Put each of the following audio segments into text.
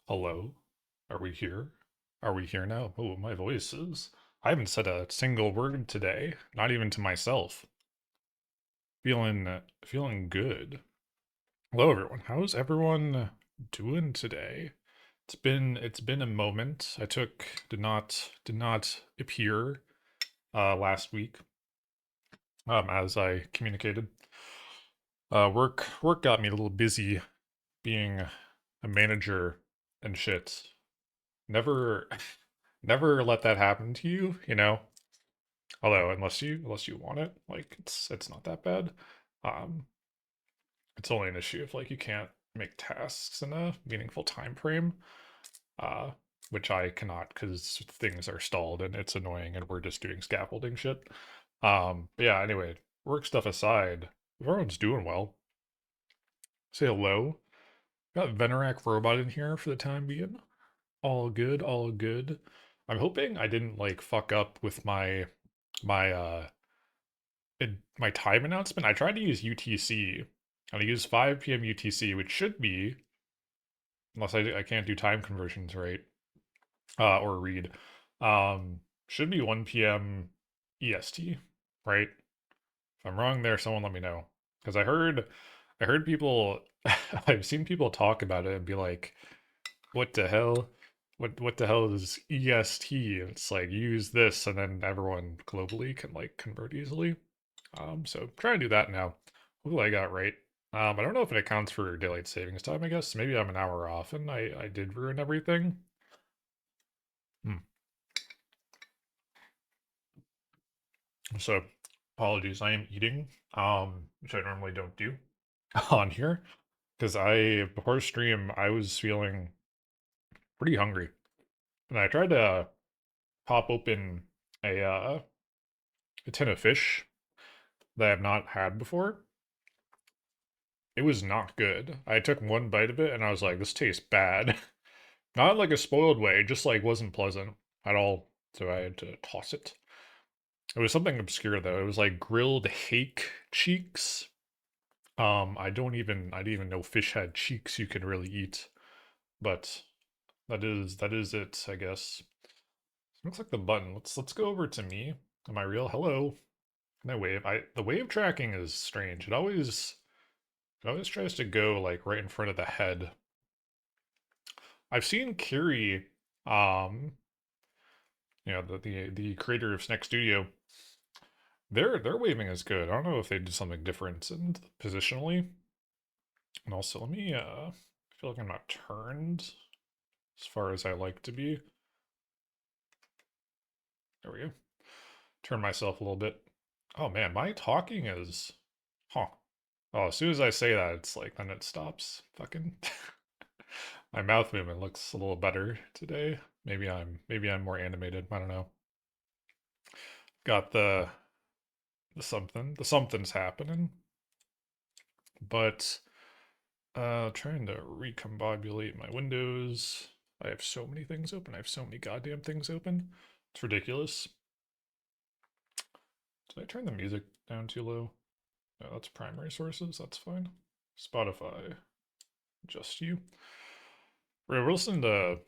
Hello? Are we here? Are we here now? Oh, my voice is. I haven't said a single word today, not even to myself. Feeling good. Hello everyone. How's everyone doing today? It's been a moment. I took did not appear last week as I communicated. Work got me a little busy being a manager and shit. Never never let that happen to you, you know? Although unless you want it, like it's not that bad. Um, it's only an issue if like you can't make tasks in a meaningful time frame, uh, which I cannot because things are stalled and it's annoying and we're just doing scaffolding shit. But yeah, anyway, work stuff aside, everyone's doing well. Say hello. Got Venerak Robot in here for the time being. All good, all good. I'm hoping I didn't like fuck up with my time announcement. I tried to use UTC, and I used 5 p.m. UTC, which should be, unless I can't do time conversions right, or read, should be 1 p.m. EST, right? If I'm wrong there, someone let me know. Because I heard people, I've seen people talk about it and be like, what the hell? What the hell is EST? It's like use this and then everyone globally can like convert easily. So try to do that now. Hopefully I got right. I don't know if it accounts for daylight savings time, I guess. Maybe I'm an hour off and I did ruin everything. Hmm. So apologies, I am eating, which I normally don't do on here. Because before stream, I was feeling pretty hungry. And I tried to pop open a tin of fish that I have not had before. It was not good. I took one bite of it and I was like, this tastes bad. Not like a spoiled way, just like wasn't pleasant at all. So I had to toss it. It was something obscure though. It was like grilled hake cheeks. I didn't even know fish had cheeks you could really eat. But that is it, I guess. Looks like the button. Let's go over to me. Am I real? Hello. Can I wave? The wave tracking is strange. It always tries to go like right in front of the head. I've seen Kiri, um, the creator of Snack Studio. Their waving is good. I don't know if they did something different and positionally. And also, I feel like I'm not turned as far as I like to be. There we go. Turn myself a little bit. Oh man, my talking is, huh. Oh, as soon as I say that, it's like then it stops. Fucking. My mouth movement looks a little better today. Maybe I'm more animated. I don't know. Got the something's happening, but trying to recombobulate my windows. I have so many things open. I have so many goddamn things open. It's ridiculous. Did I turn the music down too low? No, that's primary sources. That's fine. Spotify, just you. We're listening to,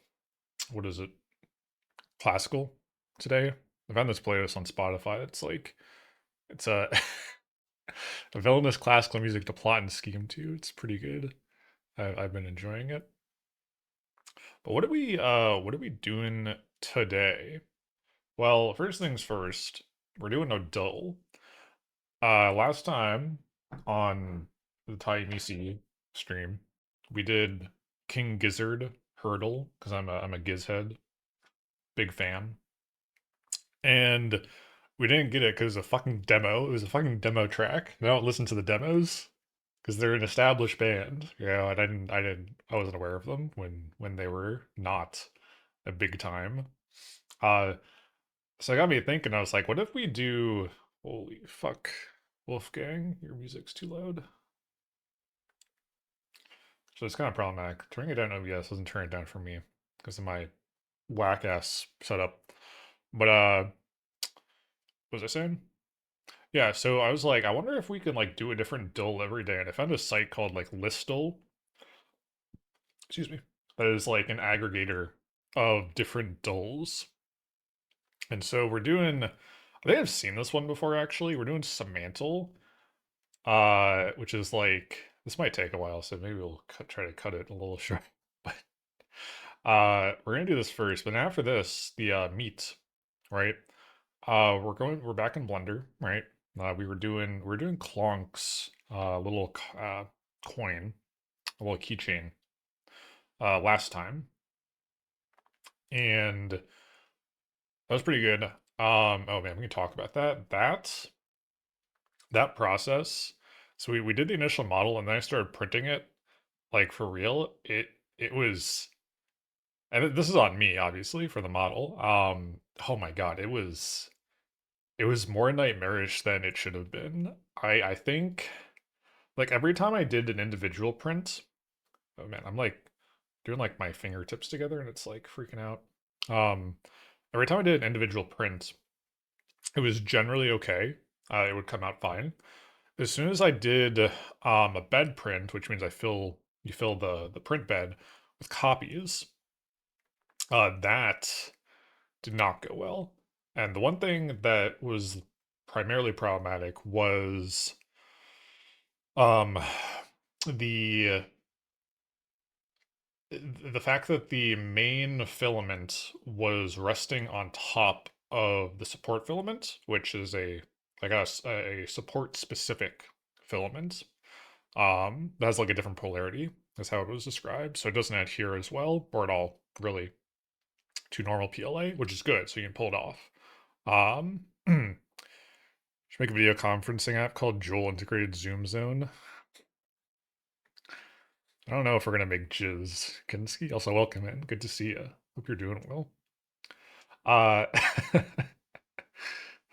what is it? Classical today. I found this playlist on Spotify. It's a villainous classical music to plot and scheme to. It's pretty good. I've been enjoying it. But what are we doing today? Well, first things first, we're doing a dull. Last time on the Taimisi stream, we did King Gizzard Hurdle because I'm a Gizhead, big fan, and we didn't get it because it was a fucking demo. It was a fucking demo track. I don't listen to the demos because they're an established band. You know, and I wasn't aware of them when they were not a big time. Uh, so it got me thinking. I was like, what if we do? Holy fuck, Wolfgang, your music's too loud. So it's kind of problematic. Turning it down OBS doesn't turn it down for me because of my whack ass setup. But what was I saying? Yeah, so I was like, I wonder if we could like do a different dull every day. And I found a site called like Listle. Excuse me. that is like an aggregator of different dulls. And so we're doing, I think I've seen this one before actually. We're doing Semantle, which is like, this might take a while, so maybe we'll try to cut it a little short. But we're gonna do this first, but after this, the meat, right? We're back in Blender, right? We were doing Clonk's little coin, a little keychain last time, and that was pretty good. Oh man, we can talk about that. That process. So we did the initial model, and then I started printing it like for real. It was, and this is on me obviously for the model. Oh my god, it was more nightmarish than it should have been. I think like every time I did an individual print, oh man, I'm like doing like my fingertips together and it's like freaking out. Um, every time I did an individual print, it was generally okay. It would come out fine. As soon as I did a bed print, which means you fill the print bed with copies, that did not go well. And the one thing that was primarily problematic was um the the fact that the main filament was resting on top of the support filament, which is like a support specific filament. That has like a different polarity, is how it was described. So it doesn't adhere as well or at all, really, to normal PLA, which is good. So you can pull it off. Should make a video conferencing app called Joel Integrated Zoom Zone. I don't know if we're gonna make Jizz. Kinski, also welcome in. Good to see you. Hope you're doing well. Uh,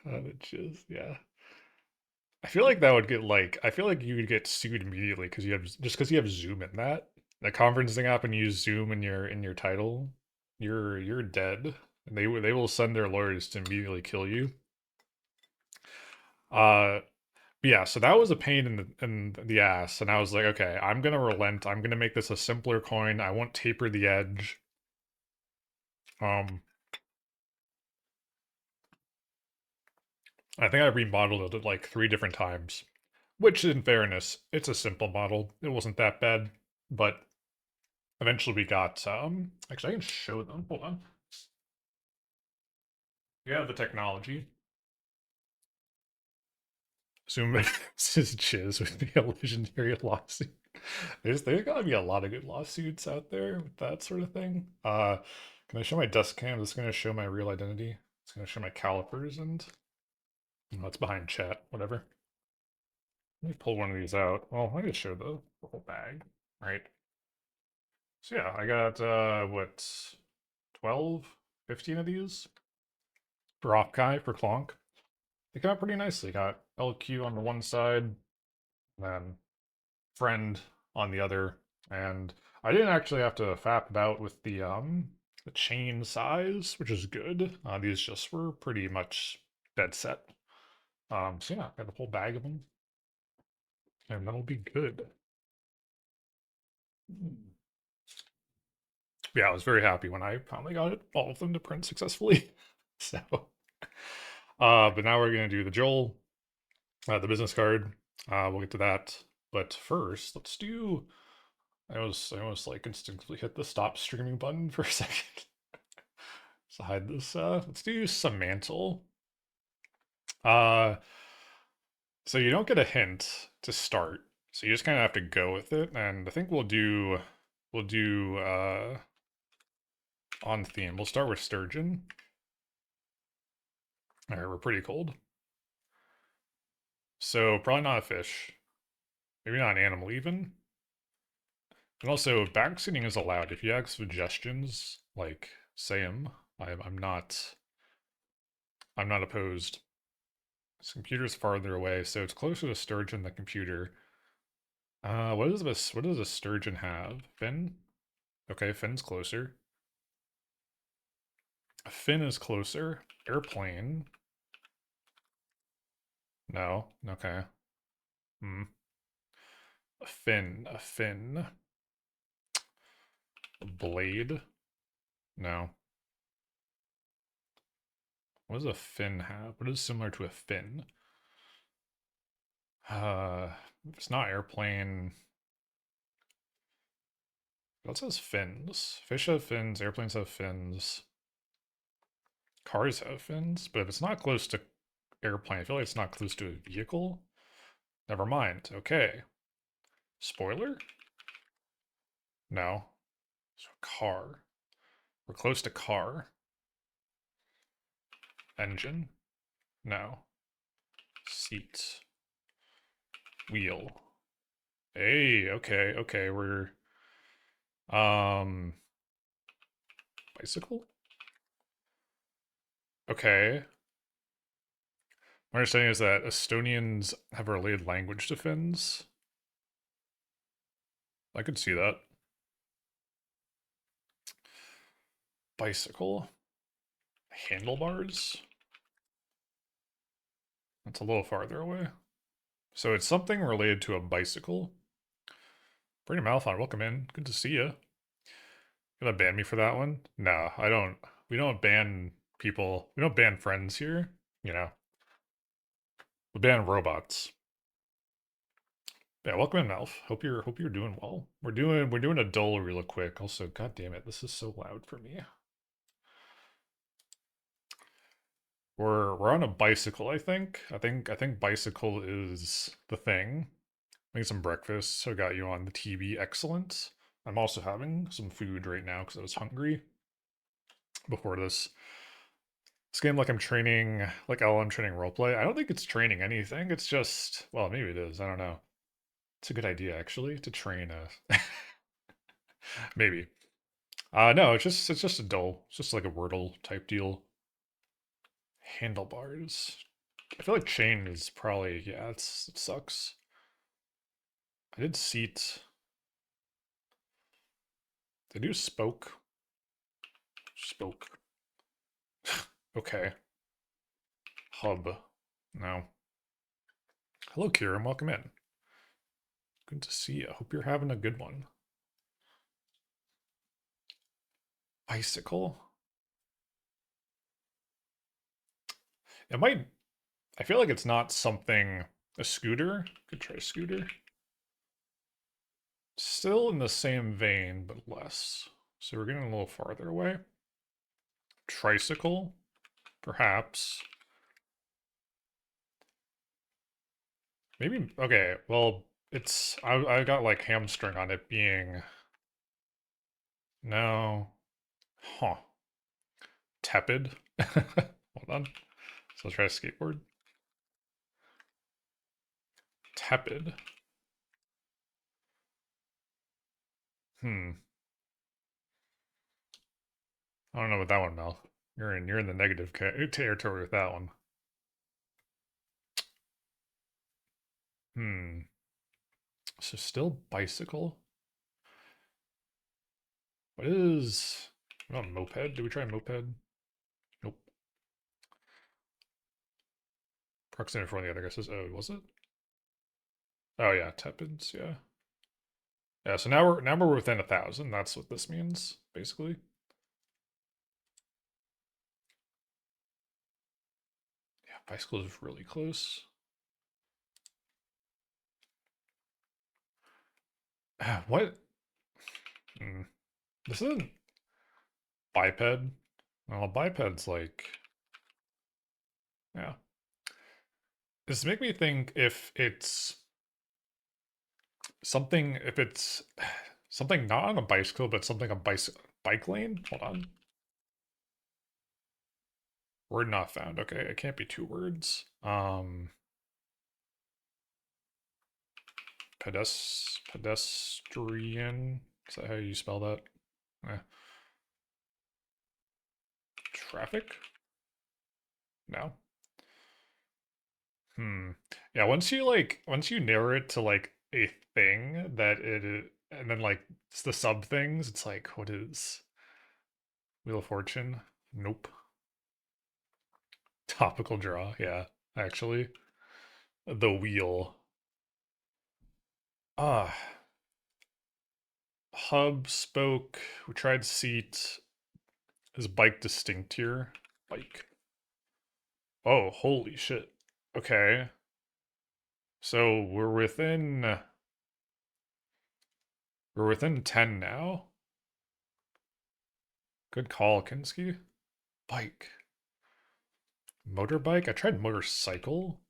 the Jizz, yeah. I feel like that would get like I feel like you would get sued immediately because you have just because you have Zoom in that. The conferencing app and you use Zoom in your title, you're dead. And they will send their lawyers to immediately kill you. Uh but yeah, so that was a pain in the ass, and I was like, okay, I'm gonna relent. I'm gonna make this a simpler coin. I won't taper the edge. Um, I think I remodeled it like 3 different times, which, in fairness, it's a simple model. It wasn't that bad, but eventually we got. Actually, I can show them. Hold on. Yeah, the technology. Zoom this is Chiz would be a legendary lawsuit. There's gotta be a lot of good lawsuits out there with that sort of thing. Can I show my dust cam? This is gonna show my real identity. It's gonna show my calipers and it's behind chat, whatever. Let me pull one of these out. Well, I could show the whole bag. Right. So yeah, I got what 12, 15 of these. Kai for Clonk. They come out pretty nicely. Got LQ on the one side, then friend on the other, and I didn't actually have to fap about with the chain size, which is good. These just were pretty much dead set. So yeah, got a whole bag of them, and that'll be good. Yeah, I was very happy when I finally got all of them to print successfully. So, but now we're gonna do the Joel, the business card. We'll get to that, but first, let's do. I almost like instinctively hit the stop streaming button for a second. So hide this. Let's do some mantle. Uh, so you don't get a hint to start, so you just kind of have to go with it. And I think we'll do on theme. We'll start with sturgeon. All right, we're pretty cold. So probably not a fish. Maybe not an animal even. And also, backseating is allowed. If you have suggestions, like say them. I'm not opposed. This computer's farther away, so it's closer to sturgeon than computer. What does a sturgeon have? Fin? Okay, fin's closer. A fin is closer. Airplane. No. Okay. Hmm. A fin. Blade? No. What does a fin have? What is similar to a fin? If it's not airplane. What says fins? Fish have fins, airplanes have fins, cars have fins, but if it's not close to airplane, I feel like it's not close to a vehicle. Never mind. Okay. Spoiler? No. So car. We're close to car. Engine? No. Seats. Wheel. Hey, okay, okay, we're bicycle? Okay. My understanding is that Estonians have a related language to Finns. I could see that. Bicycle. Handlebars? That's a little farther away. So it's something related to a bicycle. Brandon Malphon, welcome in. Good to see you. Gonna ban me for that one? No, I don't. We don't ban people. We don't ban friends here. You know, we ban robots. Yeah, welcome in, Malf. Hope you're doing well. We're doing a dull real quick. Also, god damn it, this is so loud for me. We're on a bicycle, I think. I think bicycle is the thing. Making some breakfast, so I got you on the TV. Excellent. I'm also having some food right now because I was hungry before this game. Like I'm training, like LM training roleplay. I don't think it's training anything. It's just, well, maybe it is. I don't know. It's a good idea actually to train a maybe. No, it's just a dull. It's just like a Wordle type deal. Handlebars. I feel like chain is probably, yeah, it sucks. I did seat. They do spoke. Spoke. Okay. Hub. No. Hello, Kieran. Welcome in. Good to see you. Hope you're having a good one. Bicycle. It might. I feel like it's not something. A scooter. Could try scooter. Still in the same vein, but less. So we're getting a little farther away. Tricycle. Perhaps. Maybe. Okay. Well, it's. I got like hamstring on it being. No. Huh. Tepid. Hold on. So let's try skateboard. Tepid. Hmm. I don't know about that one, Mel. You're in the negative territory with that one. Hmm. So still bicycle. What is? Oh, moped. Did we try moped? Nope. Proximity for one of the other guesses. Oh, was it? Oh yeah, tepids. Yeah. Yeah. So now we're within 1,000. That's what this means, basically. Yeah, bicycle is really close. What? Hmm. This isn't biped. Well, biped's like, yeah. This make me think if it's something, if it's something not on a bicycle, but something a bike lane. Hold on. Word not found. Okay, it can't be two words. Pedestrian. Is that how you spell that? Eh. Traffic? No. Hmm. Yeah, once you narrow it to like a thing that and then like it's the sub things, it's like, what is Wheel of Fortune? Nope. Topical draw, yeah, actually. The wheel. Ah, hub, spoke. We tried seat. Is bike distinct here? Bike. Oh, holy shit. Okay. So we're within 10 now. Good call, Kinski. Bike. Motorbike? I tried motorcycle.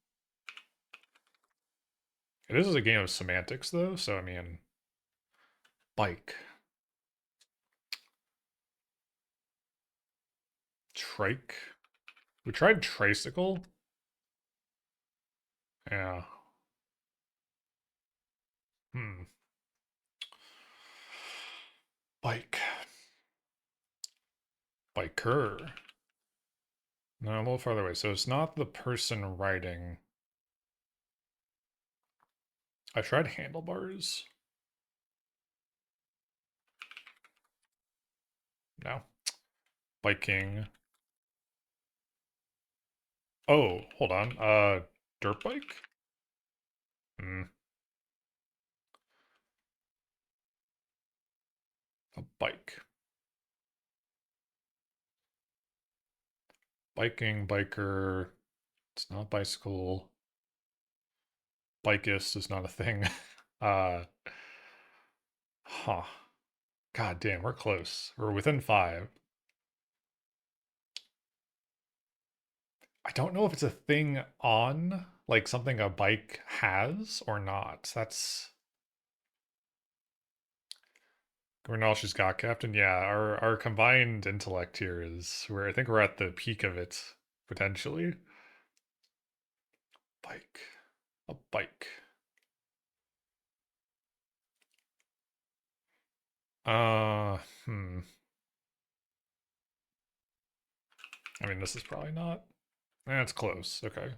It is a game of semantics though, so I mean bike. Trike. We tried tricycle. Yeah. Hmm. Bike. Biker. No, a little farther away. So it's not the person riding. I tried handlebars. No. Biking. Oh, hold on. Dirt bike? Hmm. A bike. Biking, biker. It's not bicycle. Bikeist is not a thing. uh, huh. God damn, we're close. We're within 5. I don't know if it's a thing on, like something a bike has or not. That's Grinalchi's got Captain. Yeah, our combined intellect here is where I think we're at the peak of it, potentially. Bike. A bike. Hmm. I mean, this is probably not. It's close. Okay.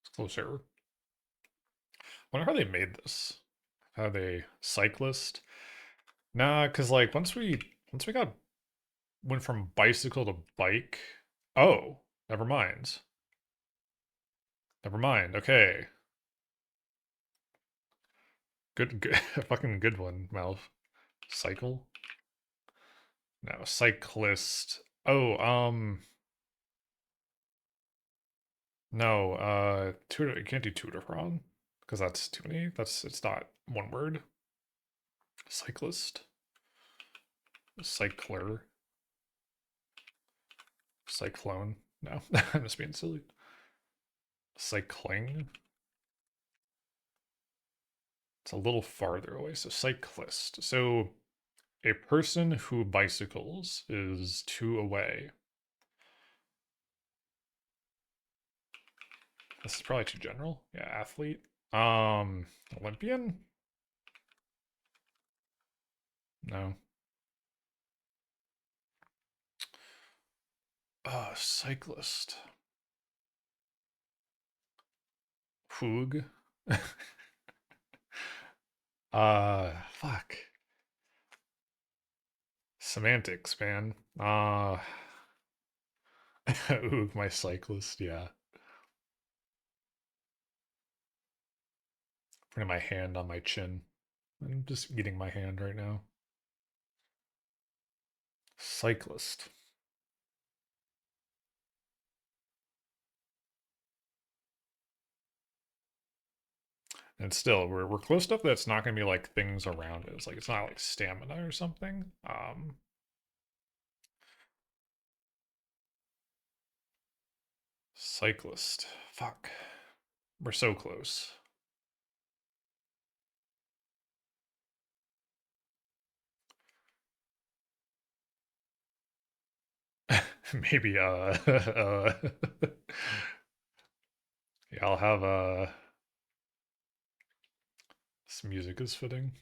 It's closer. Wonder how they made this. How they cyclist? Nah, because like once we went from bicycle to bike. Oh, never mind. Never mind. Okay. Good, fucking good one, Malf. Cycle? No, cyclist. Oh, no, tutor, you can't do tutor wrong. Because that's too many. It's not one word. Cyclist. Cycler. Cyclone. No, I'm just being silly. Cycling. It's a little farther away. So cyclist. So a person who bicycles is 2 away. This is probably too general. Yeah, athlete. Olympian? No. Cyclist. Hoog. Fuck. Semantics, man. Oog, my cyclist, yeah. Putting my hand on my chin. I'm just eating my hand right now. Cyclist. And still, we're close enough that it's not gonna be like things around it. It's like it's not like stamina or something. Cyclist. Fuck. We're so close. Maybe yeah, I'll have this music is fitting.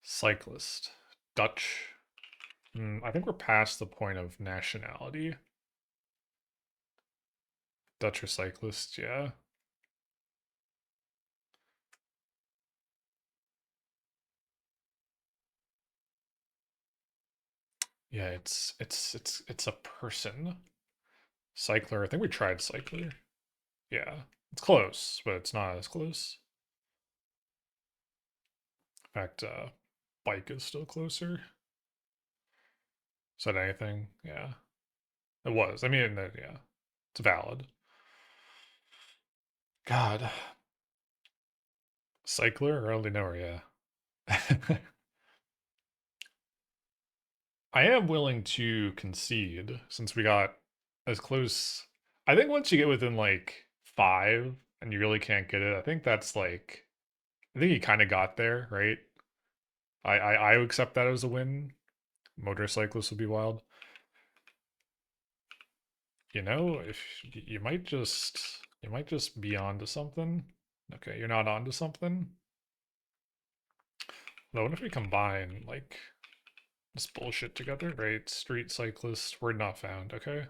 Cyclist. Dutch. I think we're past the point of nationality. Dutch or cyclist, yeah. Yeah, it's a person. Cycler. I think we tried cycler. Yeah. It's close, but it's not as close. In fact, bike is still closer. Is that anything? Yeah, it was. I mean, yeah, it's valid. God, cycler or only knower, yeah. I am willing to concede since we got as close. I think once you get within like 5 and you really can't get it, I think that's like, I think he kind of got there, right? I accept that as a win. Motorcyclists would be wild. You know, if you might just be onto something. Okay, you're not onto something. Though, what if we combine like this bullshit together, right? Street cyclist, word not found. Okay.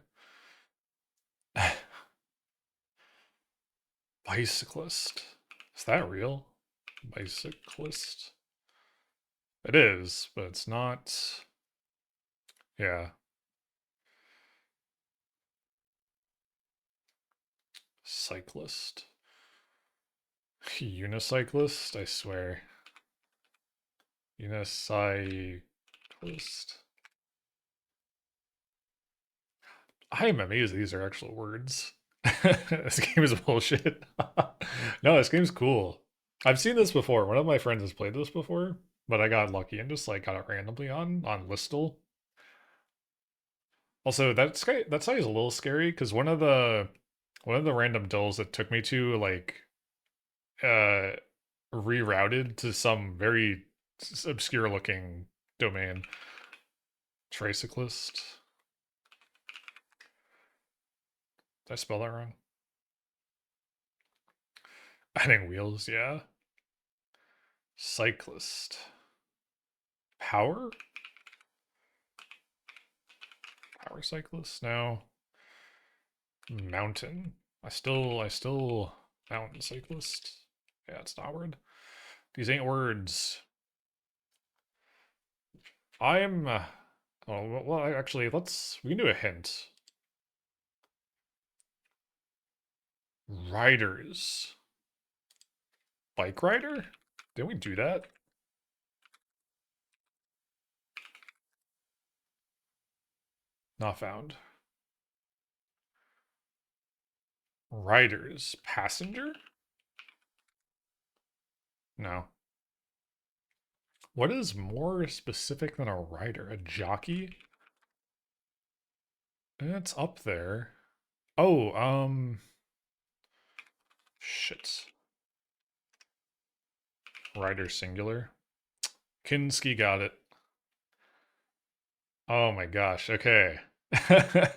Bicyclist. Is that real? Bicyclist. It is, but it's not. Yeah. Cyclist. Unicyclist, I swear. Unicyclist. I am amazed these are actual words. This game is bullshit. No, this game's cool. I've seen this before. One of my friends has played this before, but I got lucky and just like got it randomly on Listle. Also, that site is a little scary because one of the random dulls that took me to like uh rerouted to some very obscure looking domain. Tricyclist. Did I spell that wrong? Adding wheels, yeah. Cyclist. Power? Power cyclist? No. Mountain. I still mountain cyclist. Yeah, it's not a word. These ain't words. I'm oh well actually we can do a hint. Riders. Bike rider? Didn't we do that? Not found. Riders. Passenger? No. What is more specific than a rider? A jockey? It's up there. Oh, shit. Rider singular. Kinski got it. Oh my gosh. Okay. Yeah,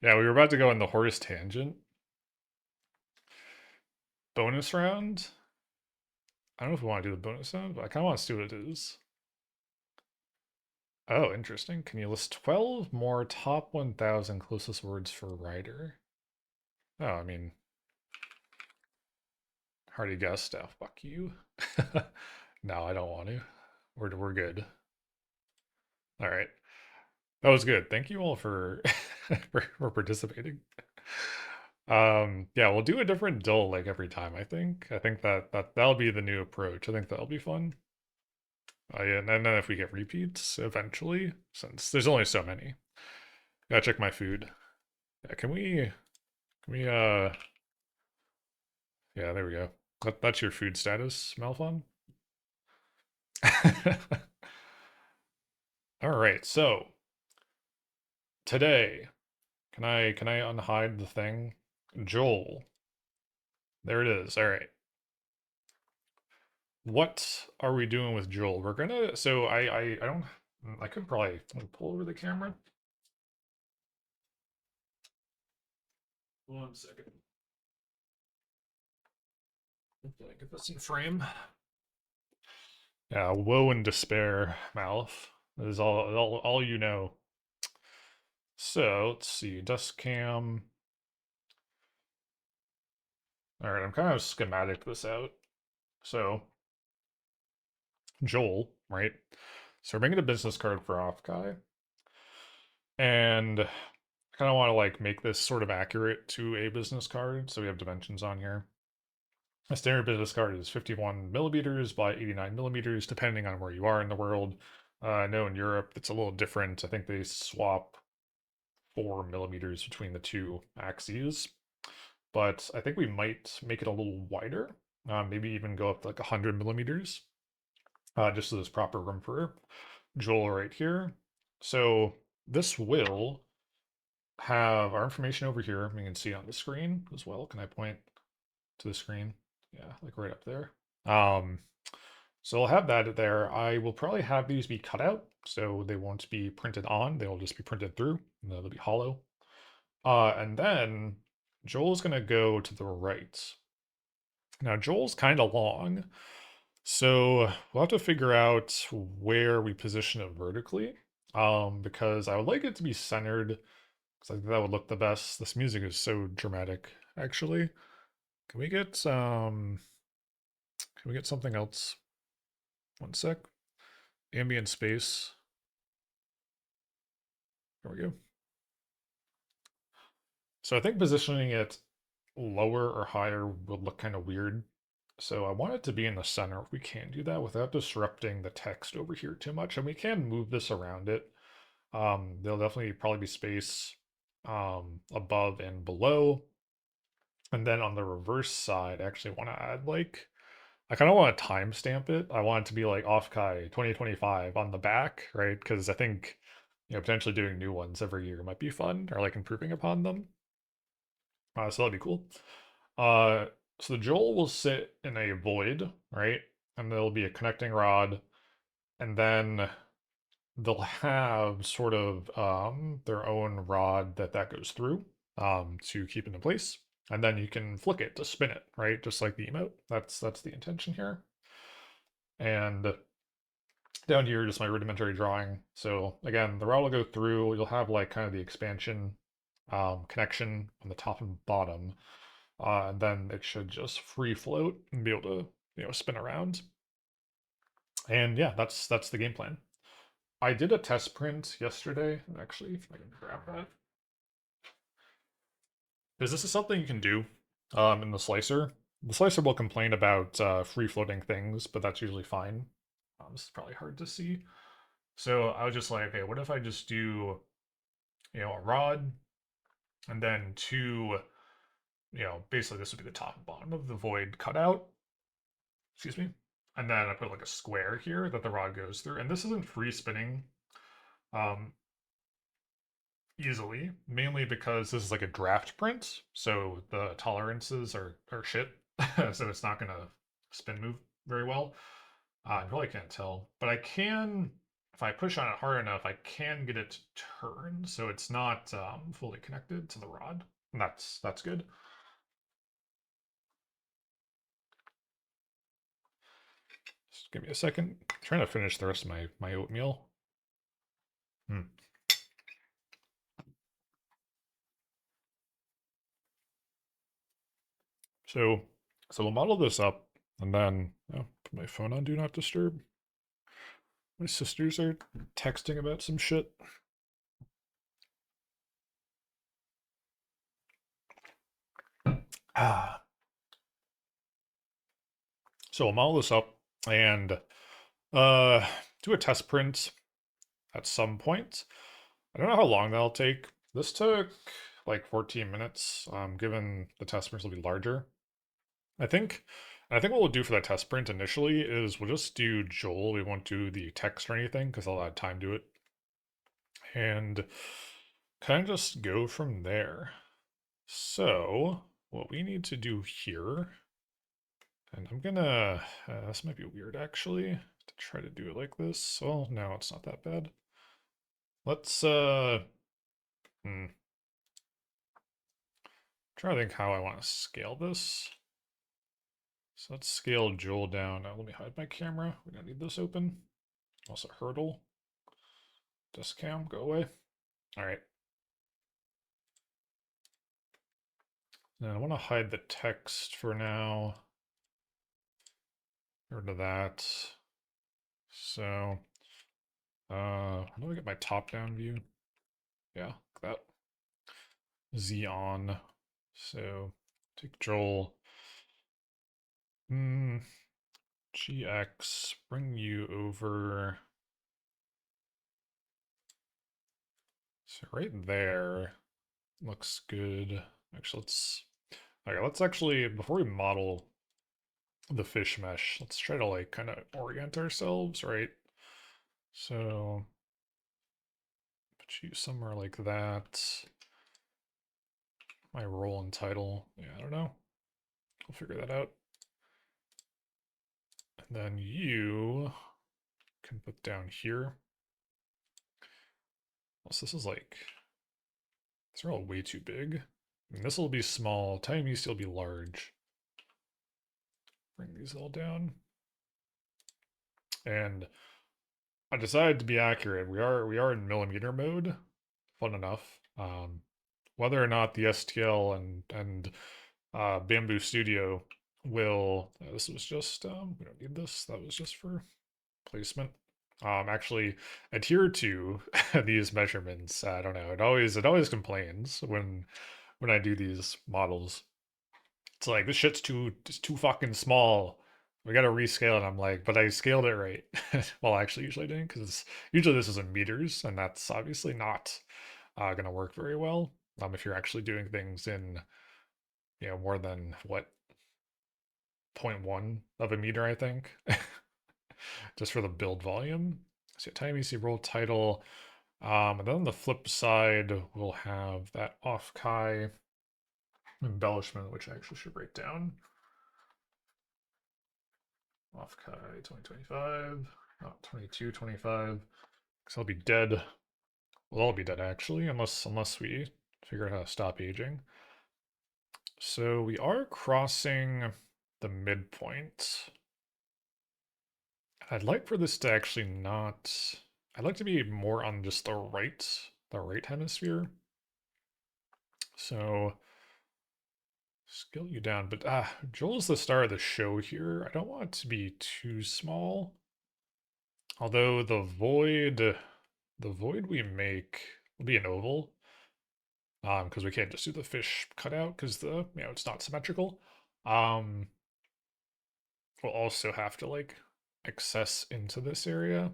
we were about to go in the horse tangent. Bonus round? I don't know if we want to do the bonus round, but I kind of want to see what it is. Oh, interesting. Can you list 12 more top 1,000 closest words for rider? Oh, I mean, already guessed. Oh, fuck you. No, I don't want to. We're good. All right. That was good. Thank you all for for participating. Yeah, we'll do a different dull like every time, I think. I think that'll be the new approach. I think that'll be fun. Yeah, and then if we get repeats eventually, since there's only so many. Gotta check my food. Yeah, can we yeah, there we go. That's your food status, Malphon. All right, so today, can I unhide the thing? Joel. There it is. All right. What are we doing with Joel? We're gonna so I don't I could probably pull over the camera. 1 second. Get this in frame. Yeah, woe and despair, mouth. That is all you know. So let's see, dust cam. All right, I'm kind of schematic this out. So Joel, right? So we're making a business card for off guy, and I kind of want to like make this sort of accurate to a business card, so we have dimensions on here. A standard bit of this card is 51 millimeters by 89 millimeters, depending on where you are in the world. I know in Europe it's a little different. I think they swap 4 millimeters between the two axes, but I think we might make it a little wider. Maybe even go up to like 100 millimeters, just so there's proper room for Joel right here. So this will have our information over here. You can see it on the screen as well. Can I point to the screen? Yeah, like right up there. Um, so I'll have that there. I will probably have these be cut out, so they won't be printed on. They will just be printed through, and they'll be hollow. And then Joel's gonna go to the right. Now Joel's kind of long, so we'll have to figure out where we position it vertically. Because I would like it to be centered, because I think that would look the best. This music is so dramatic, actually. Can we get something else? One sec. Ambient space. There we go. So I think positioning it lower or higher would look kind of weird. So I want it to be in the center if we can do that without disrupting the text over here too much. And we can move this around it. There'll definitely probably be space above and below. And then on the reverse side, I actually want to add like, I kind of want to timestamp it. I want it to be like Offkai 2025 on the back, right? Because I think, potentially doing new ones every year might be fun, or like improving upon them. So that'd be cool. So the Joel will sit in a void, right? And there'll be a connecting rod, and then they'll have sort of their own rod that goes through to keep it in place. And then you can flick it to spin it, right? Just like the emote. That's the intention here. And down here, just my rudimentary drawing. So again, the rod will go through. You'll have like kind of the expansion connection on the top and bottom. And then it should just free float and be able to, spin around. And yeah, that's the game plan. I did a test print yesterday. Actually, if I can grab that. Because this is something you can do in the slicer. The slicer will complain about free floating things, but that's usually fine. This is probably hard to see. So I was just like, okay, what if I just do, a rod and then two, basically this would be the top and bottom of the void cutout. Excuse me. And then I put like a square here that the rod goes through. And this isn't free spinning um, easily, mainly because this is like a draft print. So the tolerances are shit. So it's not going to spin move very well. I probably can't tell, but I can, if I push on it hard enough, I can get it to turn. So it's not fully connected to the rod. And that's good. Just give me a second. I'm trying to finish the rest of my oatmeal. Hmm. So we'll model this up, and then put my phone on Do Not Disturb. My sisters are texting about some shit. Ah. So we'll model this up and do a test print at some point. I don't know how long that'll take. This took like 14 minutes, given the test prints will be larger. I think what we'll do for that test print initially is we'll just do Joel. We won't do the text or anything because I'll add time to it. And kind of just go from there. So what we need to do here, and I'm gonna, this might be weird actually, to try to do it like this. Well, no, it's not that bad. Let's, try to think how I want to scale this. So let's scale Joel down. Now let me hide my camera. We don't need this open. Also hurdle. Disk cam, go away. All right. Then I want to hide the text for now. Get rid of that. So, how do I get my top-down view? Yeah, like that. Z on. So take Joel. GX, bring you over. So right there looks good. Actually, let's actually, before we model the fish mesh, let's try to like kind of orient ourselves, right? So put you somewhere like that. My role and title, yeah, I don't know. We'll figure that out. And then you can put down here. Also, this is like, these are all way too big. I mean, this will be small, tiny will be large. Bring these all down. And I decided to be accurate. We are in millimeter mode. Fun enough. Whether or not the STL and Bamboo Studio will. This was just we don't need this. That was just for placement. Actually adhere to these measurements. I don't know. It always complains when I do these models. It's like this shit's too fucking small. We gotta rescale it. I'm like, but I scaled it right. Well, actually, usually I didn't because usually this is in meters, and that's obviously not gonna work very well. If you're actually doing things in more than what 0.1 of a meter, I think, just for the build volume. So time EC role title. And then on the flip side, we'll have that off Kai embellishment, which I actually should write down. Off Kai 2025, not 22, 25. Because I'll be dead. We'll all be dead actually, unless we figure out how to stop aging. So we are crossing the midpoint. I'd like for this to actually not. I'd like to be more on just the right hemisphere. So scale you down, but Joel's the star of the show here. I don't want it to be too small. Although the void we make will be an oval. Because we can't just do the fish cutout because it's not symmetrical. We'll also have to like access into this area.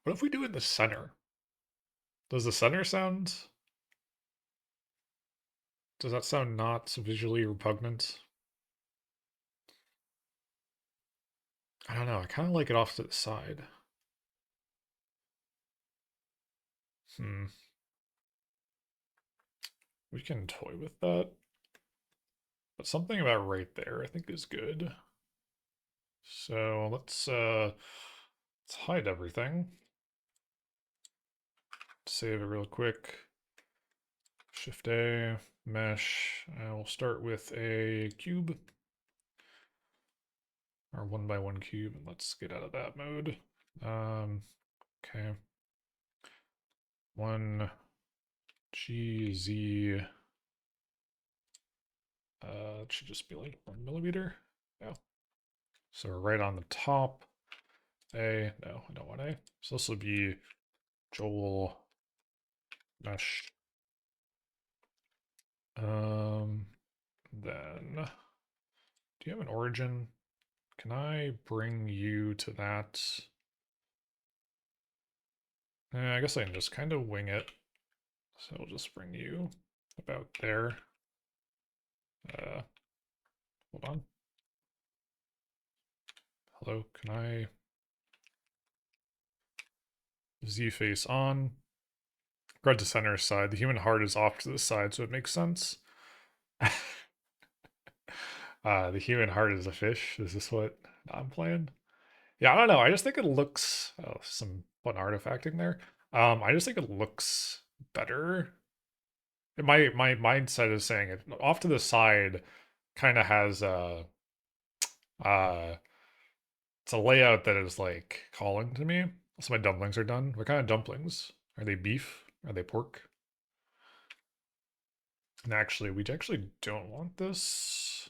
What if we do it in the center? Does the center sound? Does that sound not visually repugnant? I don't know. I kind of like it off to the side. We can toy with that. But something about right there I think is good. So let's hide everything. Save it real quick. Shift A, mesh. We'll start with a cube. Our 1x1 cube, and let's get out of that mode. Okay. 1 GZ. It should just be like 1 millimeter. Yeah. So we're right on the top. A. No, I don't want A. So this will be Joel mesh. Then do you have an origin? Can I bring you to that? I guess I can just kind of wing it. So I'll just bring you about there. Hold on. Hello, can I Z face on? Grud to center side. The human heart is off to the side, so it makes sense. The human heart is a fish. Is this what I'm playing? Yeah, I don't know. I just think it looks some fun artifacting there. I just think it looks better. My mindset is saying it off to the side kind of has uh it's a layout that is like calling to me. So my dumplings are done. What kind of dumplings? Are they beef? Are they pork? And actually, we actually don't want this.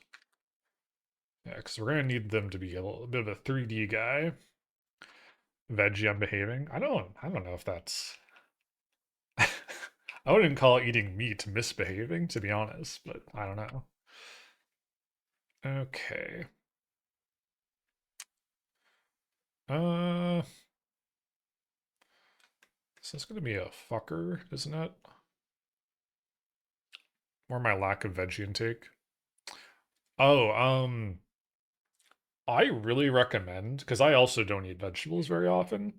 Yeah, because we're gonna need them to be a little bit of a 3D guy. Veggie, I'm behaving. I don't know if that's I wouldn't call eating meat misbehaving, to be honest, but I don't know. Okay. Uh, this is gonna be a fucker, isn't it? Or my lack of veggie intake. Oh, I really recommend, because I also don't eat vegetables very often.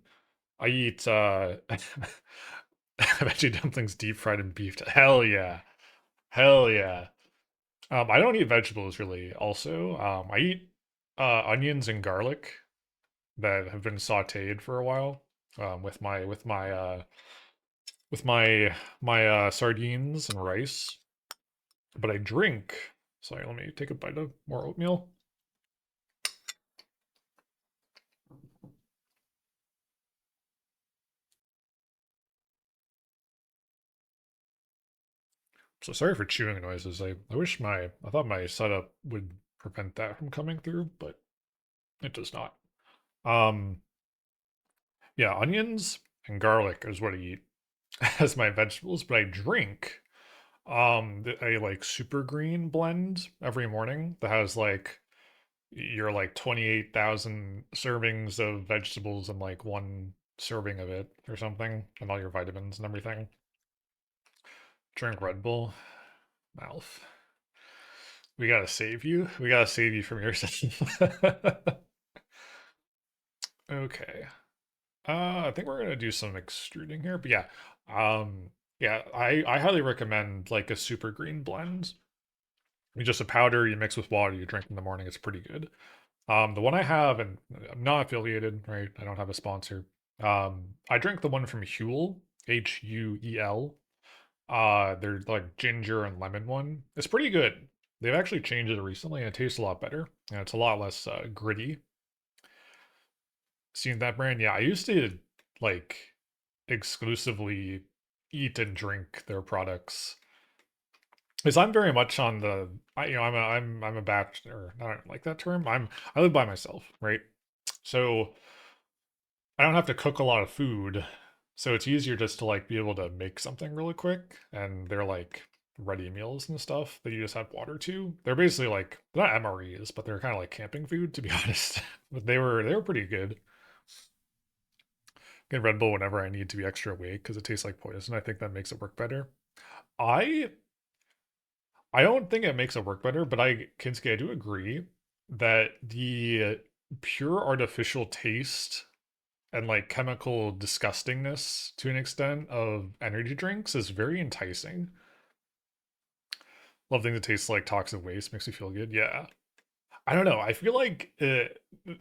I eat veggie dumplings deep fried in beef. Hell yeah. Hell yeah. I don't eat vegetables really also. I eat onions and garlic that have been sautéed for a while with my sardines and rice. But I drink. Sorry, let me take a bite of more oatmeal. So sorry for chewing noises. I wish I thought my setup would prevent that from coming through, but it does not. Um yeah, onions and garlic is what I eat as my vegetables, but I drink a like super green blend every morning that has like your like 28,000 servings of vegetables and like one serving of it or something, and all your vitamins and everything. Drink Red Bull. Mouth. We gotta save you. We gotta save you from yourself. Okay. I think we're gonna do some extruding here, but yeah. Yeah, I highly recommend like a super green blend. You just a powder you mix with water, you drink in the morning, it's pretty good. The one I have, and I'm not affiliated, right? I don't have a sponsor. I drink the one from Huel, Huel. They're like ginger and lemon one. It's pretty good. They've actually changed it recently and it tastes a lot better. And it's a lot less gritty. Seen that brand? Yeah, I used to like exclusively eat and drink their products. Because I'm very much on the I'm a bachelor. I don't like that term. I live by myself, right? So I don't have to cook a lot of food. So it's easier just to like be able to make something really quick. And they're like ready meals and stuff that you just add water to. They're basically like they're not MREs, but they're kind of like camping food to be honest. But they were pretty good. Get Red Bull whenever I need to be extra awake because it tastes like poison. I think that makes it work better. I I don't think it makes it work better, but Kinski, I do agree that the pure artificial taste and like chemical disgustingness to an extent of energy drinks is very enticing. Love things that taste like toxic waste makes me feel good. Yeah. I don't know. I feel like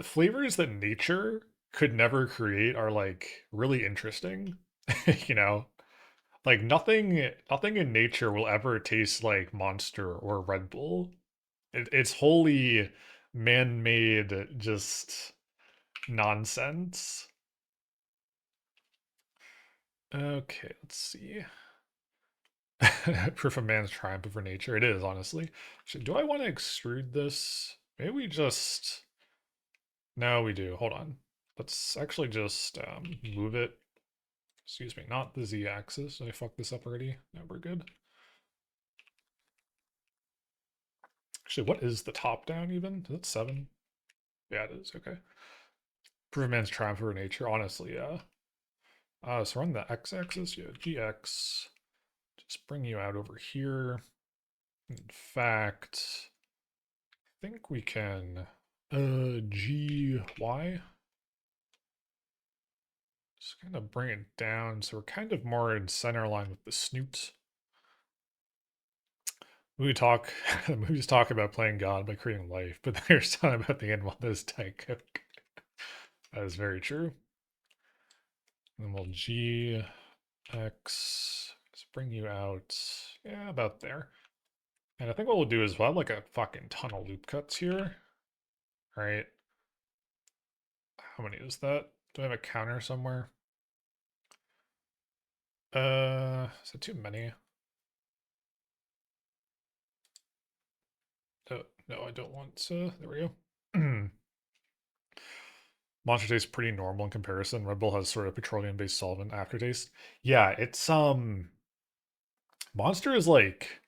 flavors that nature could never create are like really interesting. you know, like nothing in nature will ever taste like Monster or Red Bull. It's wholly man-made, just nonsense. Okay, let's see. Proof of man's triumph over nature. It is, honestly. Do I want to extrude this? Maybe we just... No, we do. Hold on. Let's actually just move it. Excuse me, not the z-axis. Did I fuck this up already? No, we're good. Actually, what is the top down even? Is it 7? Yeah, it is. Okay. Proof of man's triumph over nature. Honestly, yeah. So run the x-axis. Yeah, gx. Just bring you out over here. In fact, I think we can gy. Just kind of bring it down so we're kind of more in center line with the snoot. Talk the movies talk about playing God by creating life, but there's talking about the animal that is Diet Coke. That is very true. And then we'll G X. Let's bring you out. Yeah, about there. And I think what we'll do is we'll have like a fucking ton of loop cuts here. Right? How many is that? Do I have a counter somewhere? Is that too many? Oh, no, I don't want to. There we go. Monster tastes pretty normal in comparison. Red Bull has sort of petroleum-based solvent aftertaste. Yeah, it's Monster is like,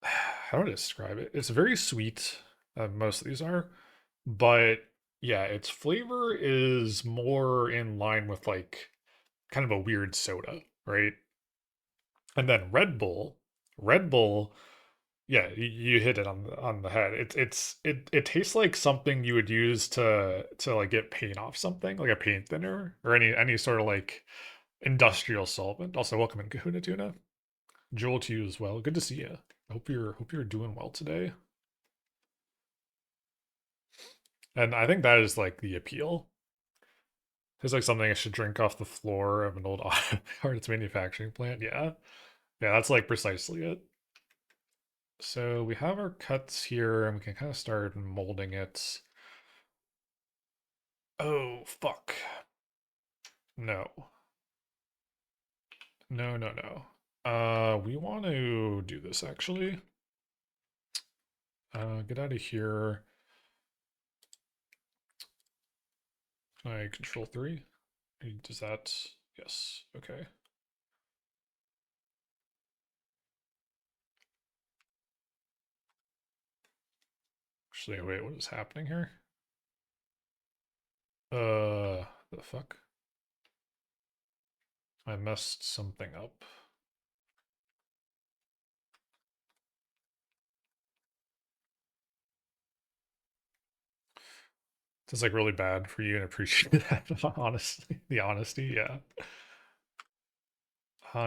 how do I describe it? It's very sweet. Most of these are, but yeah, its flavor is more in line with like kind of a weird soda, right? And then Red Bull, yeah, you hit it on the head. It tastes like something you would use to like get paint off something, like a paint thinner or any sort of like industrial solvent. Also, welcome in Kahuna Tuna. Joel to you as well. Good to see you. Hope you're doing well today. And I think that is like the appeal. It's like something I should drink off the floor of an old artist manufacturing plant. Yeah. Yeah, that's like precisely it. So we have our cuts here and we can kind of start molding it. Oh, fuck. No. No, no, no. We want to do this actually. Get out of here. Can I control 3? Does that? Yes. Okay. Actually, wait, what is happening here? The fuck? I messed something up. It's like really bad for you and appreciate that. Honestly, the honesty, yeah.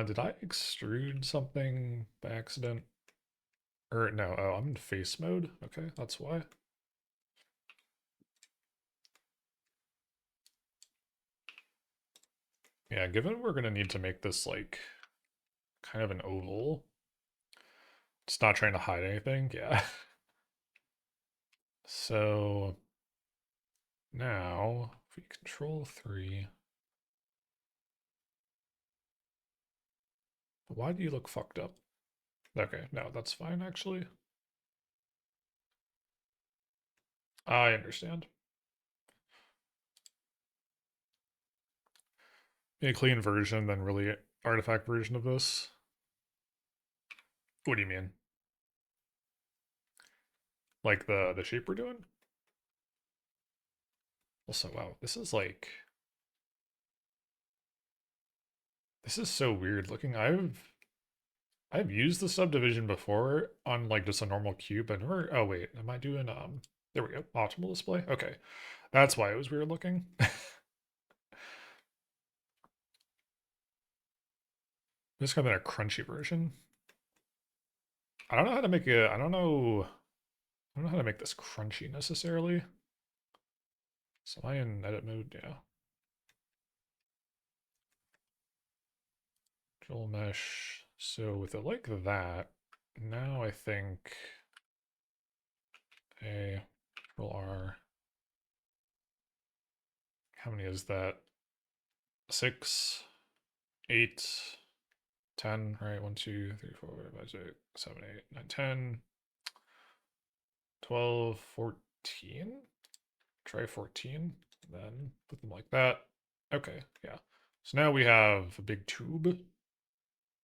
Did I extrude something by accident? Or no, oh, I'm in face mode. Okay, that's why. Yeah, given we're gonna need to make this like kind of an oval. It's not trying to hide anything, yeah. So now if we control 3. Why do you look fucked up? Okay, no, that's fine actually. I understand. A clean version than really artifact version of this. What do you mean? Like the shape we're doing? Also, wow, this is like this is so weird looking. I've used the subdivision before on like just a normal cube, but never. Oh wait, am I doing there we go, optimal display. Okay, that's why it was weird looking. This kind of a crunchy version. I don't know how to make it. I don't know how to make this crunchy necessarily. So I in edit mode, yeah. Dual mesh. So with it like that, now I think A, Control R. How many is that? 6, 8, 10, right? 1, 2, 3, 4, 5, 6, 7, 8, 9, 10, 12, 14. Try 14, then put them like that. Okay, yeah. So now we have a big tube,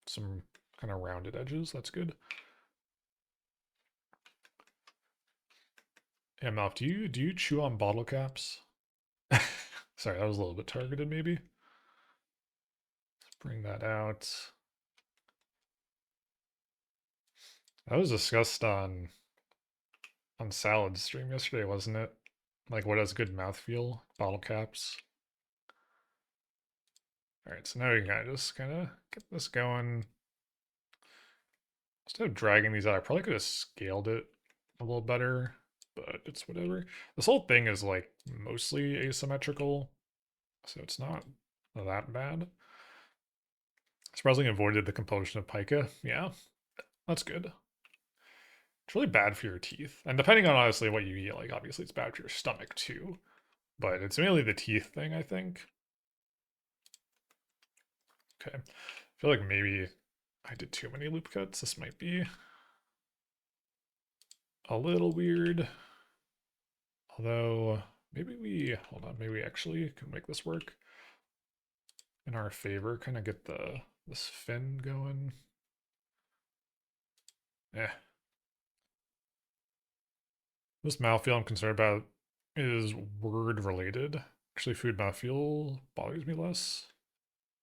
some kind of rounded edges. That's good. Yeah, Malf, do you chew on bottle caps? Sorry, that was a little bit targeted, maybe. Let's bring that out. That was discussed on salad stream yesterday, wasn't it? Like what has good mouthfeel? Bottle caps. All right, so now we can just kind of get this going. Instead of dragging these out, I probably could have scaled it a little better, but it's whatever. This whole thing is like mostly asymmetrical, so it's not that bad. Surprisingly avoided the compulsion of pica. Yeah, that's good. It's really bad for your teeth. And depending on honestly what you eat, like obviously it's bad for your stomach too. But it's mainly the teeth thing, I think. Okay. I feel like maybe I did too many loop cuts. This might be a little weird. Although maybe we hold on, maybe we actually can make this work in our favor. Kind of get this fin going. Eh. This mouthfeel I'm concerned about is word related. Actually, food mouthfeel bothers me less.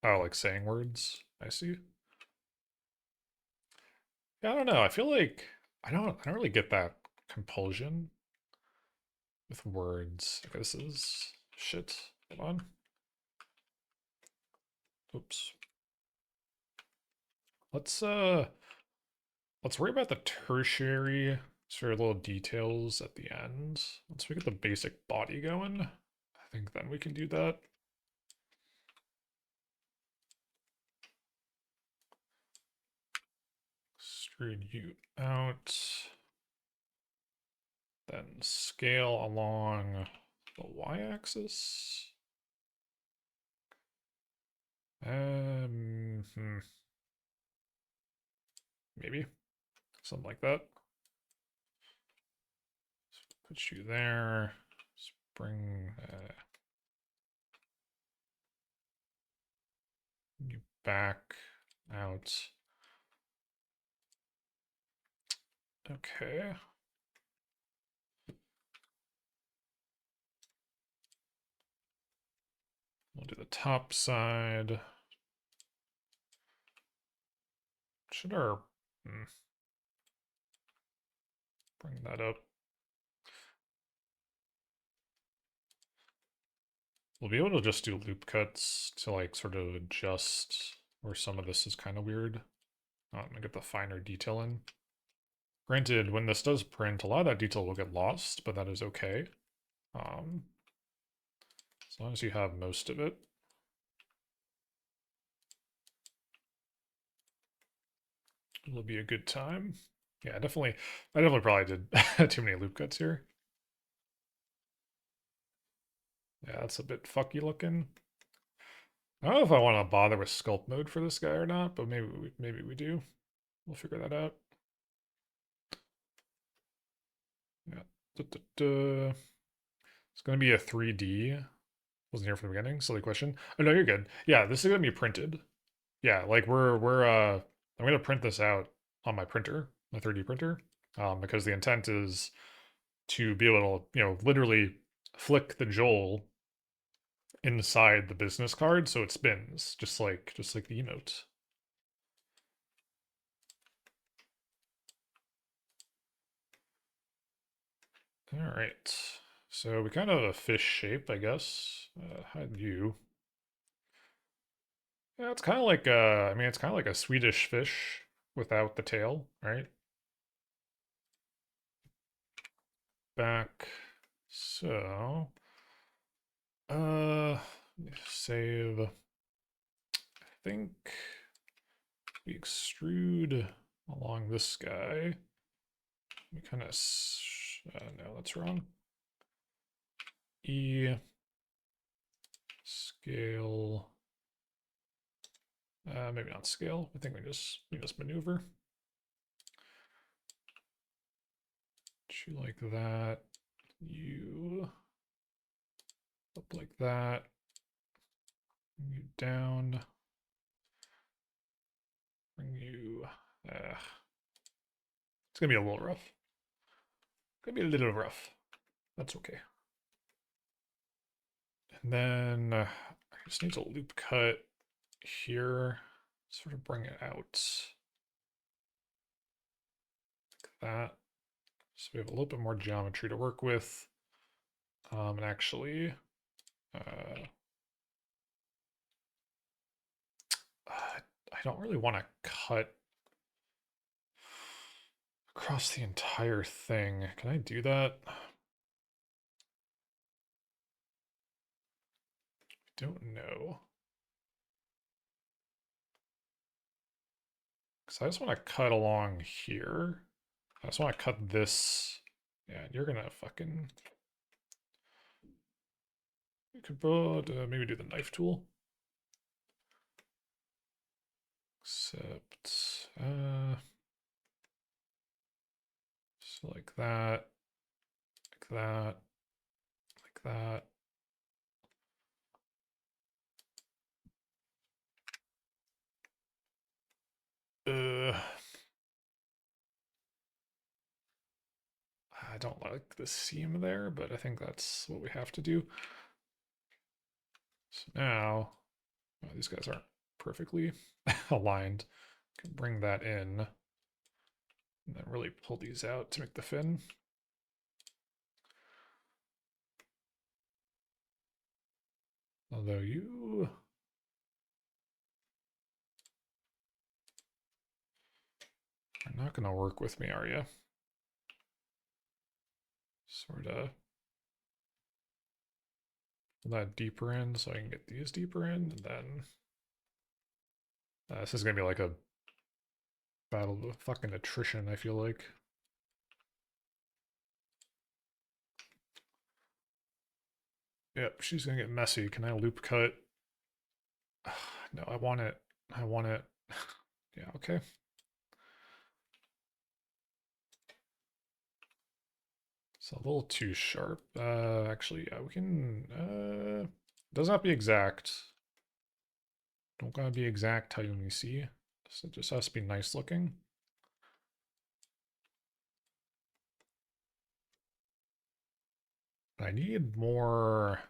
Oh, like saying words. I see. Yeah, I don't know. I feel like I don't really get that compulsion with words. Okay, this is shit. Hold on. Oops. Let's worry about the tertiary sort of little details at the end. Once we get the basic body going, I think then we can do that. Extrude you out. Then scale along the y-axis. Maybe something like that. Put you there. Let's bring you back out. Okay. We'll do the top side. Should our bring that up? We'll be able to just do loop cuts to like sort of adjust where some of this is kind of weird. I'm gonna get the finer detail in. Granted, when this does print, a lot of that detail will get lost, but that is okay. As long as you have most of it. It'll be a good time. Yeah, I definitely probably did too many loop cuts here. Yeah, that's a bit fucky looking. I don't know if I want to bother with sculpt mode for this guy or not, but maybe we do. We'll figure that out. Yeah. It's going to be a 3D. Wasn't here from the beginning. Silly question. Oh no, you're good. Yeah, this is going to be printed. Yeah, like I'm going to print this out on my printer, my 3D printer, because the intent is to be able to, literally flick the Joel inside the business card so it spins just like the emote. All right. So we kind of have a fish shape, I guess. Hide you. Yeah, it's kind of like I mean, it's kind of like a Swedish fish without the tail, right? Back. So, uh, save. I think we extrude along this guy. We kind of, no, that's wrong. E scale. Maybe not scale. I think we just maneuver. You like that. You up like that. Bring you down. Bring you. It's gonna be a little rough. Gonna be a little rough. That's okay. And then I just need to loop cut here. Sort of bring it out like that. So we have a little bit more geometry to work with. And actually, I don't really want to cut across the entire thing. Can I do that? I don't know. Because I just want to cut along here. I just want to cut this. Yeah, you're gonna fucking. You could maybe do the knife tool. Except, so like that, like that, like that. I don't like the seam there, but I think that's what we have to do. So now, oh, these guys aren't perfectly aligned. Can bring that in and then really pull these out to make the fin. Although you are not going to work with me, are you? Sort of. Pull that deeper in so I can get these deeper in, and then this is going to be like a battle of fucking attrition, I feel like. Yep, she's going to get messy. Can I loop cut? No, I want it. I want it. Yeah, okay. It's a little too sharp. Actually, yeah, we can, doesn't have to be exact. Don't gotta be exact, Tayumi see. It just has to be nice looking. I need more.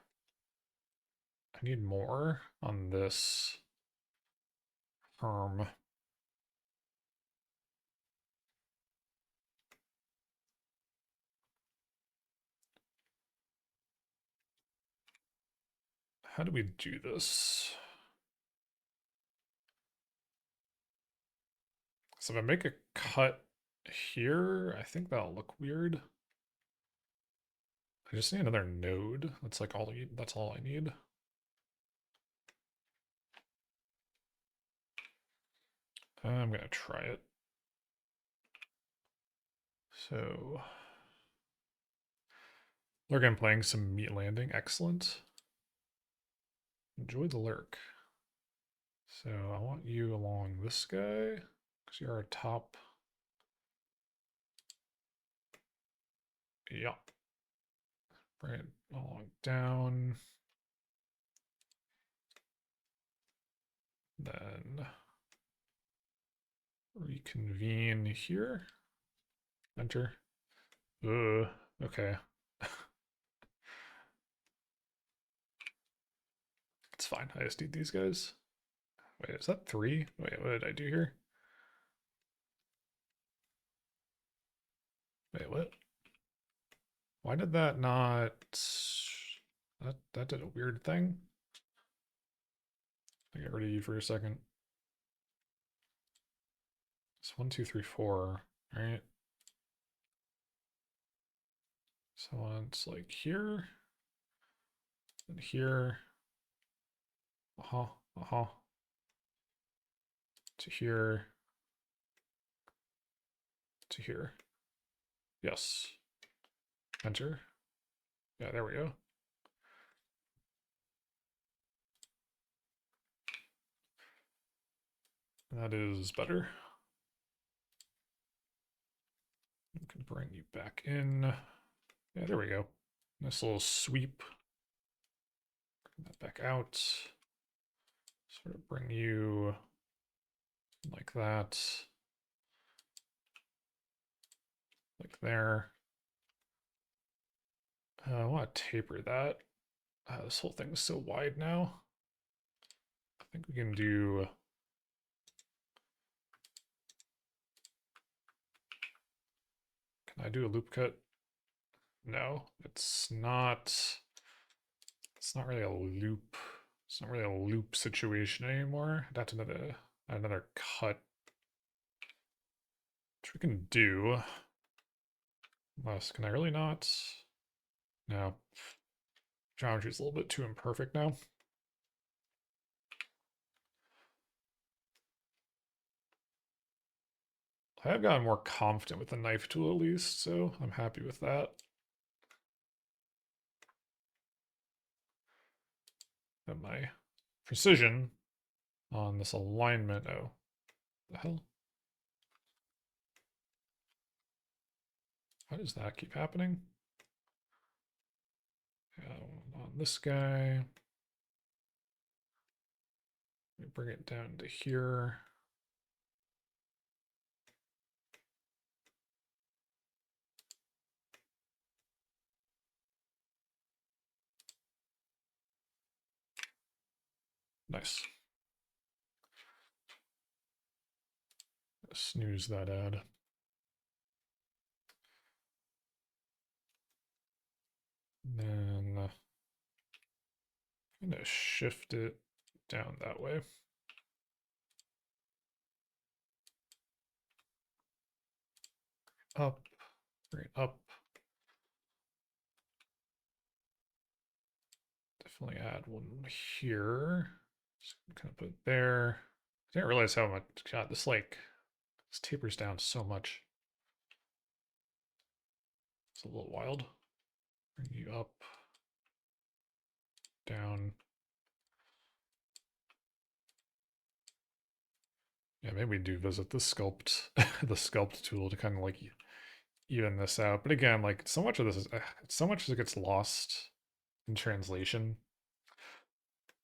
I need more on this herm. How do we do this? So if I make a cut here, I think that'll look weird. I just need another node. That's like all that's all I need. I'm gonna try it. So Lurgan playing some meat landing, excellent. Enjoy the lurk. So I want you along this guy, because you're our top. Yep. Bring it along down. Then reconvene here. Enter. Okay. It's fine. I just need these guys. Wait, is that 3? Wait, what did I do here? Wait, what? Why did that not... That did a weird thing. I get rid of you for a second. It's 1, 2, 3, 4, right? So it's like here, and here, to here, to here. Yes. Enter. Yeah, there we go. That is better. We can bring you back in. Yeah, there we go. Nice little sweep. Bring that back out. Sort of bring you like that. Like there. I want to taper that. This whole thing is so wide now. I think we can do... Can I do a loop cut? No, it's not really a loop. It's not really a loop situation anymore. That's another cut, which we can do. Unless, can I really not? No. Geometry is a little bit too imperfect now. I have gotten more confident with the knife tool at least, so I'm happy with that. And my precision on this alignment, oh, the hell? Why does that keep happening? On this guy. Let me bring it down to here. Nice. Snooze that ad. And then I'm gonna shift it down that way. Up, bring it up. Definitely add one here. Just kind of put it there. I didn't realize how much, God, this tapers down so much. It's a little wild. Bring you up, down. Yeah, maybe we do visit the sculpt, the sculpt tool to kind of like even this out. But again, like so much of this is so much that gets lost in translation.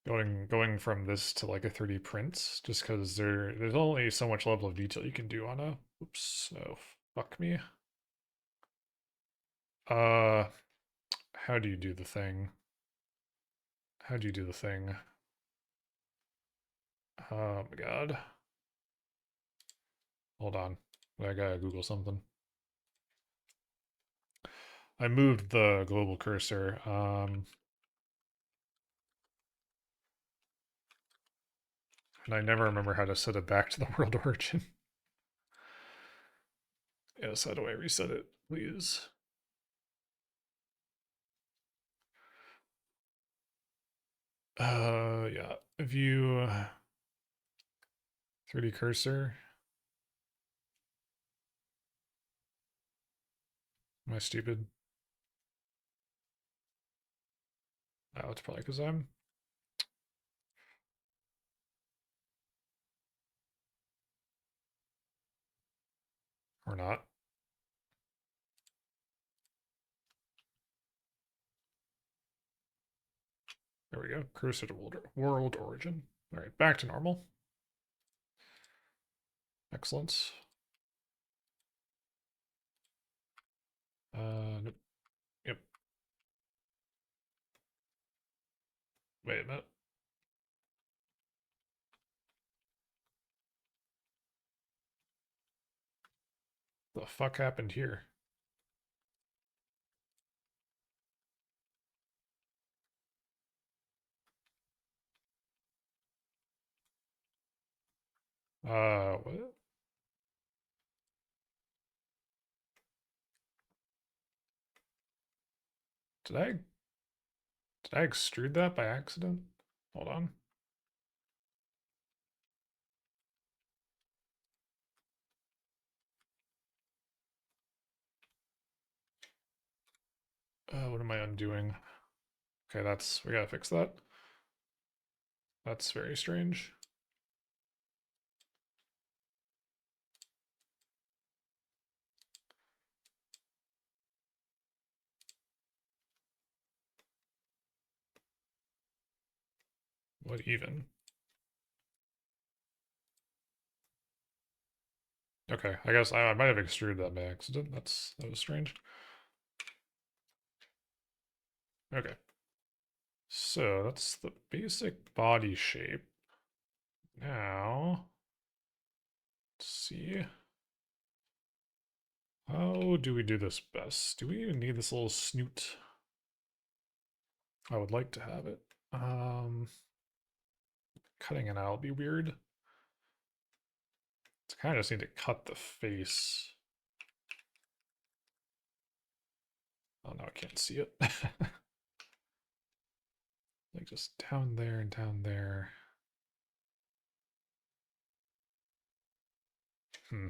Going from this to like a 3D print, just because there's only so much level of detail you can do on a. Oops. Oh, fuck me. How do you do the thing? How do you do the thing? Oh my god. Hold on. I gotta Google something. I moved the global cursor. And I never remember how to set it back to the world origin. Yes, how do I reset it, please? Yeah. View 3D cursor. Am I stupid? Oh, it's probably because I'm. Or not. There we go. Cursor to world origin. All right, back to normal. Excellent. Nope. Yep. Wait a minute. The fuck happened here? What? Did I extrude that by accident? Hold on. What am I undoing? Okay, we gotta fix that. That's very strange. What even? Okay, I guess I might have extruded that by accident. That was strange. Okay. So that's the basic body shape. Now, let's see. How do we do this best? Do we even need this little snoot? I would like to have it. Cutting it out will be weird. It's kind of just need to cut the face. Oh no, I can't see it. Like just down there and down there. Hmm.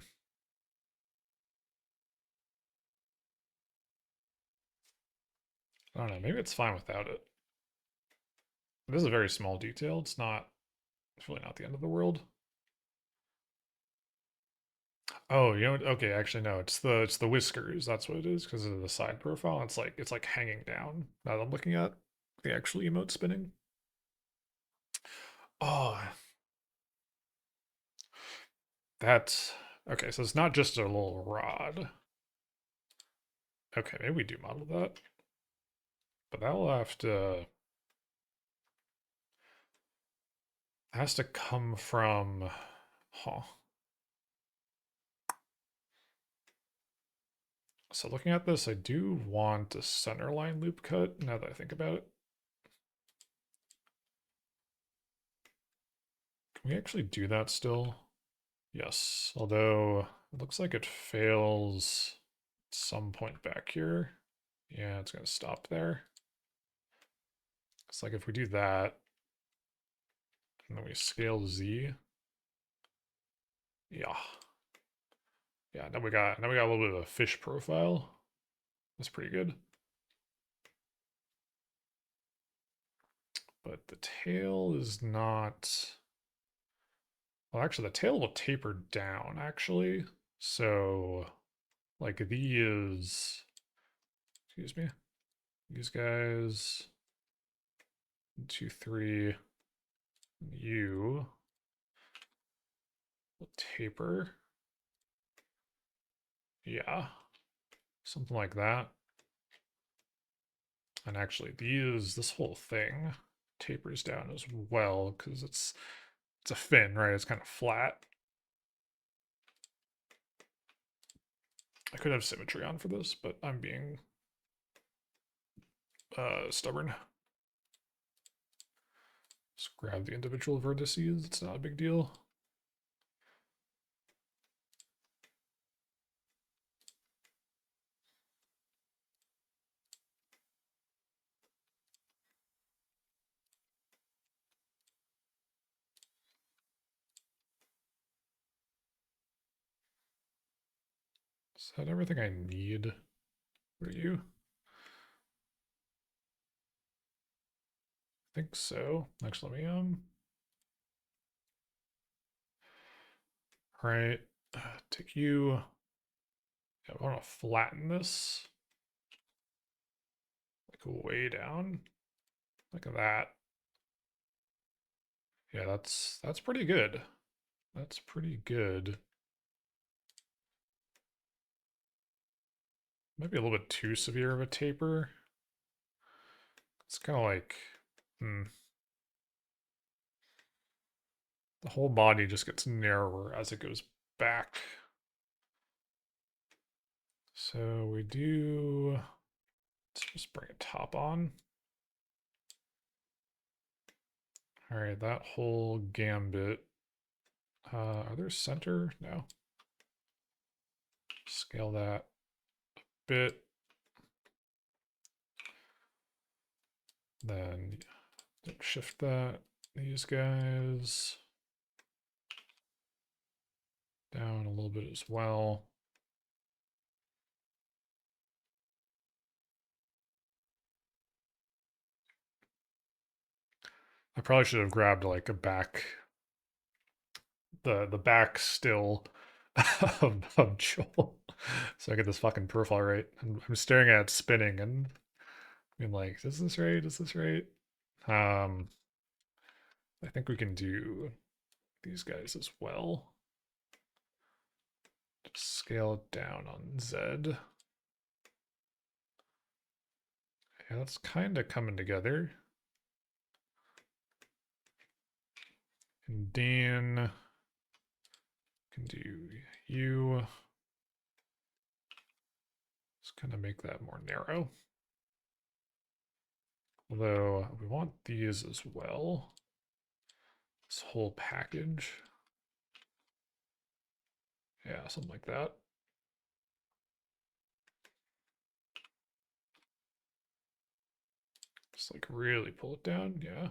I don't know. Maybe it's fine without it. This is a very small detail. It's not. It's really not the end of the world. Oh, you know what? Okay, actually no. It's the whiskers. That's what it is because of the side profile. It's like hanging down. Now that I'm looking at the actual emote spinning. Oh, that's okay. So it's not just a little rod. Okay, maybe we do model that, but that will have to. has to come from, huh. So looking at this, I do want a centerline loop cut now that I think about it. Can we actually do that still? Yes, although it looks like it fails at some point back here. Yeah, it's gonna stop there. It's like if we do that, and then we scale Z. Yeah. Yeah, now we got a little bit of a fish profile. That's pretty good. But the tail is not. Well, actually, the tail will taper down, actually. So, like, these. Excuse me. These guys. 1, 2, 3. You will taper. Yeah. Something like that. And actually, this whole thing tapers down as well because it's a fin, right? It's kind of flat. I could have symmetry on for this, but I'm being stubborn. Just grab the individual vertices. It's not a big deal. Is that everything I need? What are you? I think so. Actually, let me Right. Take you. Yeah, I want to flatten this. Like way down. Like that. Yeah, that's pretty good. That's pretty good. Might be a little bit too severe of a taper. It's kind of like, the whole body just gets narrower as it goes back. So we do, let's just bring a top on. All right, that whole gambit. Are there center? No. Scale that a bit. Then shift that. These guys down a little bit as well. I probably should have grabbed like a back, the back still of Joel, so I get this fucking profile right. I'm staring at it spinning and being like, is this right? Is this right? I think we can do these guys as well. Just scale it down on Z. Yeah, that's kind of coming together. And Dan can do you. Just kind of make that more narrow. Although we want these as well. This whole package. Yeah, something like that. Just like really pull it down, yeah.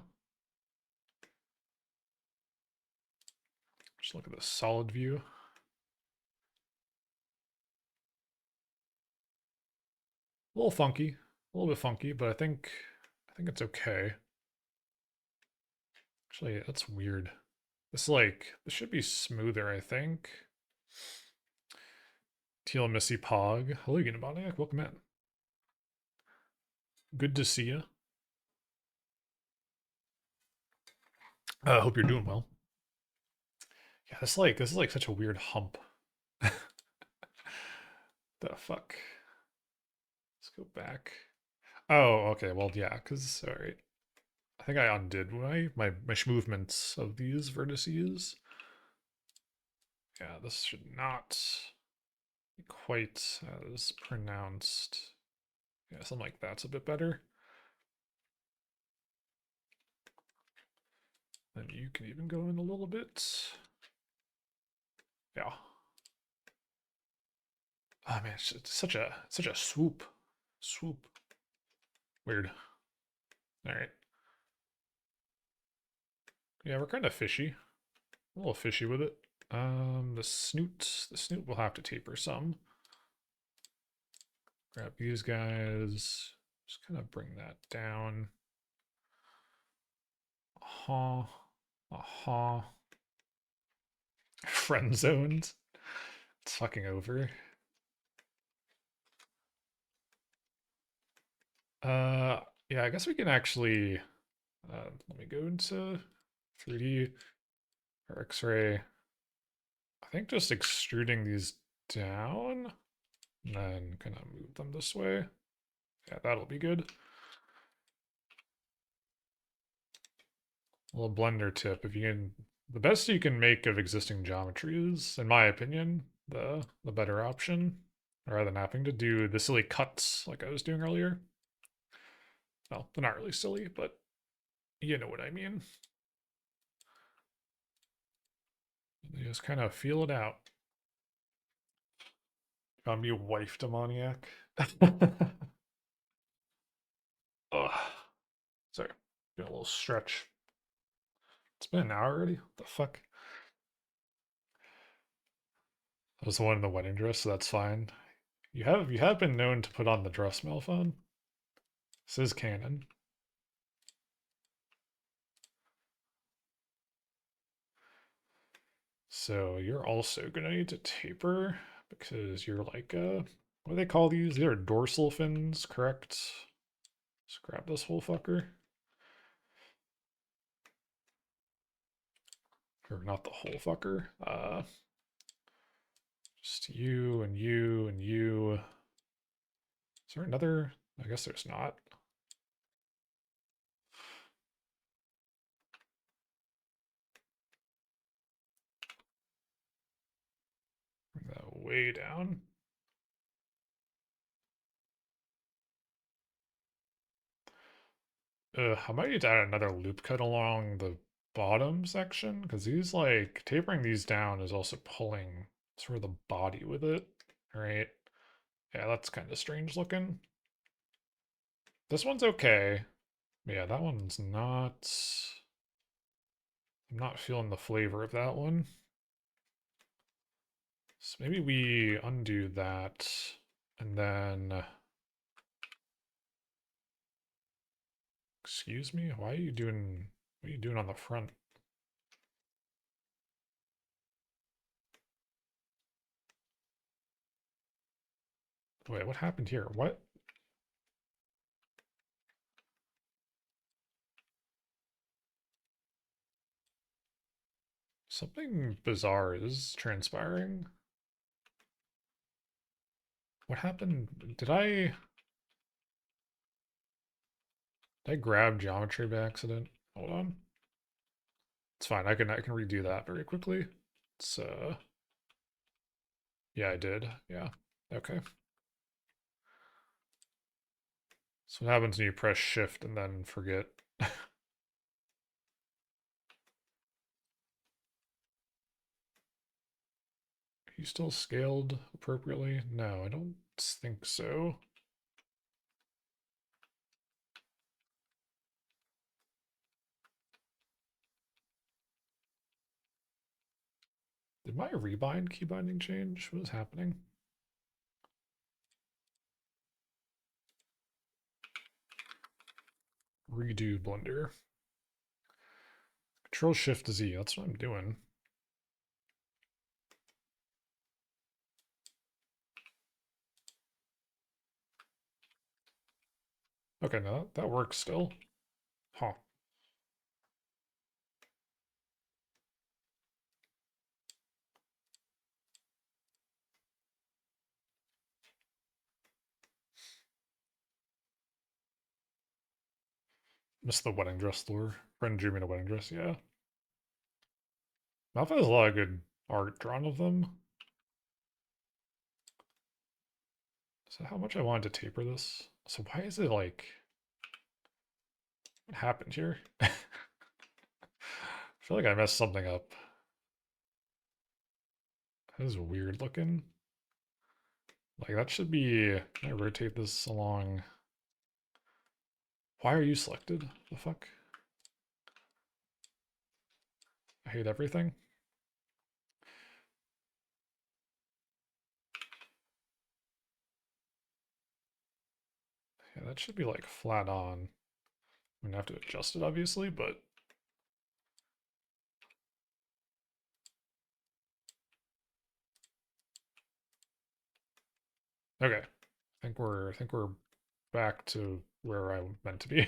Just look at the solid view. A little funky, a little bit funky, but I think it's okay. Actually, that's weird. This should be smoother, I think. Teal Missy Pog. Hello, Uniboniac. Welcome in. Good to see you. I hope you're doing well. Yeah, this is like such a weird hump. The fuck. Let's go back. Oh, okay. Well, yeah, because all right. I think I undid my movements of these vertices. Yeah, this should not be quite as pronounced. Yeah, something like that's a bit better. Then you can even go in a little bit. Yeah. Oh man, it's such a swoop. Swoop. Weird. Alright. Yeah, we're kind of fishy. A little fishy with it. The snoot will have to taper some. Grab these guys. Just kind of bring that down. Aha. Aha. Friend zoned. It's fucking over. Uh, yeah, I guess we can actually, let me go into 3D or X-ray. I think just extruding these down and then kind of move them this way. Yeah, that'll be good. A little blender tip, if you can, the best you can make of existing geometry is, in my opinion, the better option, rather than having to do the silly cuts like I was doing earlier. Well, they're not really silly, but you know what I mean. You just kind of feel it out. Found me a wife demoniac. Ugh. Sorry, doing a little stretch. It's been an hour already. What the fuck? I was the one in the wedding dress, so that's fine. You have been known to put on the dress, Malphon. This is canon. So you're also gonna need to taper because you're like what do they call these? These are dorsal fins, correct? Let's grab this whole fucker. Or not the whole fucker. Just you and you and you. Is there another? I guess there's not. Bring that way down. I might need to add another loop cut along the bottom section because these like tapering these down is also pulling sort of the body with it, right? Yeah, that's kind of strange looking. This one's okay. Yeah, that one's not. I'm not feeling the flavor of that one. So maybe we undo that and then. Excuse me? Why are you doing. What are you doing on the front? Wait, what happened here? What? Something bizarre is transpiring. What happened? Did I grab geometry by accident? Hold on. It's fine. I can redo that very quickly. It's yeah, I did. Yeah. Okay. So what happens when you press shift and then forget? Are you still scaled appropriately? No, I don't think so. Did my rebind key binding change? What is happening? Redo Blender. Control Shift Z. That's what I'm doing. Okay, no, that works still. Huh. Missed the wedding dress lure. Friend drew me in a wedding dress, yeah. Malphite has a lot of good art drawn of them. So how much I wanted to taper this? So why is it like... What happened here? I feel like I messed something up. That is weird looking. Like that should be... Can I rotate this along? Why are you selected? The fuck? I hate everything. Yeah, that should be like flat on. I'm gonna have to adjust it obviously, but okay. I think we're back to where I meant to be.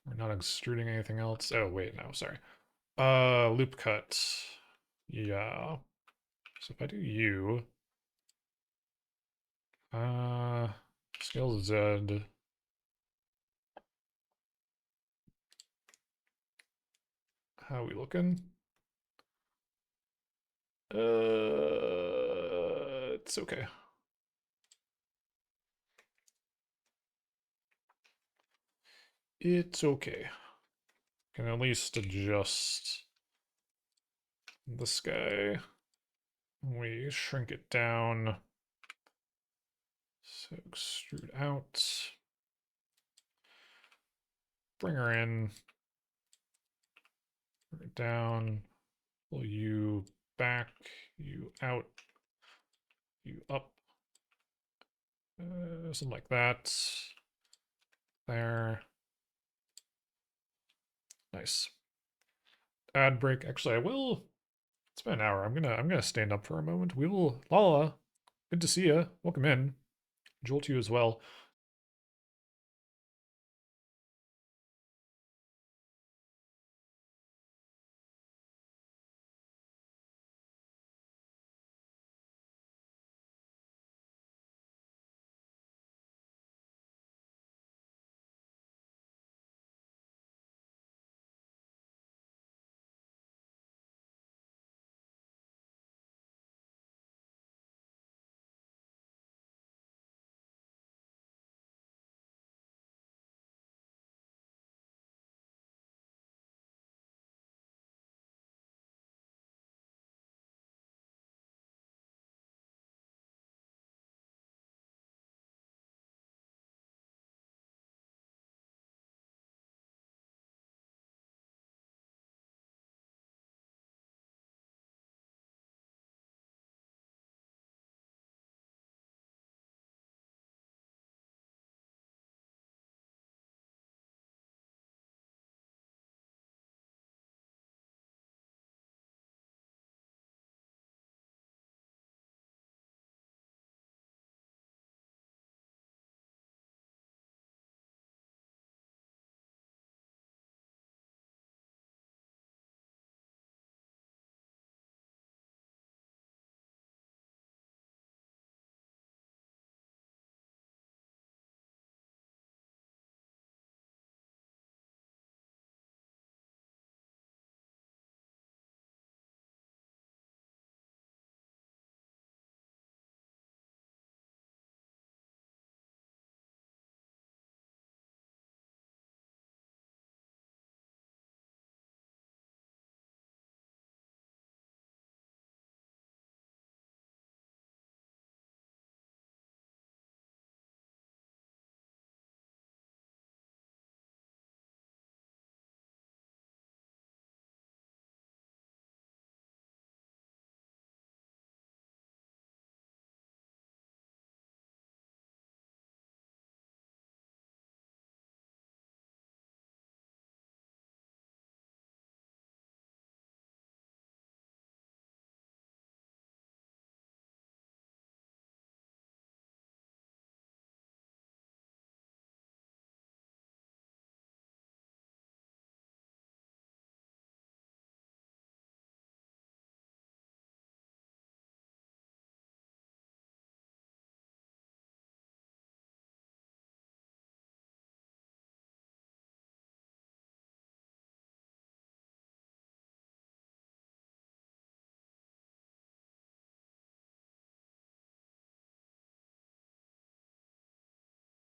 We're not extruding anything else. Oh wait, no, sorry. Loop cut. Yeah. So if I do you, uh, scale Z. How are we looking? It's okay. It's okay. Can at least adjust this guy. We shrink it down. So extrude out. Bring her in. Bring it down. Pull you back. You out. You up. Something like that. There. Nice. Ad break. Actually, I will. It's been an hour. I'm gonna stand up for a moment. We will. Lala, good to see you. Welcome in. Joel to you as well.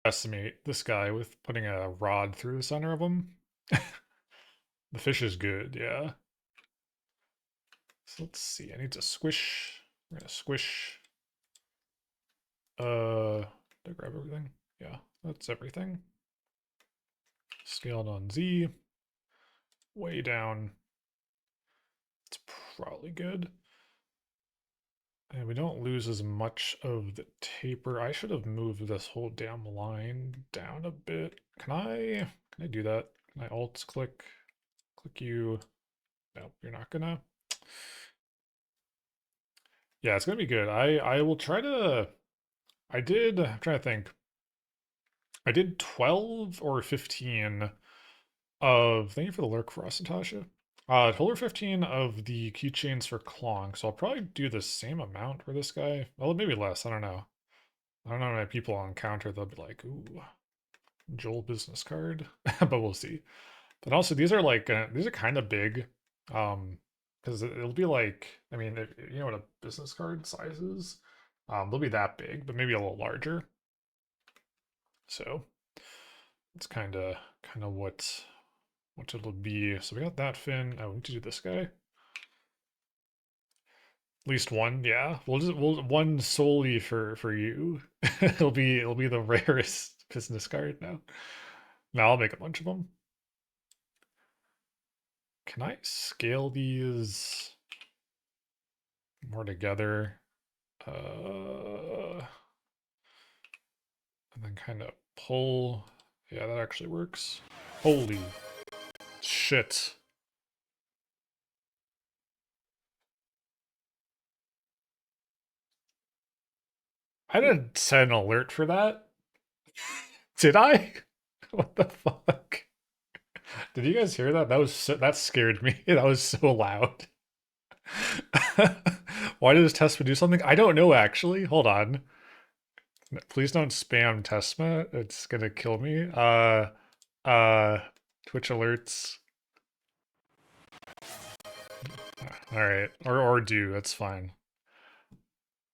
Estimate this guy with putting a rod through the center of him. The fish is good, yeah. So let's see. I need to squish. We're gonna squish. Did I grab everything? Yeah, that's everything. Scaled on Z. Way down. It's probably good. And we don't lose as much of the taper. I should have moved this whole damn line down a bit. Can I do that? Can I alt click you? Nope, you're not gonna. Yeah, it's gonna be good. I will try to. I'm trying to think. I did 12 or 15 of. Thank you for the lurk, Frost Natasha. 12 or 15 of the keychains for Klonk. So I'll probably do the same amount for this guy. Well, maybe less. I don't know. I don't know how many people I'll encounter. They'll be like, "Ooh, Joel business card," but we'll see. But also, these are kind of big, because it'll be like, I mean, you know what a business card size is. They'll be that big, but maybe a little larger. So it's kind of what it'll be. So we got that fin. Oh, we need to do this guy. At least one, yeah. We'll one solely for you. it'll be the rarest business card now. Now I'll make a bunch of them. Can I scale these more together? And then kind of pull. Yeah, that actually works. Holy shit. I didn't set an alert for that. Did I? What the fuck? Did you guys hear that? That scared me. That was so loud. Why did this Tesma do something? I don't know actually. Hold on. Please don't spam Tesma. It's gonna kill me. Twitch alerts. All right, or do. That's fine.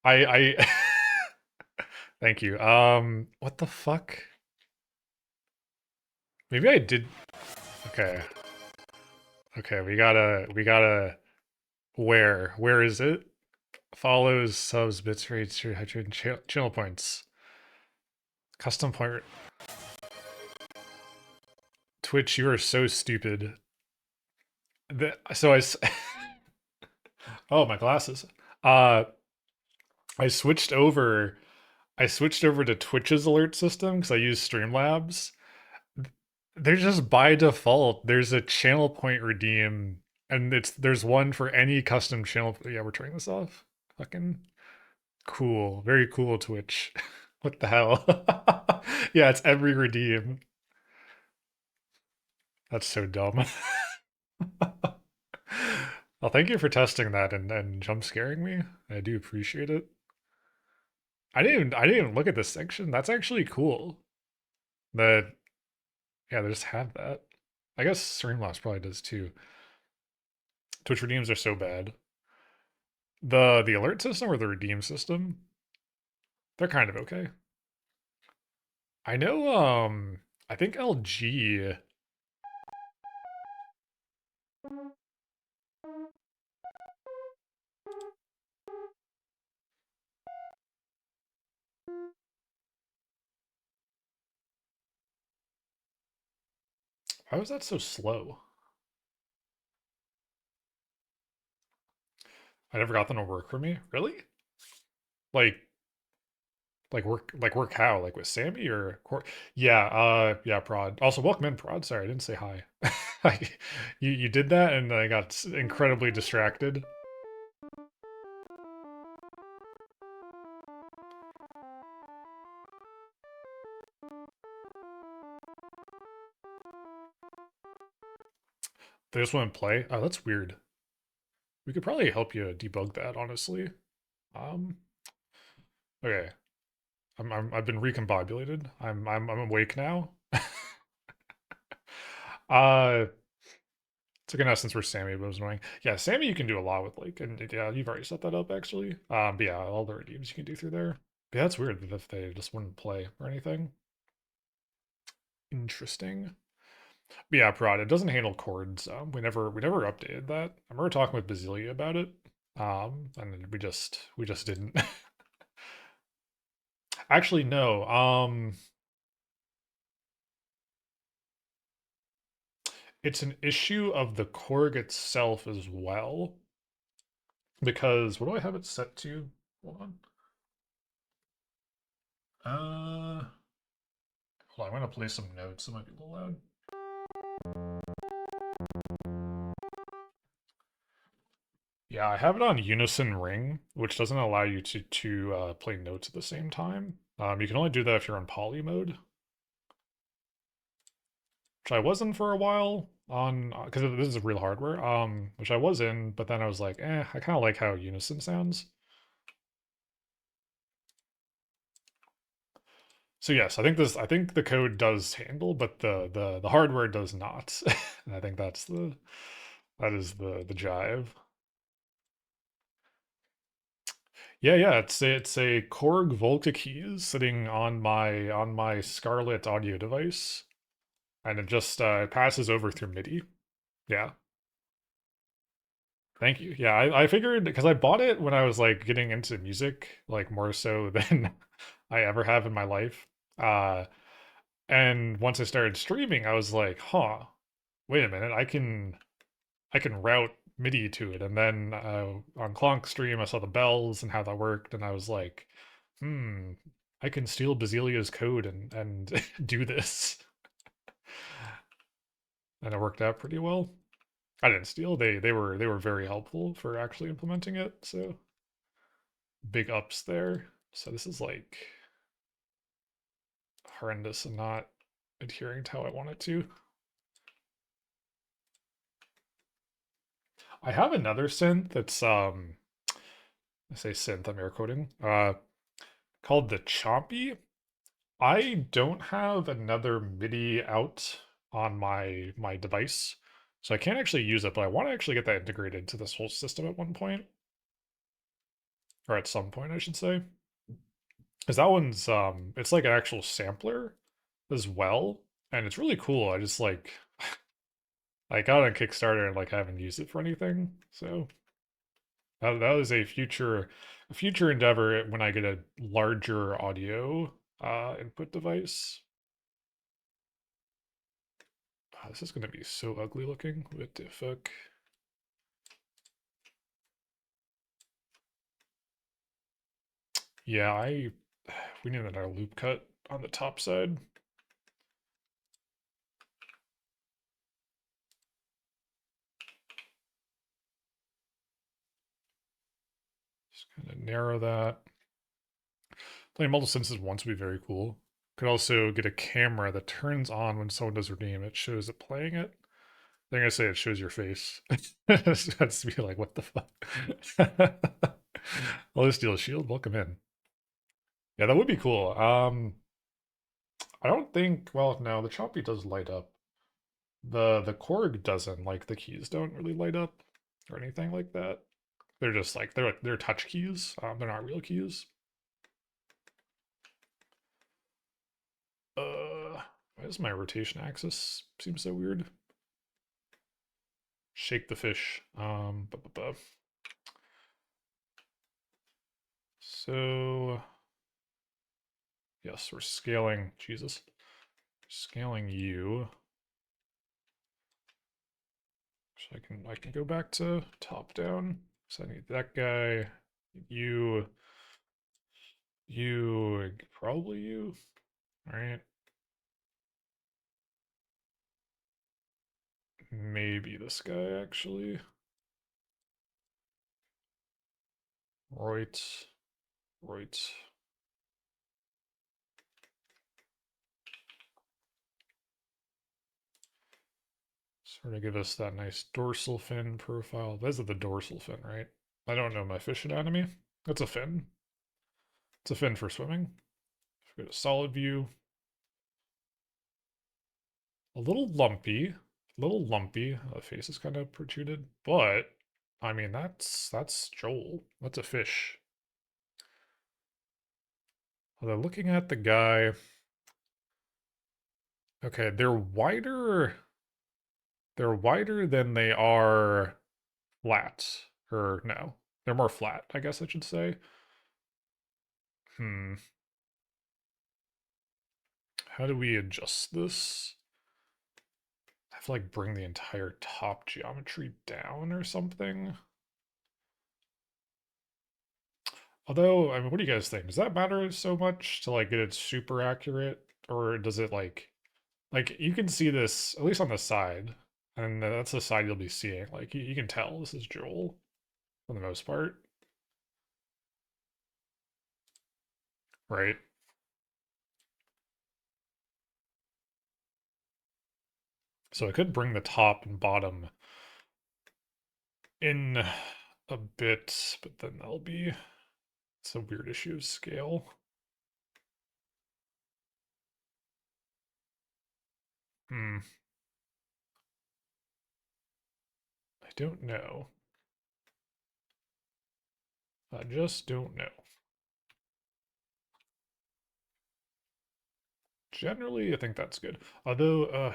I thank you. What the fuck? Maybe I did. Okay. Okay, we gotta. Where is it? Follows, subs, bits, rates, 300 channel points. Custom point. Twitch, you are so stupid. So oh, my glasses. Uh, I switched over. I switched over to Twitch's alert system because I use Streamlabs. There's just by default, there's a channel point redeem, and there's one for any custom channel. Yeah, we're turning this off. Fucking cool. Very cool, Twitch. What the hell? Yeah, it's every redeem. That's so dumb. Well, thank you for testing that and jump scaring me. I do appreciate it. I didn't even look at this section. That's actually cool. That yeah, they just have that. I guess Streamlabs probably does too. Twitch redeems are so bad. The alert system or the redeem system, they're kind of okay. I know I think LG. Why was that so slow? I never got them to work for me. Really? Like like work how? Like with Sammy or yeah, yeah, Prod. Also welcome in, Prod. Sorry, I didn't say hi. You did that and I got incredibly distracted. They just wouldn't play. Oh, that's weird. We could probably help you debug that, honestly. Um, okay. I've been recombobulated. I'm awake now. uh took an essence for Sammy, but it was annoying. Yeah, Sammy you can do a lot with like, and yeah, you've already set that up actually. But yeah, all the redeems you can do through there. But yeah, that's weird if they just wouldn't play or anything. Interesting. But yeah, Prod, it doesn't handle chords. We never updated that. I remember talking with Basilia about it. And we just didn't. Actually, no. It's an issue of the Korg itself as well. Because what do I have it set to? Hold on. Hold on, I'm gonna play some notes. It might be a little loud. Yeah, I have it on Unison Ring, which doesn't allow you to play notes at the same time. You can only do that if you're on poly mode, which I was in for a while on because this is real hardware. Which I was in, but then I was like, I kind of like how Unison sounds. So yes, I think the code does handle, but the hardware does not. And I think that is the jive. Yeah, it's a Korg Volca keys sitting on my Scarlett audio device, and it just passes over through MIDI. Yeah, thank you. Yeah, I figured because I bought it when I was like getting into music, like more so than I ever have in my life. Uh, and once I started streaming, I was like, huh, wait a minute, I can route MIDI to it. And then on Clonk stream, I saw the bells and how that worked, and I was like, hmm, I can steal Basilia's code and do this. And it worked out pretty well. I didn't steal. They were very helpful for actually implementing it. So big ups there. So this is like horrendous and not adhering to how I want it to. I have another synth that's I say synth, I'm air quoting. Called the Chompy. I don't have another MIDI out on my device, so I can't actually use it, but I want to actually get that integrated to this whole system at one point, or at some point, I should say. Because that one's it's like an actual sampler as well, and it's really cool. I just like I got it on Kickstarter and like haven't used it for anything, so that is a future endeavor when I get a larger audio input device. This is gonna be so ugly looking. What the fuck? Yeah, we need another loop cut on the top side. Just kind of narrow that. Playing multiple senses once would be very cool. Could also get a camera that turns on when someone does their name. It shows it playing it. They're gonna say it shows your face. That's to be like, what the fuck? I'll just steal a shield. Welcome in. Yeah, that would be cool. I don't think. Well, no, the choppy does light up. The Korg doesn't. Like the keys don't really light up or anything like that. They're just like they're touch keys. They're not real keys. Why does my rotation axis seem so weird? Shake the fish. So yes, we're scaling. Jesus, scaling you. So I can go back to top down. So I need that guy. You, probably you. All right. Maybe this guy actually. Right. Right. Sort of give us that nice dorsal fin profile. Those are the dorsal fin, right? I don't know my fish anatomy. That's a fin. It's a fin for swimming. If we go to solid view, a little lumpy. A little lumpy. The face is kind of protruded, but I mean that's Joel. That's a fish. Although looking at the guy, Okay, they're wider. They're wider than they are flat. Or no, they're more flat, I guess I should say. Hmm. How do we adjust this? I have to like bring the entire top geometry down or something. Although, I mean, what do you guys think? Does that matter so much to like get it super accurate? Or does it like you can see this, at least on the side, and that's the side you'll be seeing. Like you can tell this is Joel for the most part, right? So I could bring the top and bottom in a bit, but then that'll be, it's a weird issue of scale. Hmm. I don't know. I just don't know. Generally, I think that's good. Although,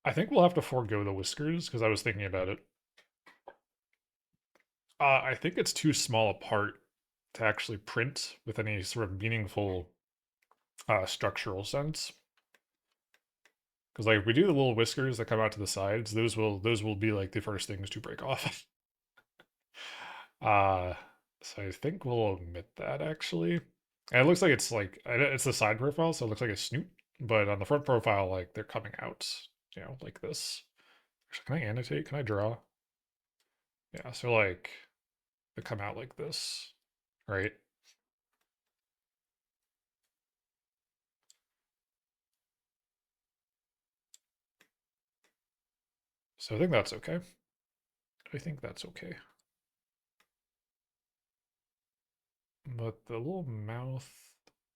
I think we'll have to forego the whiskers because I was thinking about it. I think it's too small a part to actually print with any sort of meaningful structural sense. Because like if we do the little whiskers that come out to the sides, those will be like the first things to break off. uh, so I think we'll omit that actually. And it looks like it's the side profile, so it looks like a snoot. But on the front profile, like they're coming out, like this. Can I annotate? Can I draw? Yeah, so like they come out like this, right? So I think that's okay. I think that's okay. But the little mouth,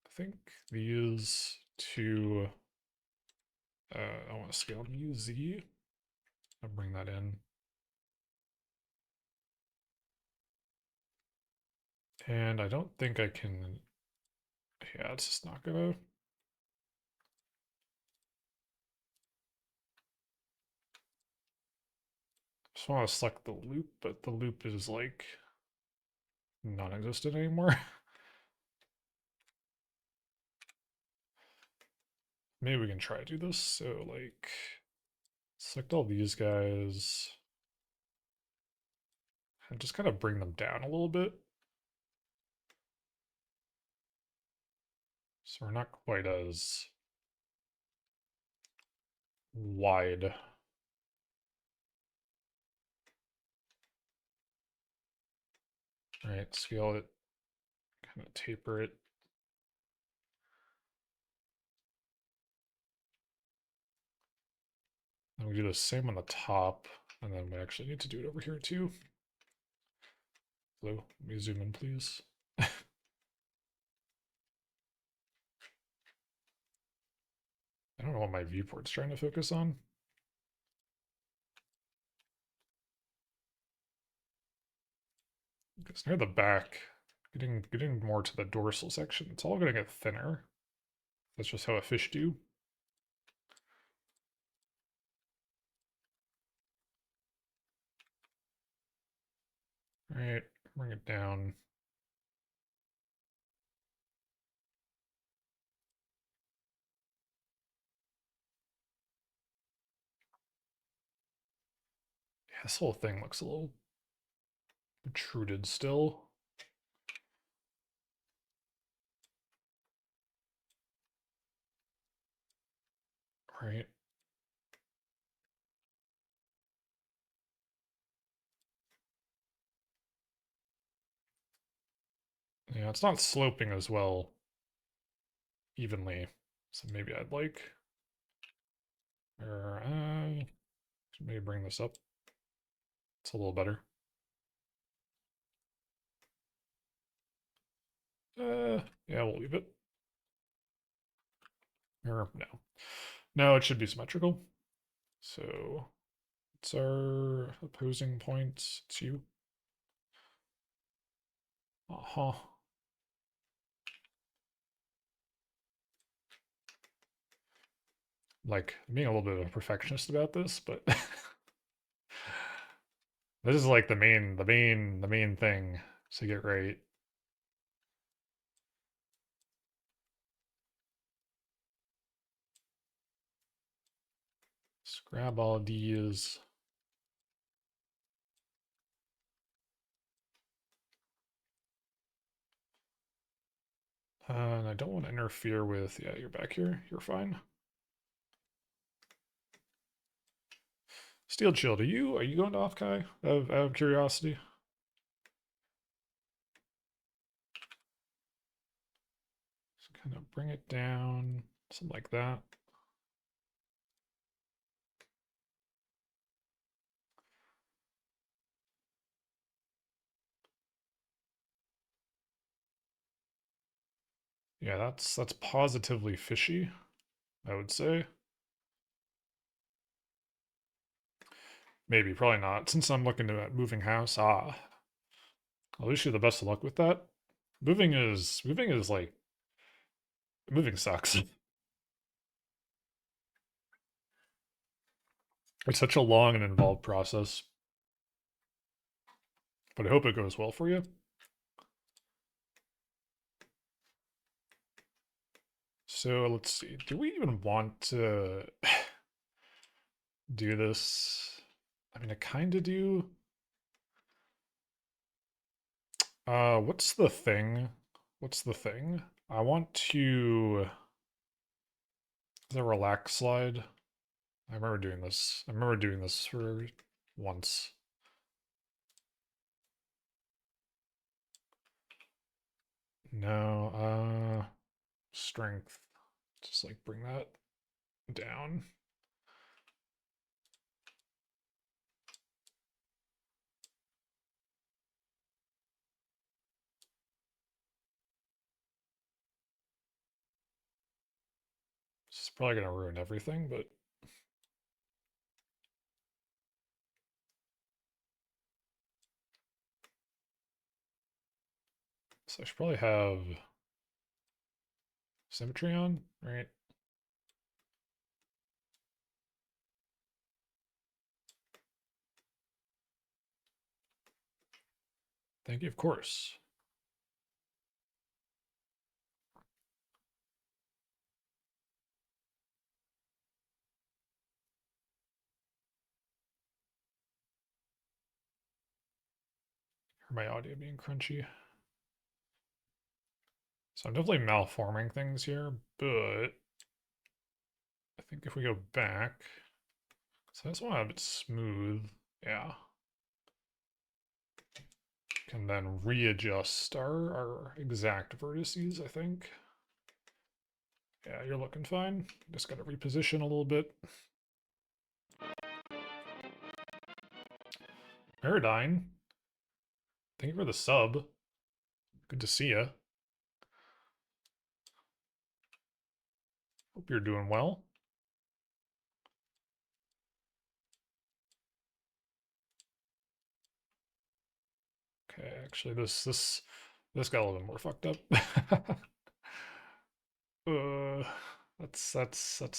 I think these two, I want to scale to Z. I'll bring that in. And I don't think I can, yeah, it's just not gonna. Just want to select the loop, but the loop is like non-existent anymore. Maybe we can try to do this. So like select all these guys and just kind of bring them down a little bit. So we're not quite as wide. Right, scale it, kind of taper it. And we do the same on the top, and then we actually need to do it over here too. Hello, let me zoom in, please. I don't know what my viewport's trying to focus on. Because near the back, getting more to the dorsal section, it's all gonna get thinner. That's just how a fish do. All right, bring it down. Yeah, this whole thing looks a little protruded still. Right. Yeah, it's not sloping as well evenly. So maybe I'd like, or maybe bring this up. It's a little better. Yeah, we'll leave it. Or no. No, it should be symmetrical. So it's our opposing point. It's you. Uh-huh. like being a little bit of a perfectionist about this, but this is like the main thing to get right. Let's grab all these. And I don't want to interfere with, yeah, you're back here. You're fine. Steel Shield, are you going to Offkai? Out of curiosity. So kind of bring it down, something like that. Yeah, that's positively fishy, I would say. Maybe, probably not. Since I'm looking at moving house, I'll wish you the best of luck with that. Moving is like moving sucks. It's such a long and involved process, but I hope it goes well for you. So let's see. Do we even want to do this? I mean, I kind of do. What's the thing? What's the thing? I want to the relax slide. I remember doing this. I remember doing this for once. No, strength. Just like bring that down. This is probably gonna ruin everything, but so I should probably have symmetry on, right? Thank you, of course. Hear my audio being crunchy. So I'm definitely malforming things here, but I think if we go back, so I just want to have it smooth. Yeah. Can then readjust our exact vertices, I think. Yeah, you're looking fine. Just got to reposition a little bit. Paradigm, thank you for the sub. Good to see you. Hope you're doing well. Okay, actually, this got a little bit more fucked up. uh, that's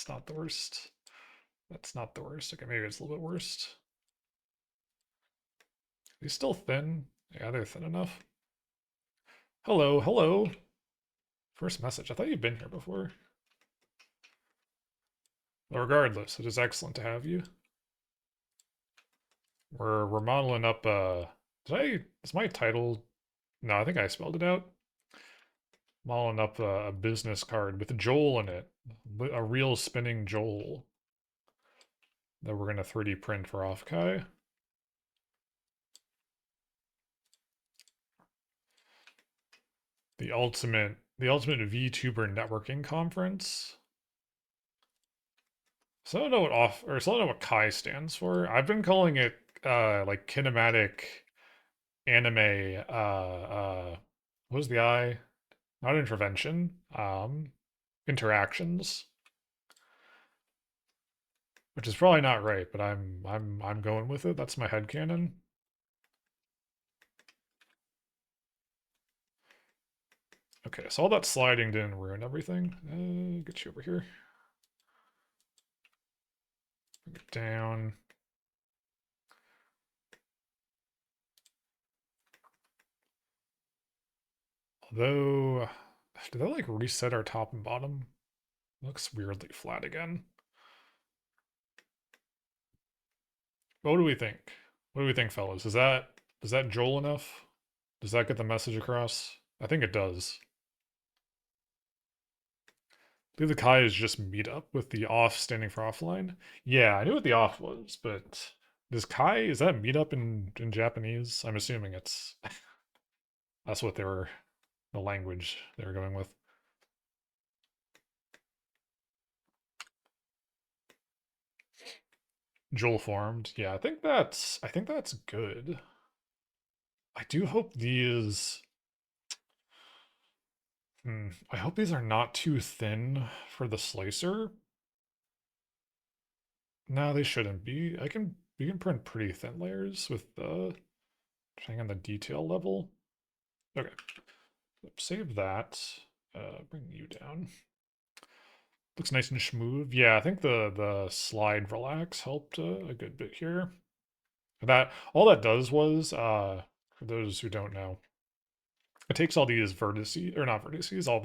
not the worst. That's not the worst. Okay, maybe it's a little bit worse. He's still thin. Yeah, they're thin enough. Hello, hello. First message. I thought you'd been here before. Well, regardless, it is excellent to have you. We're modeling up is my title? No, I think I spelled it out. Modeling up a business card with Joel in it. A real spinning Joel that we're gonna 3D print for Offkai. The ultimate VTuber networking conference. So I don't know so I don't know what Kai stands for. I've been calling it like kinematic anime what was the I? Not intervention. Interactions. Which is probably not right, but I'm going with it. That's my headcanon. Okay, so all that sliding didn't ruin everything. Get you over here. Bring it down. Although, did that like reset our top and bottom? It looks weirdly flat again. What do we think? What do we think, fellas? Is that Joel enough? Does that get the message across? I think it does. I believe the Kai is just meet up with the off standing for offline. Yeah, I knew what the off was, but does Kai, is that meet up in Japanese? I'm assuming it's that's what they were, the language they were going with. Joel formed. Yeah, I think that's good. I do hope these I hope these are not too thin for the slicer. No, they shouldn't be. We can print pretty thin layers with the depending on the detail level. Okay. Save that. Bring you down. Looks nice and smooth. Yeah, I think the slide relax helped a good bit here. That all that does was for those who don't know, it takes all these vertices or not vertices, all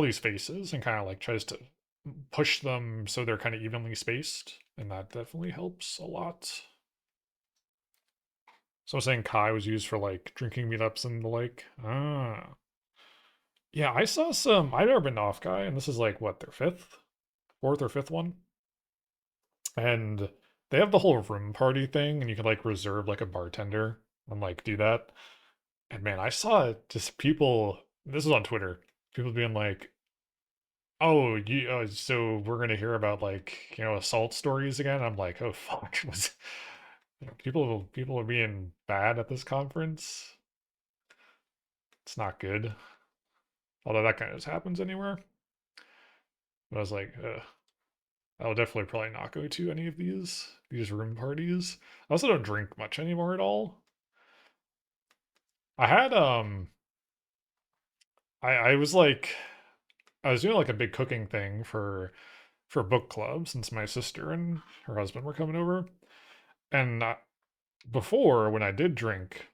these faces and kind of like tries to push them so they're kind of evenly spaced, and that definitely helps a lot. So I was saying Kai was used for like drinking meetups and the like. Ah. Yeah, I saw some. I've never been to Off Guy, and this is like what, their fourth or fifth one, and they have the whole room party thing, and you can like reserve like a bartender and like do that. And man, I saw just people. This is on Twitter. People being like, "Oh, so we're gonna hear about like assault stories again." I'm like, "Oh fuck!" Was people are being bad at this conference? It's not good. Although that kind of just happens anywhere. But I was like, I'll definitely probably not go to any of these room parties. I also don't drink much anymore at all. I had I was like I was doing like a big cooking thing for book club since my sister and her husband were coming over. And before when I did drink,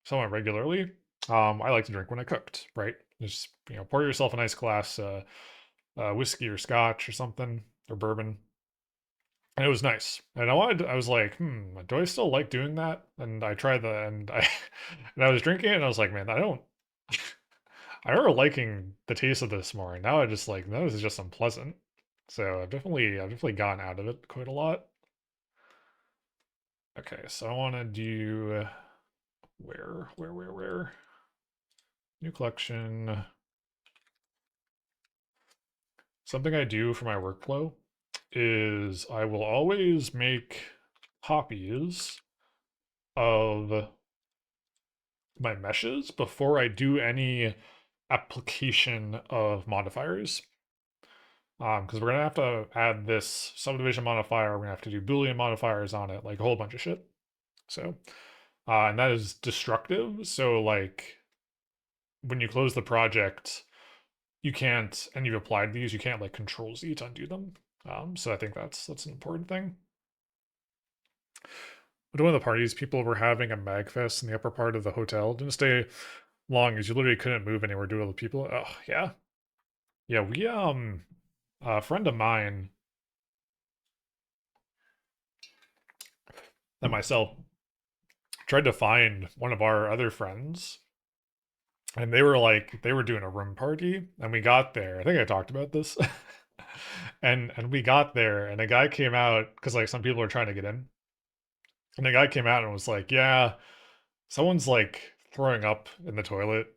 somewhat regularly, I like to drink when I cooked, right? Just pour yourself a nice glass whiskey or scotch or something or bourbon, and it was nice. And I was like, do I still like doing that? And I tried and I and I was drinking it and I was like, man, I don't. I remember liking the taste of this more, and now I just like no, this is just unpleasant. So I've definitely gotten out of it quite a lot. Okay, so I want to do where new collection. Something I do for my workflow is I will always make copies of my meshes before I do any application of modifiers. Because we're gonna have to add this subdivision modifier, we're gonna have to do Boolean modifiers on it, like a whole bunch of shit. So, and that is destructive. So, like, when you close the project, you can't, and you've applied these, you can't like Control Z to undo them. So I think that's an important thing. But one of the parties, people were having a magfest in the upper part of the hotel. Didn't stay long, as you literally couldn't move anywhere due to the people. Oh yeah, yeah. We a friend of mine and myself tried to find one of our other friends, and they were doing a room party, and we got there. I think I talked about this. And we got there, and a guy came out because like some people are trying to get in, and the guy came out and was like, "Yeah, someone's like throwing up in the toilet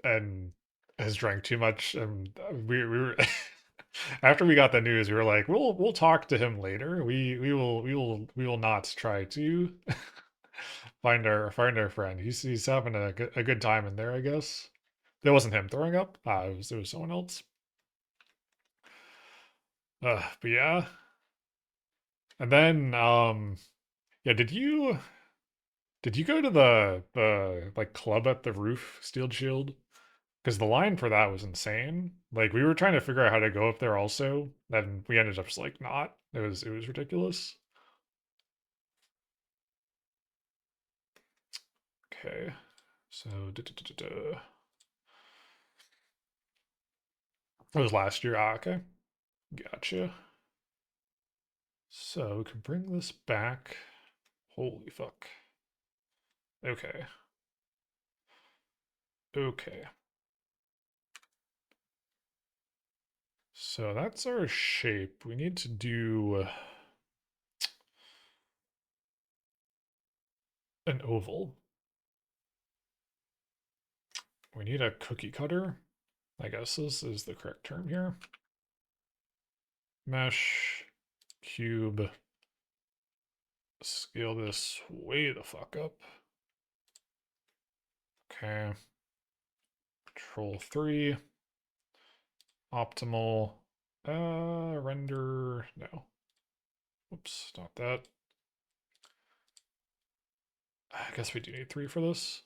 and has drank too much." And we were after we got the news, we were like, "We'll talk to him later. We will not try to find our friend. He's having a good time in there, I guess." That wasn't him throwing up. It was someone else. But yeah, and then yeah, did you go to the like club at the roof, Steel Shield? Because the line for that was insane. Like we were trying to figure out how to go up there also, and we ended up just like not. It was ridiculous. Okay, so it was last year. Ah, okay, gotcha. So we can bring this back. Holy fuck. Okay. Okay. So that's our shape. We need to do an oval. We need a cookie cutter. I guess this is the correct term here. Mesh, cube, scale this way the fuck up. Okay. Control 3. Optimal. Render. No. Oops, not that. I guess we do need 3 for this.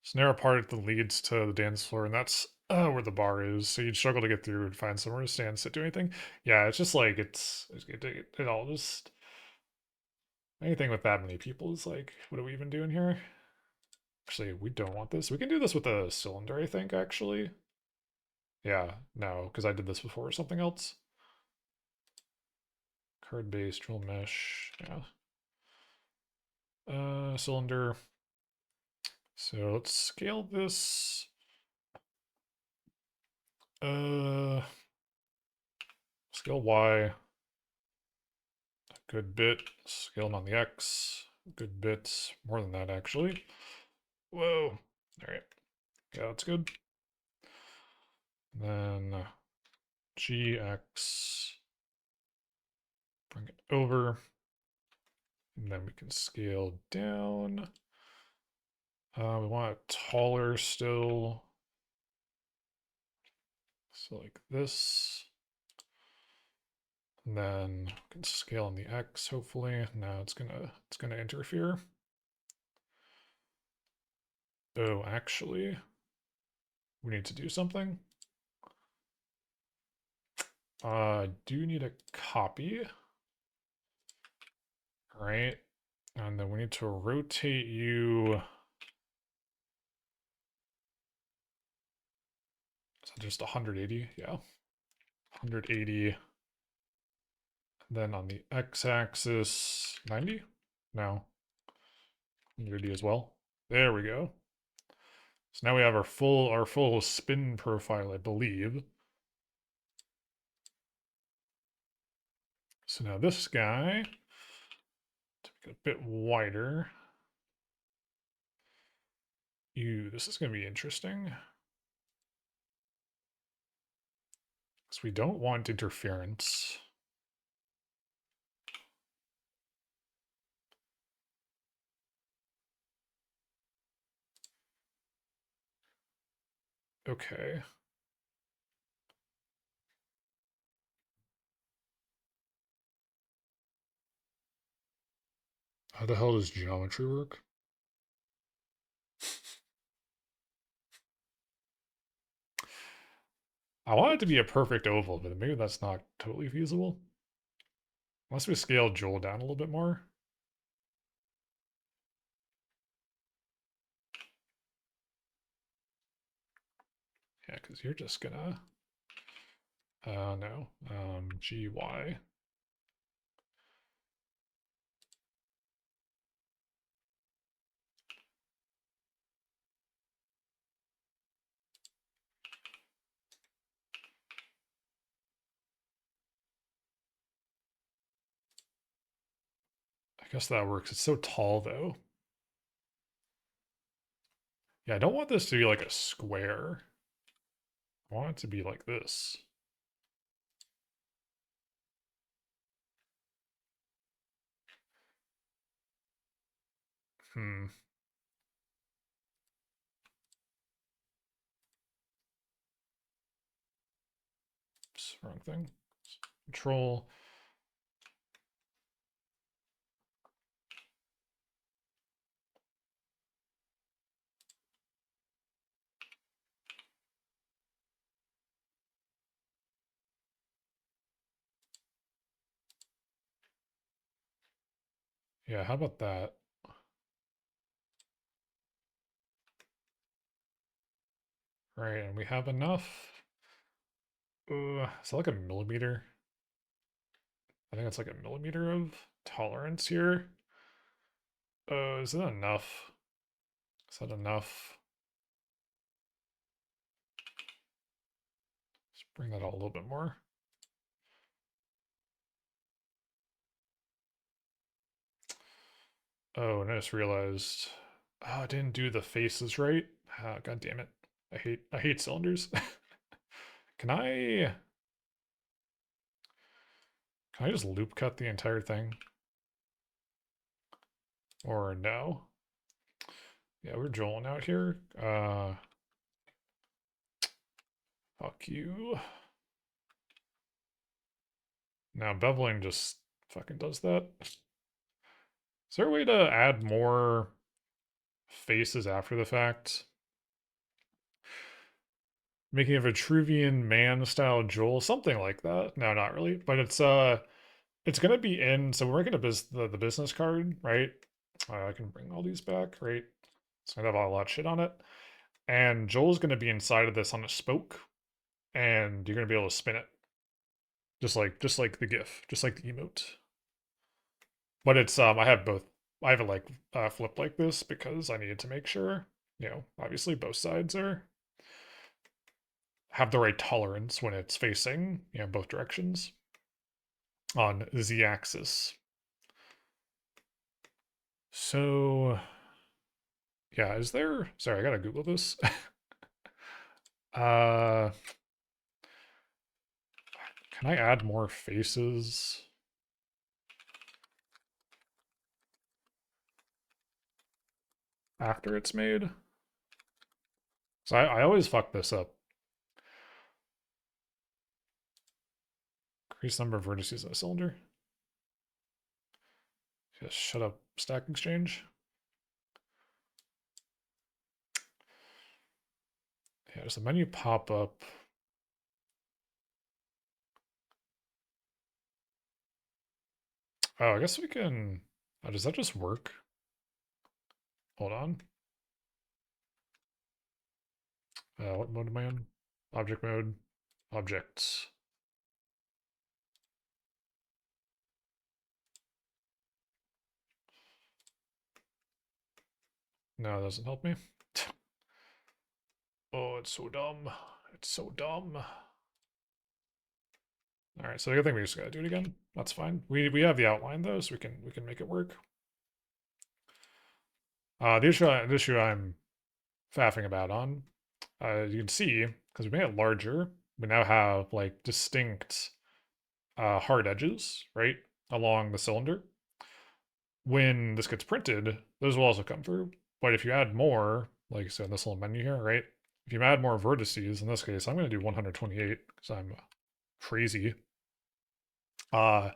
So narrow part that leads to the dance floor, and that's where the bar is. So you'd struggle to get through and find somewhere to stand, sit, do anything. Yeah, it's just like it all just anything with that many people is like, what are we even doing here? Actually, we don't want this. We can do this with a cylinder, I think. Actually, yeah, no, because I did this before or something else. Card based drill mesh, yeah. Cylinder. So let's scale this. Scale Y. Good bit. Scale on the X. Good bit. More than that, actually. Whoa. All right. Yeah, that's good. Then GX. Bring it over. And then we can scale down. We want it taller still. So like this. And then we can scale on the X, hopefully. Now it's gonna interfere. Oh, actually, we need to do something. I do need a copy. Right. And then we need to rotate you. So just 180, yeah. 180. Then on the x-axis, 90? No. 180 as well. There we go. So now we have our full spin profile, I believe. So now this guy, to make it a bit wider. This is going to be interesting. Because we don't want interference. Okay. How the hell does geometry work? I want it to be a perfect oval, but maybe that's not totally feasible. Unless we scale Joel down a little bit more. Yeah, because you're just gonna... no. GY. I guess that works. It's so tall, though. Yeah, I don't want this to be like a square. I want it to be like this. Hmm. Oops, wrong thing. Control. Yeah, how about that? Right, and we have enough. Is that like a millimeter? I think it's like a millimeter of tolerance here. Is that enough? Is that enough? Let's bring that out a little bit more. Oh, and I just realized, oh, I didn't do the faces right. Ah, God damn it! I hate cylinders. Can I just loop cut the entire thing? Or no? Yeah, we're Joeling out here. Fuck you. Now beveling just fucking does that. Is there a way to add more faces after the fact? Making a Vitruvian man style Joel, something like that. No, not really. But it's gonna be in, so we're making the business card, right? I can bring all these back, right? It's gonna have a lot of shit on it. And Joel's gonna be inside of this on a spoke, and you're gonna be able to spin it. Just like the GIF, just like the emote. But it's I have both. I have it like flipped like this because I needed to make sure, obviously both sides are have the right tolerance when it's facing, both directions on the z-axis. So yeah, is there, sorry, I gotta Google this. uh can I add more faces after it's made? So I always fuck this up. Increase number of vertices in a cylinder. Just shut up, Stack Exchange. Yeah, does the menu pop up? Oh, I guess we can. Oh, does that just work? Hold on. What mode am I in? Object mode. Objects. No, that doesn't help me. Oh, it's so dumb. It's so dumb. All right, so I think we just gotta do it again. That's fine. We have the outline though, so we can make it work. The issue I'm faffing about on, you can see because we made it larger, we now have like distinct hard edges, right, along the cylinder. When this gets printed, those will also come through. But if you add more, like so in this little menu here, right? If you add more vertices, in this case, I'm going to do 128 because I'm crazy. Uh,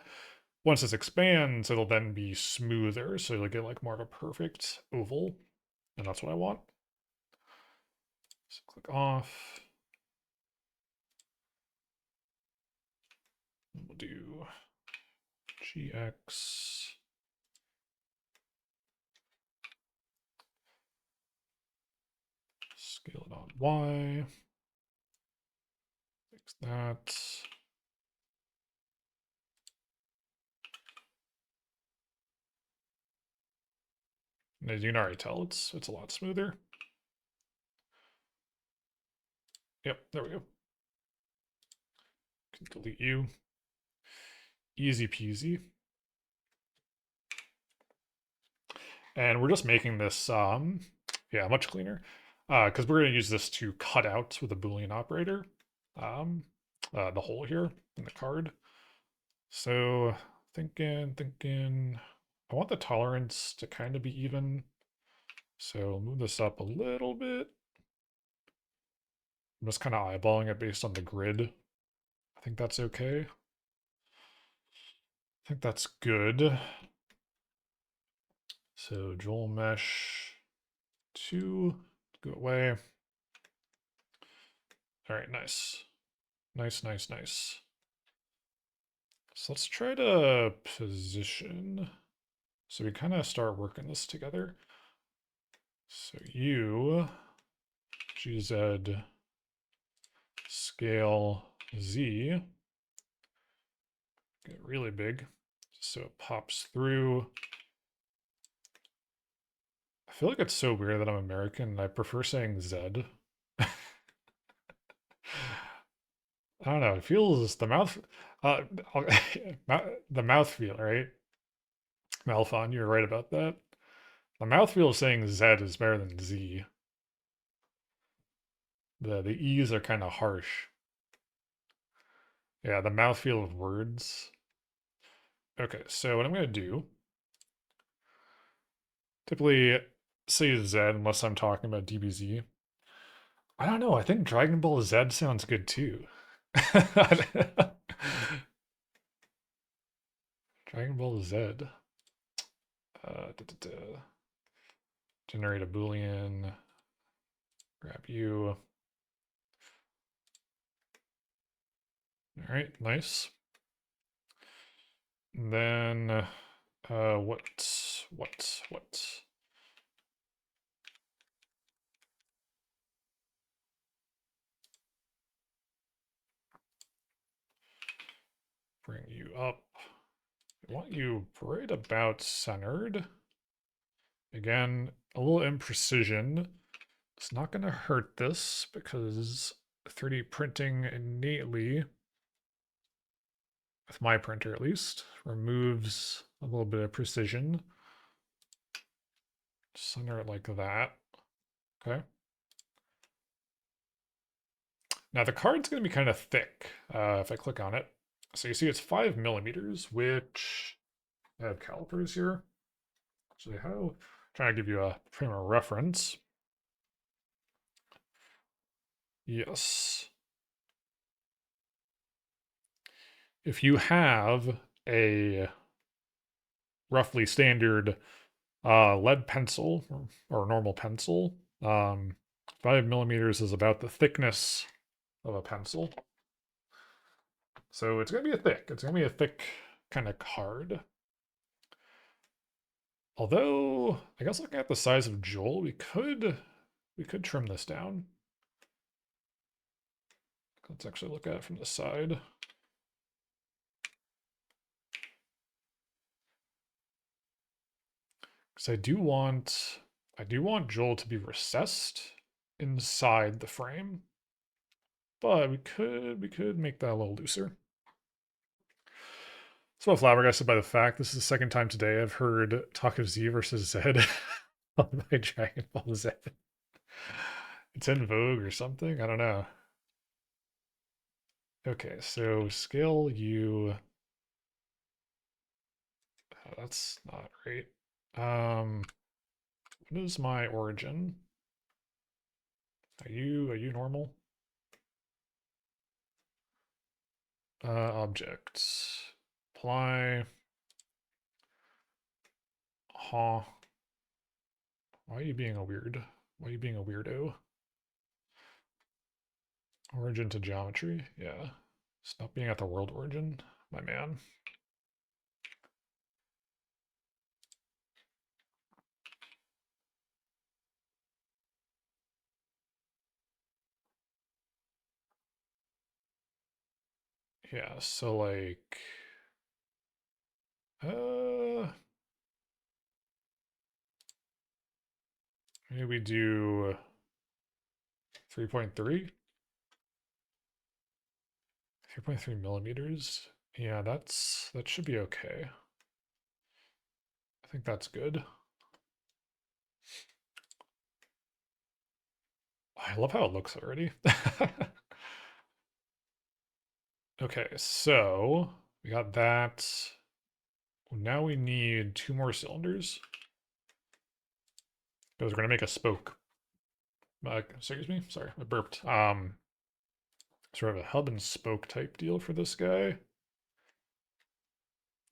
Once this expands, it'll then be smoother, so you'll get like more of a perfect oval, and that's what I want. So click off. We'll do GX. Scale it on Y. Fix that. And as you can already tell, it's a lot smoother. Yep, there we go. Can delete you. Easy peasy. And we're just making this, yeah, much cleaner. Because we're going to use this to cut out with a Boolean operator the hole here in the card. So thinking, I want the tolerance to kind of be even. So move this up a little bit. I'm just kind of eyeballing it based on the grid. I think that's okay. I think that's good. So Joel mesh 2, go away. All right, nice. Nice. So let's try to position So we kind of start working this together. So you, GZ, scale Z, get really big, so it pops through. I feel like it's so weird that I'm American and I prefer saying Z. I don't know, it feels the mouth, uh, the mouth feel, right? Malphon, you're right about that. The mouthfeel of saying Z is better than Z. The E's are kind of harsh. Yeah, the mouthfeel of words. Okay, so what I'm going to do, typically say Z unless I'm talking about DBZ. I don't know, I think Dragon Ball Z sounds good too. Dragon Ball Z. Generate a Boolean. Grab you. All right, nice. And then, what? Bring you up. I want you right about centered. Again, a little imprecision. It's not going to hurt this because 3D printing innately, with my printer at least, removes a little bit of precision. Center it like that. Okay. Now the card's going to be kind of thick if I click on it. So you see it's 5 millimeters, which I have calipers here. Actually, how? Trying to give you a frame of reference. Yes. If you have a roughly standard lead pencil or normal pencil, 5 millimeters is about the thickness of a pencil. So it's gonna be a thick kind of card. Although I guess looking at the size of Joel, we could trim this down. Let's actually look at it from the side. Because I do want Joel to be recessed inside the frame. But we could make that a little looser. So flabbergasted by the fact this is the second time today I've heard talk of Z versus Z by Dragon Ball Z. It's in vogue or something. I don't know. Okay, so scale you. Oh, that's not great. What is my origin? Are you normal? Objects. Apply. Huh. Why are you being a weird? Why are you being a weirdo? Origin to geometry? Yeah. Stop being at the world origin, my man. Yeah, so like maybe we do 3.3. 3.3 millimeters. Yeah, that should be okay. I think that's good. I love how it looks already. Okay, so we got that. Now we need 2 more cylinders. Because we're gonna make a spoke. Excuse me, sorry, I burped. Sort of a hub and spoke type deal for this guy.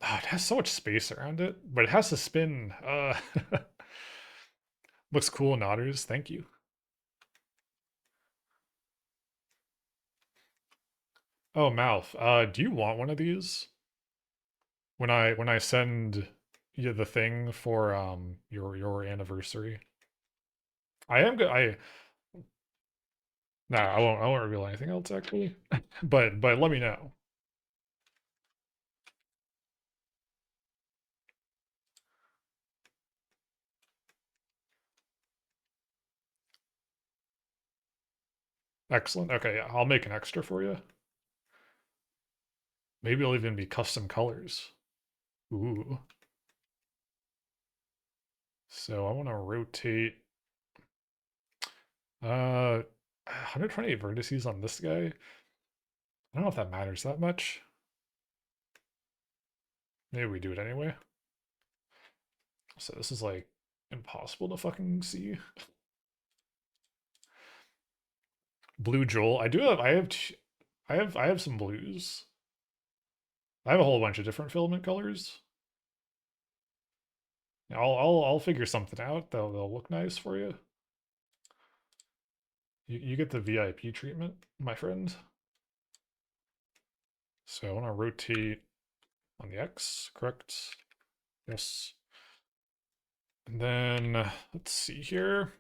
Oh, it has so much space around it, but it has to spin. Looks cool in otters. Thank you. Oh, Malf. Do you want one of these? When I send yeah, the thing for your anniversary. I am good. Nah, I won't reveal anything else actually. But let me know. Excellent. Okay, yeah, I'll make an extra for you. Maybe it'll even be custom colors. Ooh. So I want to rotate 128 vertices on this guy. I don't know if that matters that much. Maybe we do it anyway. So this is like impossible to fucking see. Blue Joel. I have some blues. I have a whole bunch of different filament colors. I'll figure something out. They'll look nice for you. You get the VIP treatment, my friend. So I want to rotate on the X, correct? Yes. And then let's see here.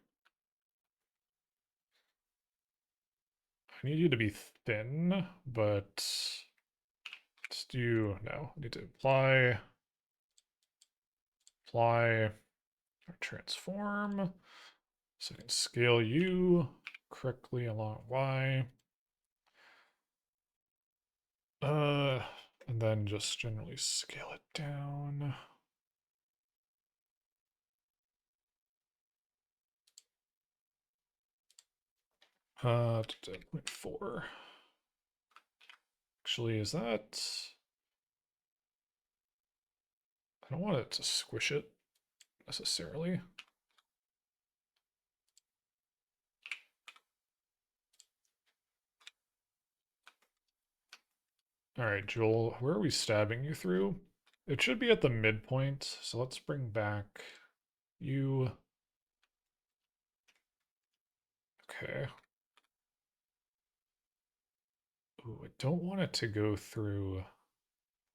I need you to be thin, but let's do no. I need to apply, or transform. So I can scale you correctly along Y. And then just generally scale it down. To 0.4. Actually, is that? I don't want it to squish it necessarily. All right, Joel, where are we stabbing you through? It should be at the midpoint, so let's bring back you. Okay. Ooh, I don't want it to go through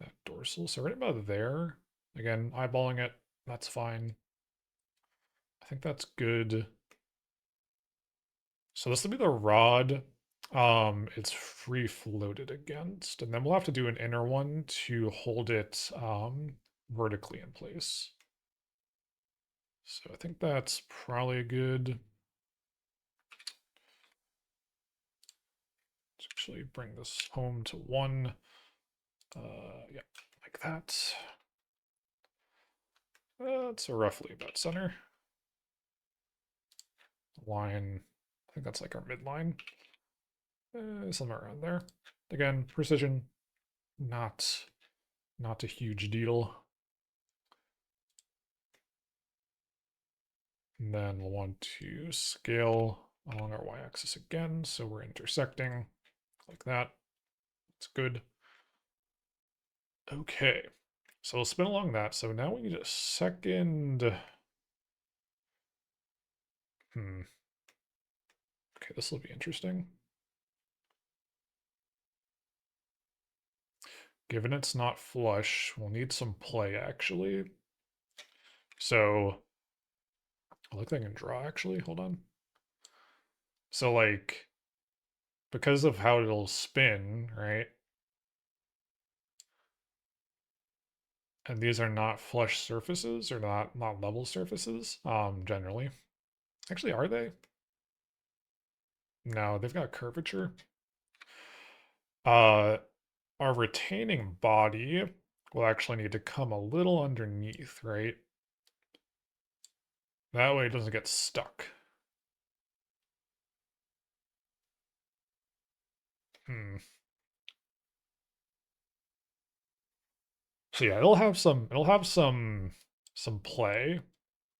that dorsal, so right about there. Again, eyeballing it, that's fine. I think that's good. So this will be the rod. It's free floated against, and then we'll have to do an inner one to hold it vertically in place. So I think that's probably good. Let's actually bring this home to 1. Yeah, like that. It's roughly about center. Line, I think that's like our midline. Somewhere around there. Again, precision, not a huge deal. And then we'll want to scale along our y-axis again, so we're intersecting like that. That's good. Okay, so we'll spin along that. So now we need a second. Okay, this will be interesting. Given it's not flush, we'll need some play actually. So I look like I can draw actually. Hold on. So like because of how it'll spin, right? And these are not flush surfaces or not level surfaces, generally. Actually, are they? No, they've got curvature. Our retaining body will actually need to come a little underneath, right? That way it doesn't get stuck. So yeah, it'll have some play,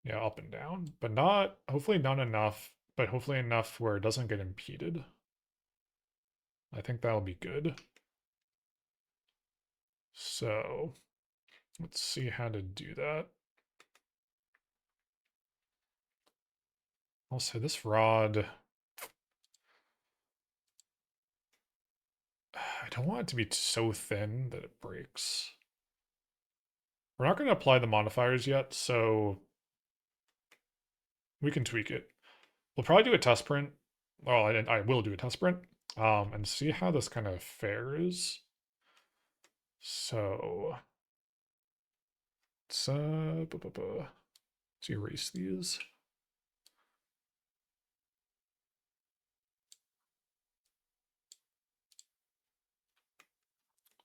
yeah, up and down, but not hopefully not enough, but hopefully enough where it doesn't get impeded. I think that'll be good. So let's see how to do that. Also, this rod, I don't want it to be so thin that it breaks. We're not going to apply the modifiers yet, so we can tweak it. We'll probably do a test print. Well, I will do a test print and see how this kind of fares. So let's erase these.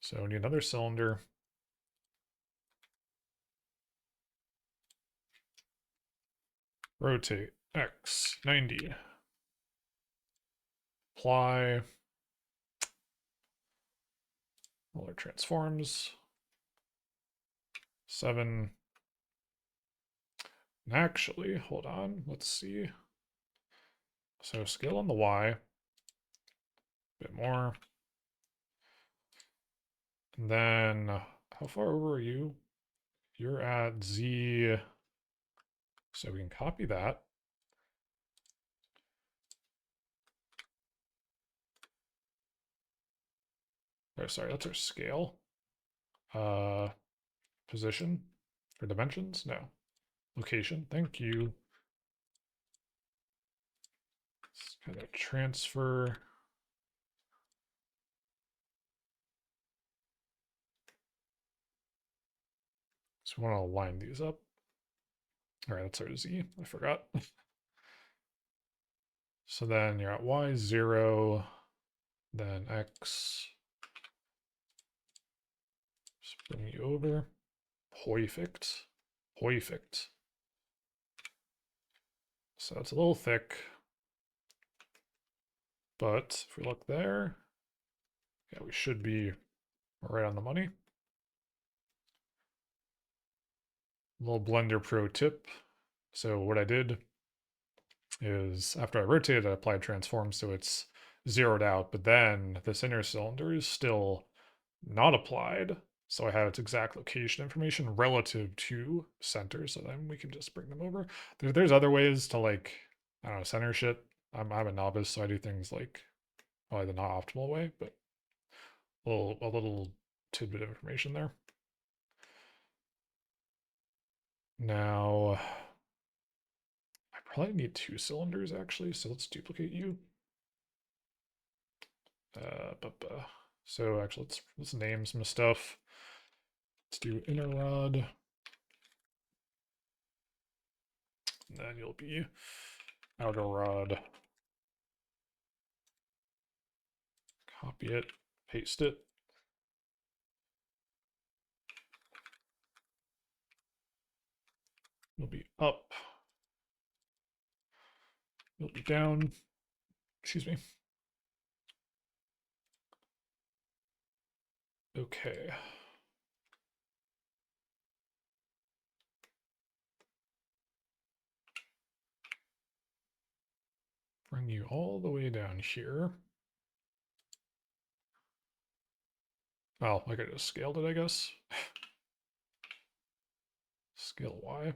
So we need another cylinder. Rotate X 90. Apply. Roller transforms. 7. And actually, hold on. Let's see. So scale on the Y. A bit more. And then how far over are you? You're at Z. So we can copy that. Oh, sorry, that's our scale. Position or dimensions? No. Location. Thank you. Let's kind of transfer. So we want to line these up. All right, that's our Z. I forgot. So then you're at Y 0, then X. Just bring you over. Perfect. Perfect. So it's a little thick. But if we look there, yeah, we should be right on the money. Little Blender Pro tip. So what I did is after I rotated, I applied transform so it's zeroed out, but then this inner cylinder is still not applied. So I have its exact location information relative to center. So then we can just bring them over. There's other ways to like, I don't know, center shit. I'm a novice, so I do things like probably the not optimal way, but a little tidbit of information there. Now, I probably need 2 cylinders actually, so let's duplicate you. So actually, let's name some stuff. Let's do inner rod. And then you'll be outer rod. Copy it, paste it. You'll be up. You'll be down. Excuse me. Okay. Bring you all the way down here. Oh, I could just scaled it, I guess. Scale Y.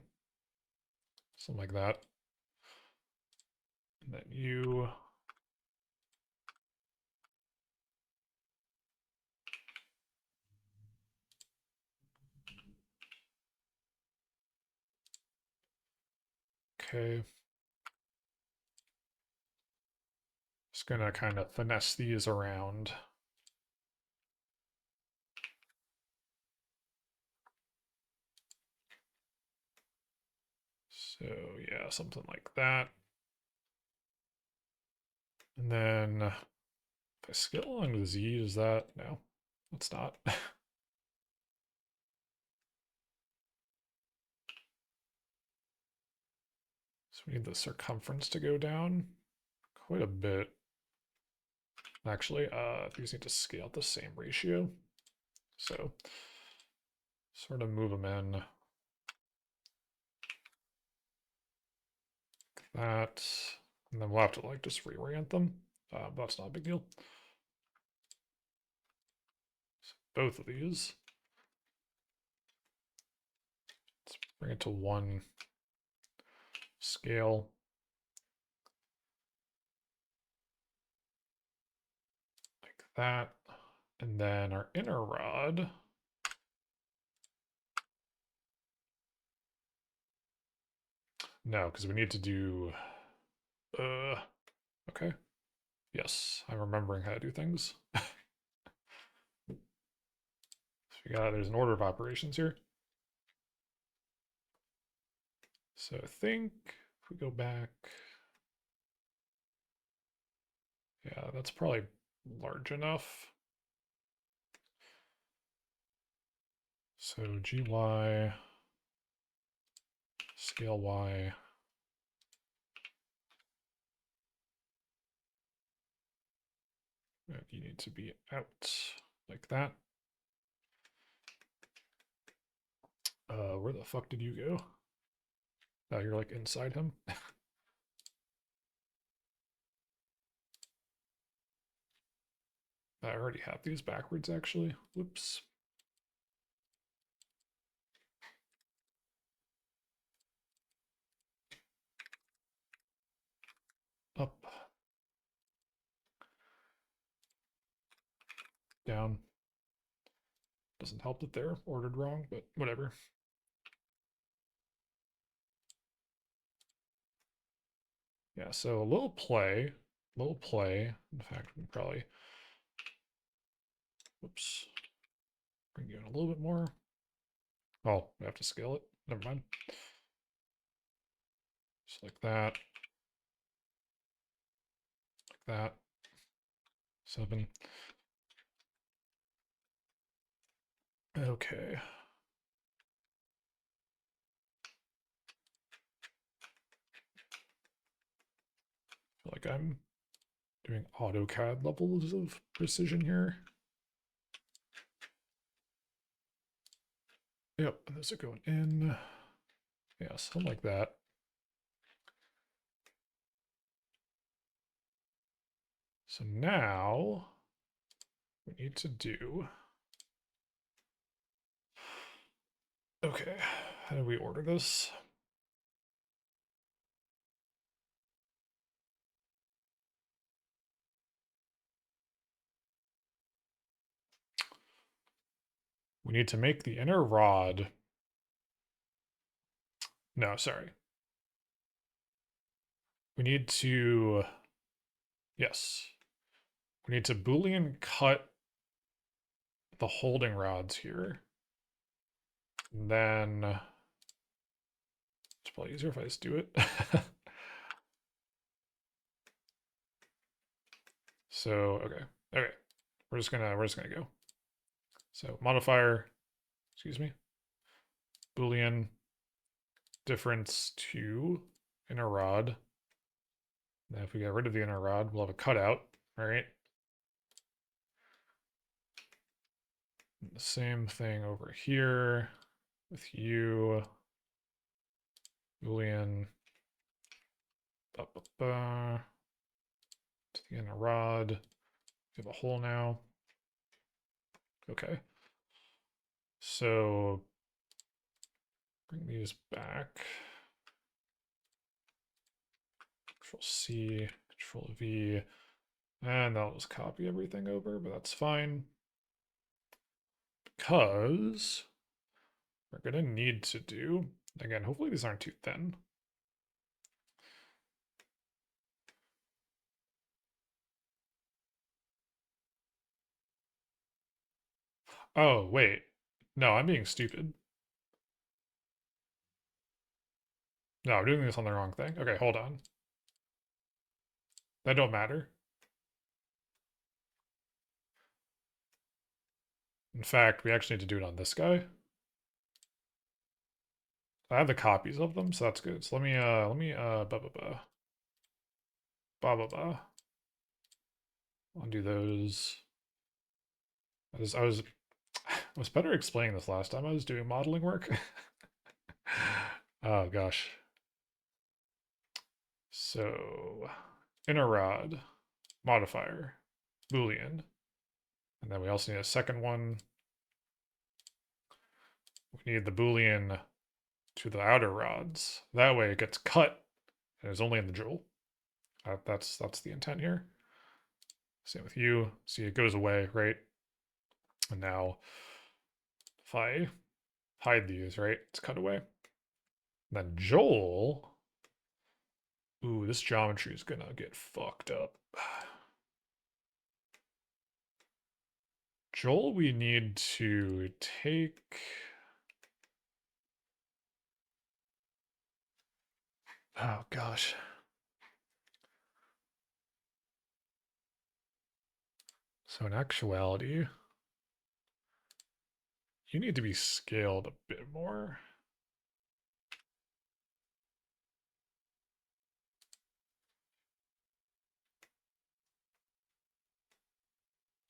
Something like that. And then you. Okay. Just gonna kind of finesse these around. So yeah, something like that. And then if I scale along the Z, is that, no, it's not. So we need the circumference to go down quite a bit. Actually, these need to scale at the same ratio. So sort of move them in like that. And then we'll have to like just reorient them. That's not a big deal. So both of these. Let's bring it to 1 scale. Like that. And then our inner rod. No, because we need to do... okay. Yes, I'm remembering how to do things. So there's an order of operations here. So I think if we go back... Yeah, that's probably large enough. So GY, scale Y. And you need to be out like that. Where the fuck did you go? Oh, you're like inside him. I already have these backwards actually. Whoops. Up. Down. Doesn't help that they're ordered wrong, but whatever. Yeah, so a little play. In fact, we can probably, whoops, bring you in a little bit more. Oh, we have to scale it. Never mind. Just like that. Like that. 7. Okay. I feel like I'm doing AutoCAD levels of precision here. Yep, and those are going in. Yeah, something like that. So now we need to do... Okay, how do we order this? We need to make the inner rod. No, sorry. We need to, yes. We need to Boolean cut the holding rods here. And then it's probably easier if I just do it. So, okay. We're just gonna go. So modifier, excuse me, Boolean difference to inner rod. Now if we get rid of the inner rod, we'll have a cutout, right? The same thing over here with you. Boolean to the inner rod. We have a hole now. Okay. So bring these back. Control C, Control V, and that'll just copy everything over, but that's fine. Because we're gonna need to do, again, hopefully these aren't too thin. Oh, wait. No, I'm being stupid. No, I'm doing this on the wrong thing. Okay, hold on. That don't matter. In fact, we actually need to do it on this guy. I have the copies of them, so that's good. So let me undo those. I was better explaining this last time I was doing modeling work. Oh gosh. So inner rod, modifier, Boolean. And then we also need a second one. We need the Boolean to the outer rods. That way it gets cut and is only in the joule. That's the intent here. Same with you. See, it goes away, right? And now if I hide these, right, it's cut away. And then Joel, Ooh, this geometry is gonna get fucked up. Joel, we need to take... Oh, gosh. So in actuality, you need to be scaled a bit more.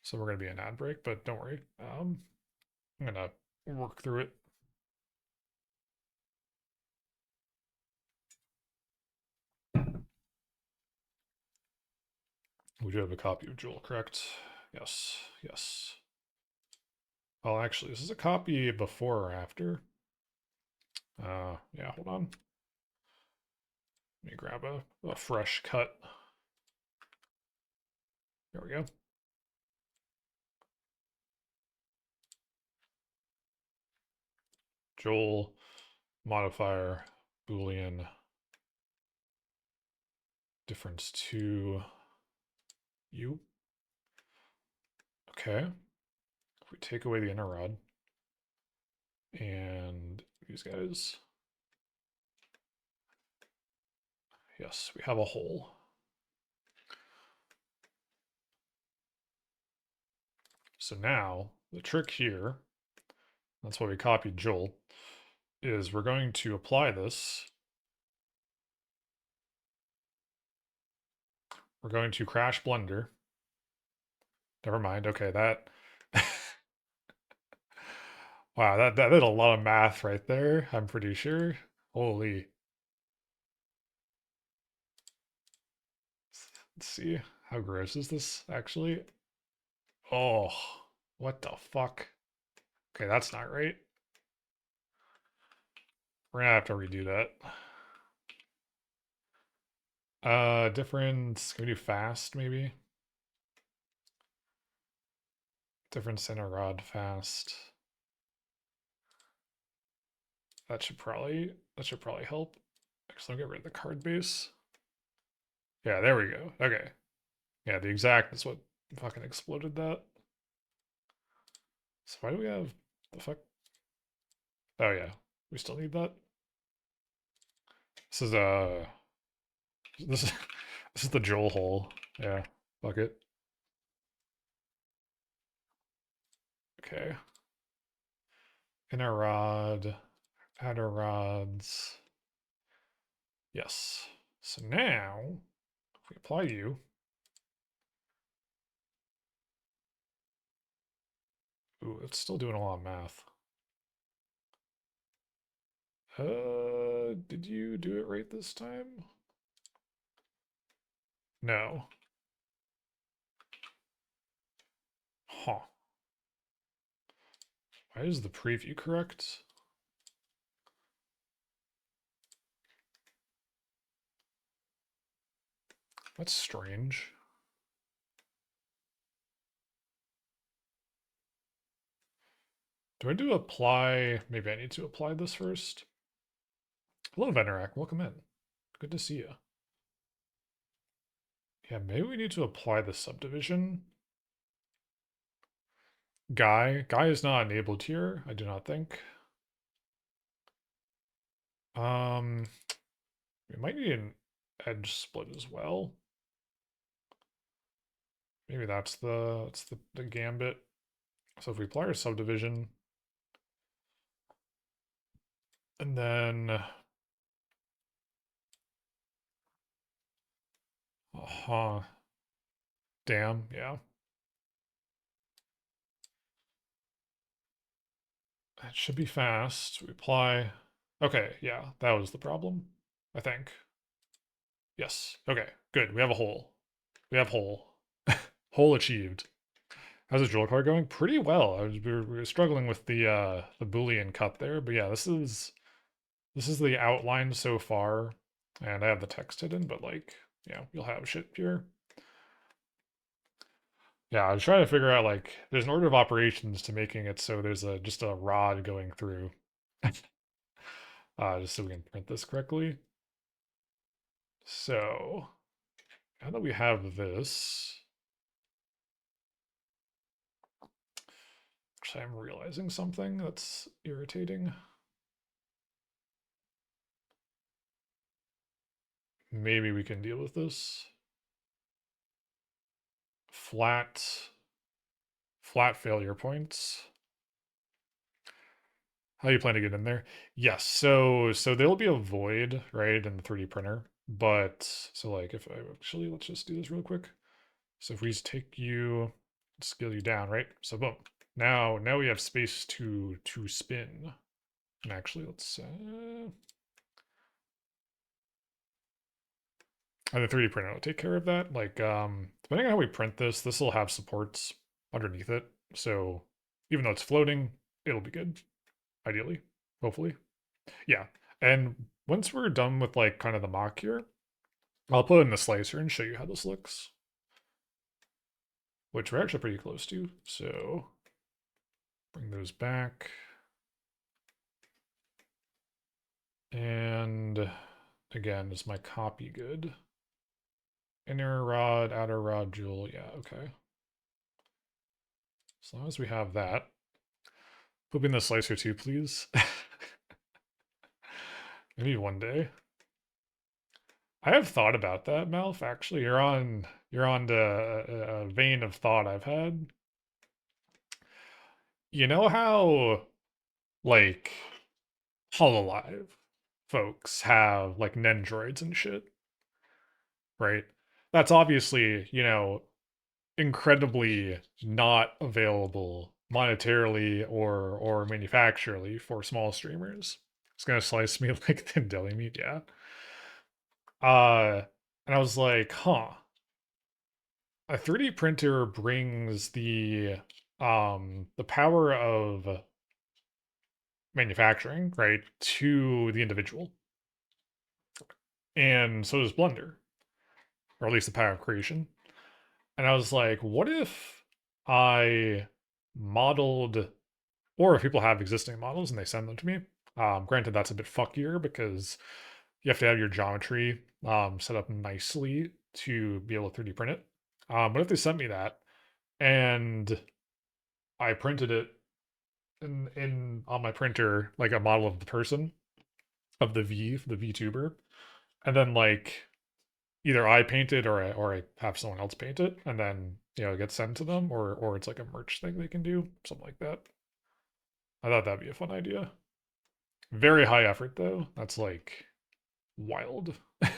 So we're going to be an ad break, but don't worry. I'm going to work through it. We do have a copy of Joel, correct? Yes, yes. Well, actually, this is a copy before or after. Yeah, hold on. Let me grab a fresh cut. There we go. Joel, modifier, Boolean, difference to you. Okay. If we take away the inner rod and these guys, yes, we have a hole. So now the trick here, that's why we copied Joel, is we're going to apply this. We're going to crash Blender. Never mind. Okay, that. Wow, that did a lot of math right there. I'm pretty sure. Holy. Let's see. How gross is this actually? Oh, what the fuck? Okay, that's not right. We're gonna have to redo that. Difference. Can we do fast maybe? Difference in a rod fast. That should probably help. Actually, I'll get rid of the card base. Yeah, there we go. Okay. Yeah, the exact is what fucking exploded that. So why do we have the fuck? Oh yeah, we still need that. This is this is this is the Joel hole. Yeah, fuck it. Okay. Inner rod, outer rods. Yes. So now, if we apply you, ooh, it's still doing a lot of math. Did you do it right this time? No. Huh. Why is the preview correct? That's strange. Do I do apply? Maybe I need to apply this first. Hello, Venerac. Welcome in. Good to see you. Yeah, maybe we need to apply the subdivision. Guy is not enabled here, I do not think. We might need an edge split as well. Maybe that's the gambit. So if we apply our subdivision, and then damn, yeah. It should be fast. We apply. Okay, yeah, that was the problem, I think. Yes. Okay, good. We have a hole. We have hole. Hole achieved. How's the Joel card going? Pretty well. We were struggling with the Boolean cut there, but yeah, this is the outline so far, and I have the text hidden, but like, yeah, you'll have shit here. Yeah, I was trying to figure out like there's an order of operations to making it so there's just a rod going through. Just so we can print this correctly. So now that we have this, actually, I'm realizing something that's irritating. Maybe we can deal with this. Flat failure points. How do you plan to get in there? Yes, so there'll be a void, right, in the 3D printer. But so like if I actually let's just do this real quick. So if we just take you, scale you down, right? So boom. Now we have space to spin. And actually let's and the 3D printer will take care of that. Like depending on how we print this, this will have supports underneath it. So even though it's floating, it'll be good. Ideally. Hopefully. Yeah. And once we're done with like kind of the mock here, I'll put it in the slicer and show you how this looks. Which we're actually pretty close to. So bring those back. And again, is my copy good? Inner rod, outer rod, jewel. Yeah, okay. As long as we have that. Put in the slicer too, please. Maybe one day. I have thought about that, Malf. Actually, you're on a vein of thought I've had. You know how like Hololive folks have like Nendroids and shit, right? That's obviously, incredibly not available monetarily or manufacturally for small streamers. It's gonna slice me like thin deli meat, yeah. And I was like, huh. A 3D printer brings the power of manufacturing, right, to the individual. And so does Blender, or at least the power of creation. And I was like, what if I modeled, or if people have existing models and they send them to me? Granted, that's a bit fuckier because you have to have your geometry set up nicely to be able to 3D print it. But if they sent me that and I printed it in on my printer like a model of the person of the VTuber, and then like either I paint it or I have someone else paint it, and then it gets sent to them, or it's like a merch thing they can do, something like that. I thought that'd be a fun idea. Very high effort though. That's like wild, but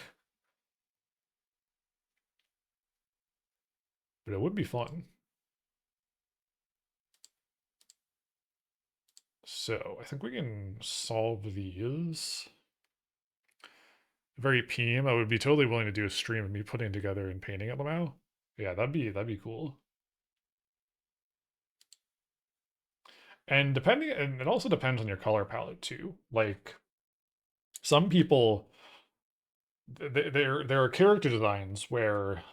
it would be fun. So I think we can solve these. Very PM. I would be totally willing to do a stream of me putting together and painting at Lamau. Yeah, that'd be cool. And it also depends on your color palette too. Like some people, there are character designs where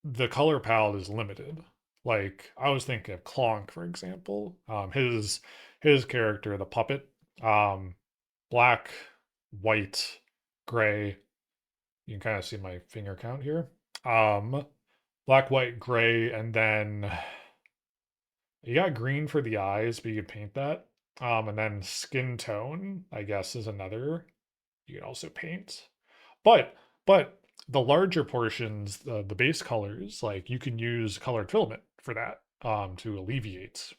the color palette is limited. Like I was thinking of Clonk, for example. His character, the puppet, um, black, white, gray. You can kind of see my finger count here. Um, Black, white, gray, and then you got green for the eyes, but you can paint that. And then skin tone, I guess, is another you can also paint. But the larger portions, the base colors, like you can use colored filament for that to alleviate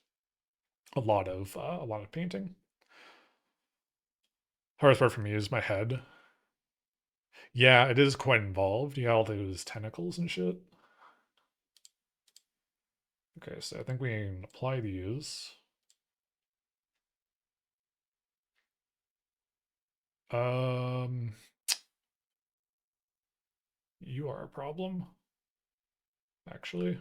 a lot of painting. Hardest part for me is my head. Yeah, it is quite involved. You got all those tentacles and shit. Okay, so I think we can apply these. Um, you are a problem, actually.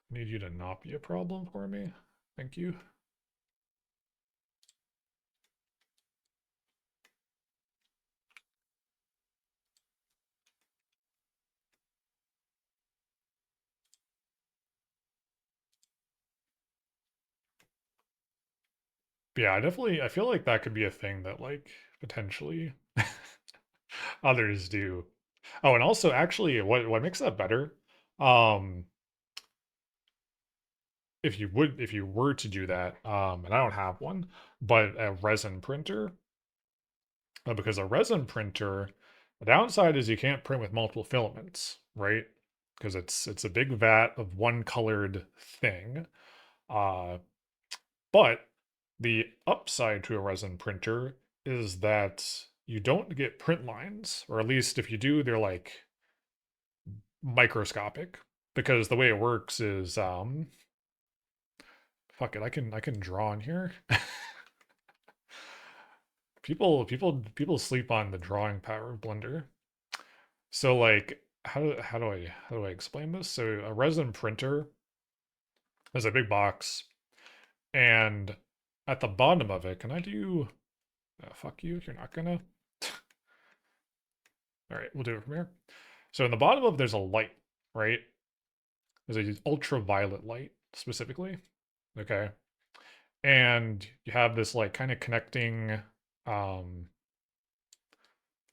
Need you to not be a problem for me. Thank you. But yeah, I feel like that could be a thing that like potentially others do. Oh, and also actually what makes that better? Um, if you were to do that, and I don't have one, but a resin printer, because a resin printer, the downside is you can't print with multiple filaments, right? Because it's a big vat of one colored thing. Uh, but the upside to a resin printer is that you don't get print lines, or at least if you do, they're like microscopic. Because the way it works is fuck it, I can draw in here. People sleep on the drawing power of Blender. So like how do I explain this? So a resin printer is a big box, and at the bottom of it, can I do fuck you, you're not gonna. All right, we'll do it from here. So in the bottom of there's a light, right? There's a ultraviolet light specifically. Okay. And you have this like kind of connecting um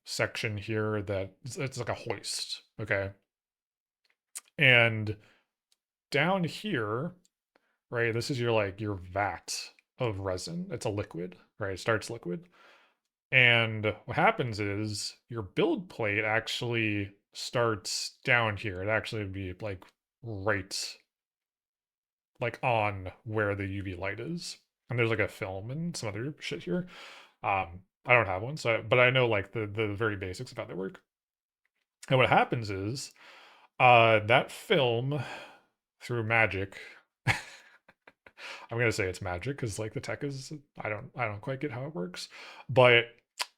section here that it's like a hoist. Okay. And down here, right, this is your like your vat of resin. It's a liquid, right? It starts liquid. And what happens is your build plate actually starts down here. It actually would be right like on where the UV light is. And there's like a film and some other shit here. I don't have one, so but I know like the very basics of how they work. And what happens is that film through magic. I'm gonna say it's magic because like the tech is I don't quite get how it works, but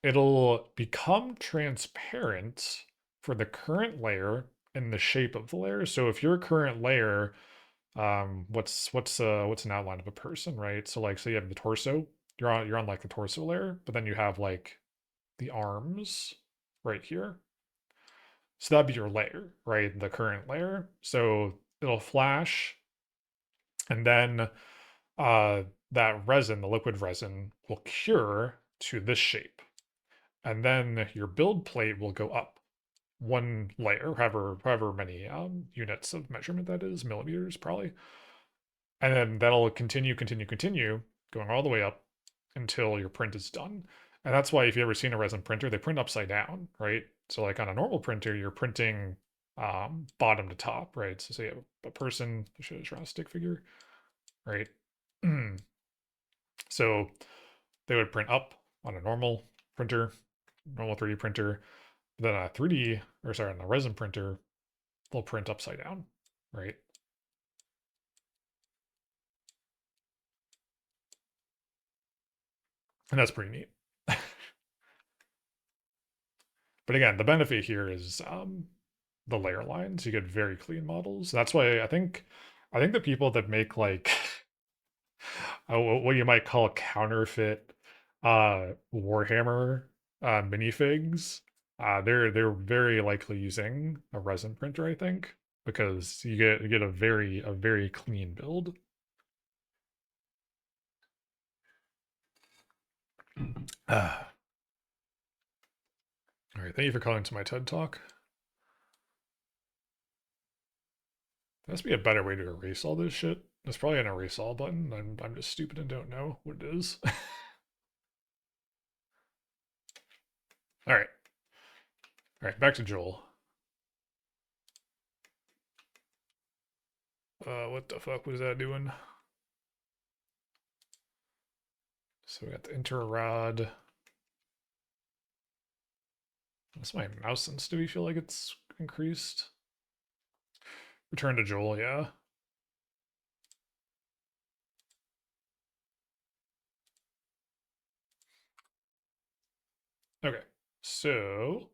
it'll become transparent for the current layer and the shape of the layer. So if your current layer, what's an outline of a person, right? So like, so you have the torso, you're on like the torso layer, but then you have like the arms right here. So that'd be your layer, right? The current layer. So it'll flash, and then uh, that resin, the liquid resin, will cure to this shape. And then your build plate will go up one layer, however many units of measurement that is, millimeters probably. And then that'll continue, going all the way up until your print is done. And that's why if you've ever seen a resin printer, they print upside down, right? So like on a normal printer, you're printing bottom to top, right? So say you have a person, I should have drawn a stick figure, right? So they would print up on a normal printer, normal 3D printer. Then a 3D, or sorry, on a resin printer, they'll print upside down, right? And that's pretty neat. But again, the benefit here is the layer lines. You get very clean models. That's why I think the people that make like what you might call counterfeit Warhammer minifigs, they're very likely using a resin printer, I think, because you get a very clean build. All right, thank you for calling to my TED talk. There must be a better way to erase all this shit. There's probably an erase all button. I'm just stupid and don't know what it is. All right. All right, back to Joel. What the fuck was that doing? So we got the interrod. Does my mouse sensitivity feel like it's increased? Return to Joel, yeah. Okay, so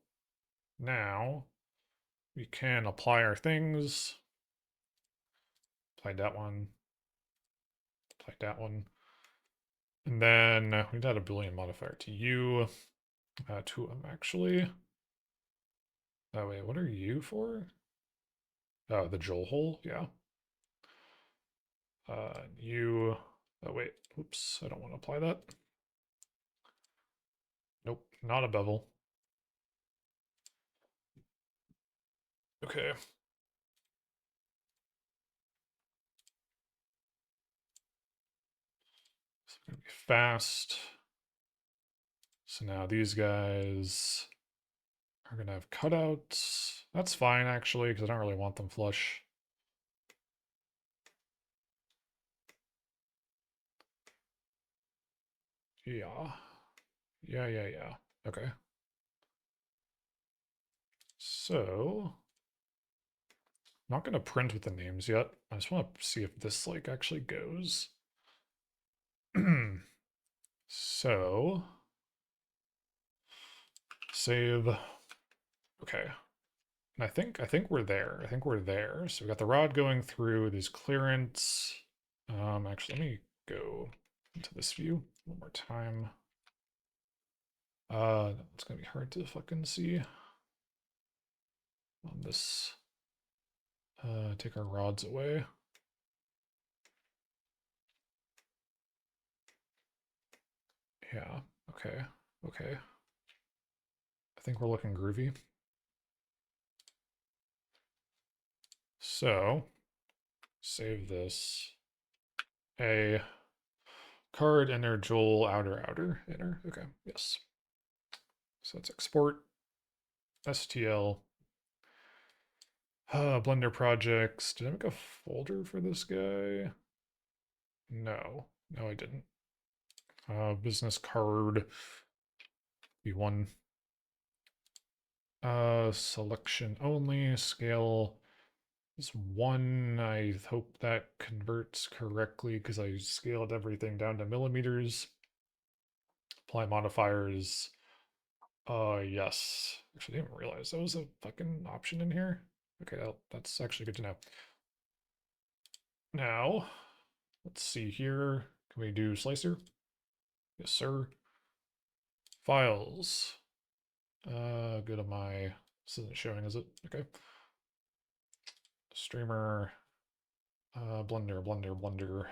now we can apply our things. Apply that one. Apply that one. And then we need to add a Boolean modifier to you. To them, actually. Oh, wait, what are you for? Oh, the Joel hole, yeah. You Oh wait, oops, I don't want to apply that. Nope, not a bevel. Okay. So we're gonna be fast. So now these guys are gonna have cutouts. That's fine actually, because I don't really want them flush. Yeah. Yeah. Okay. So I'm not gonna print with the names yet. I just want to see if this like actually goes. So save. Okay. And I think we're there. I think we're there. So we got the rod going through these clearance. Actually, let me go into this view one more time. It's gonna be hard to fucking see on this. Take our rods away. Yeah. Okay. Okay. I think we're looking groovy. So save this. A card inner Joel outer inner. Okay. Yes. So let's export STL. Blender projects. Did I make a folder for this guy? No. No, I didn't. Business card. B1. Selection only. Scale is 1. I hope that converts correctly because I scaled everything down to millimeters. Apply modifiers. Yes. Actually, I didn't realize that was a fucking option in here. Okay, that's actually good to know. Now, let's see here. Can we do slicer? Yes, sir. Files. Go to my. This isn't showing, is it? Okay. Streamer. Blender.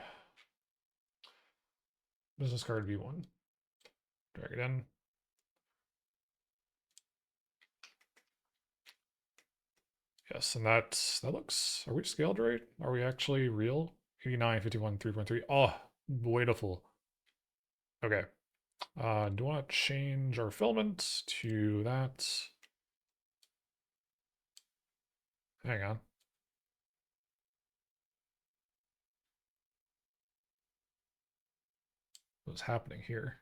Business card V1. Drag it in. Yes, and that looks. Are we scaled right? Are we actually real? 89, 51, 3.3. Oh, beautiful. Okay. Do you want to change our filament to that? Hang on. What's happening here?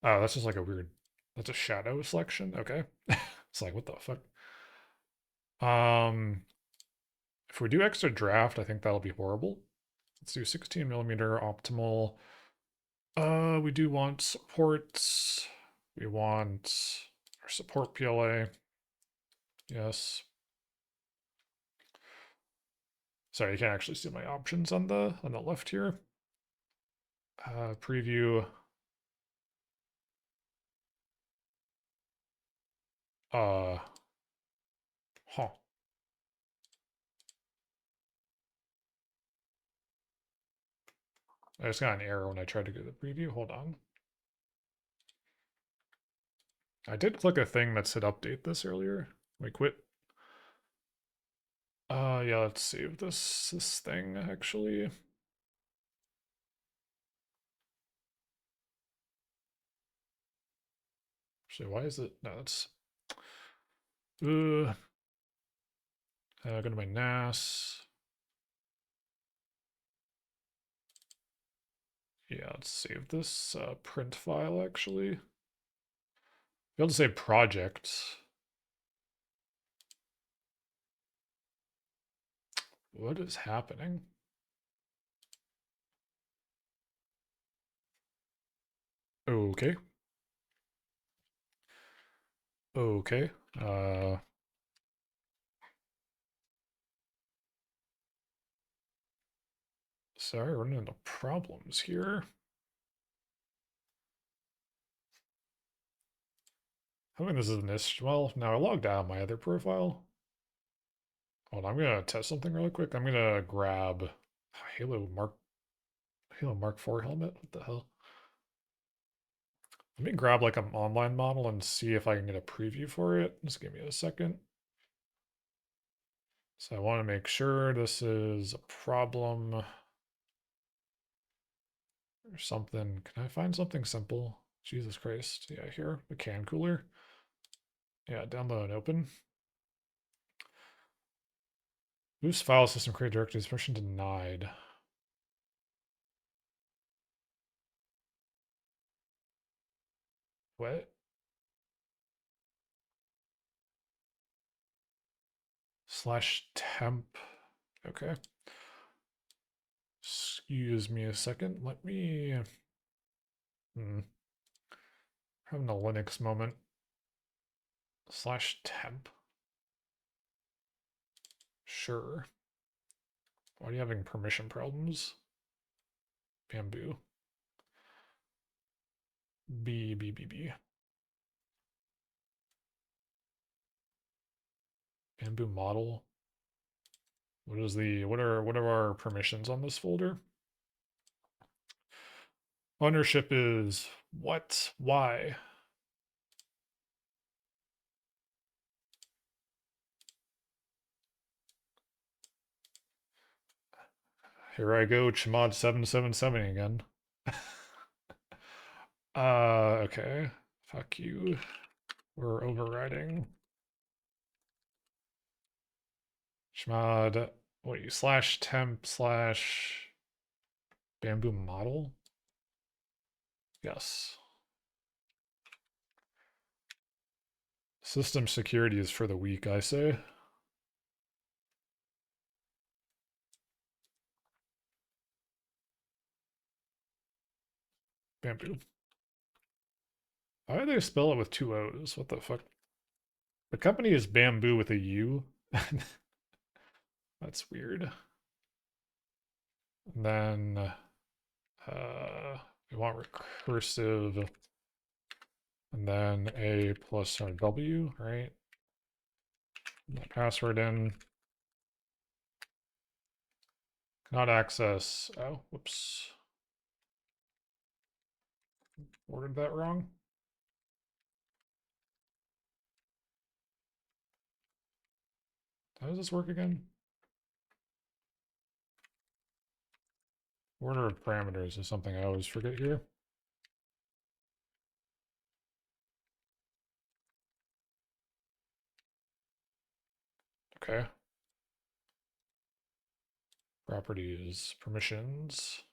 Oh, that's just like a weird. That's a shadow selection. Okay. It's like, what the fuck? If we do extra draft, I think that'll be horrible. Let's do 16 millimeter optimal. We do want supports. We want our support PLA. Yes. Sorry, you can't actually see my options on the left here. Preview. Huh. I just got an error when I tried to go to the preview. Hold on. I did click a thing that said update this earlier. We quit. Yeah, let's save this thing actually. Actually, why is it? No, that's. Go to my NAS. Yeah, let's save this print file actually. Be able to say project. What is happening? Okay. Okay. Sorry, running into problems here. I mean, this is an issue. Well, now I logged out of my other profile. Hold on, I'm gonna test something really quick. I'm gonna grab Halo Mark Halo Mark IV helmet. What the hell? Let me grab like an online model and see if I can get a preview for it. Just give me a second. So I want to make sure this is a problem or something. Can I find something simple? Jesus Christ. Yeah, here, the can cooler. Yeah, download and open. Boost file system create directories, permission denied. What? /temp. Okay. Excuse me a second. Let me. Having a Linux moment. /temp. Sure. Why are you having permission problems? Bamboo. B. Bamboo model. What are our permissions on this folder? Ownership is what? Why? Here I go, Chmod 777 again. Okay. Fuck you. We're overriding. Chmod, what are you, /temp / bamboo model? Yes. System security is for the weak, I say. Bamboo. Why do they spell it with 2 O's? What the fuck? The company is Bamboo with a U. That's weird. And then we want recursive and then a plus our W, right? That password in. Cannot access. Oh, whoops. Ordered that wrong. How does this work again? Order of parameters is something I always forget here. Okay. Properties, permissions.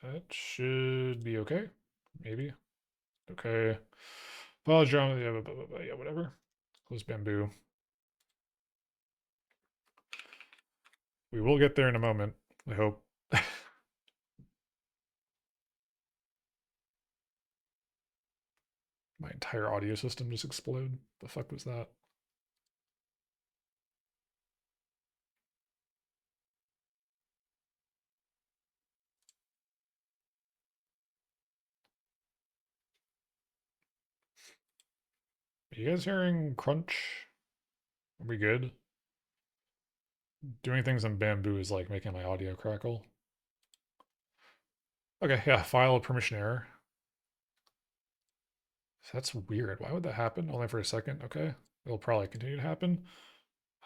That should be okay. Maybe. Okay. File drum, yeah, whatever. Close Bamboo. We will get there in a moment, I hope. My entire audio system just exploded. The fuck was that? Are you guys hearing crunch? Are we good? Doing things in Bamboo is like making my audio crackle. Okay, yeah, file permission error. That's weird. Why would that happen? Only for a second. Okay. It'll probably continue to happen.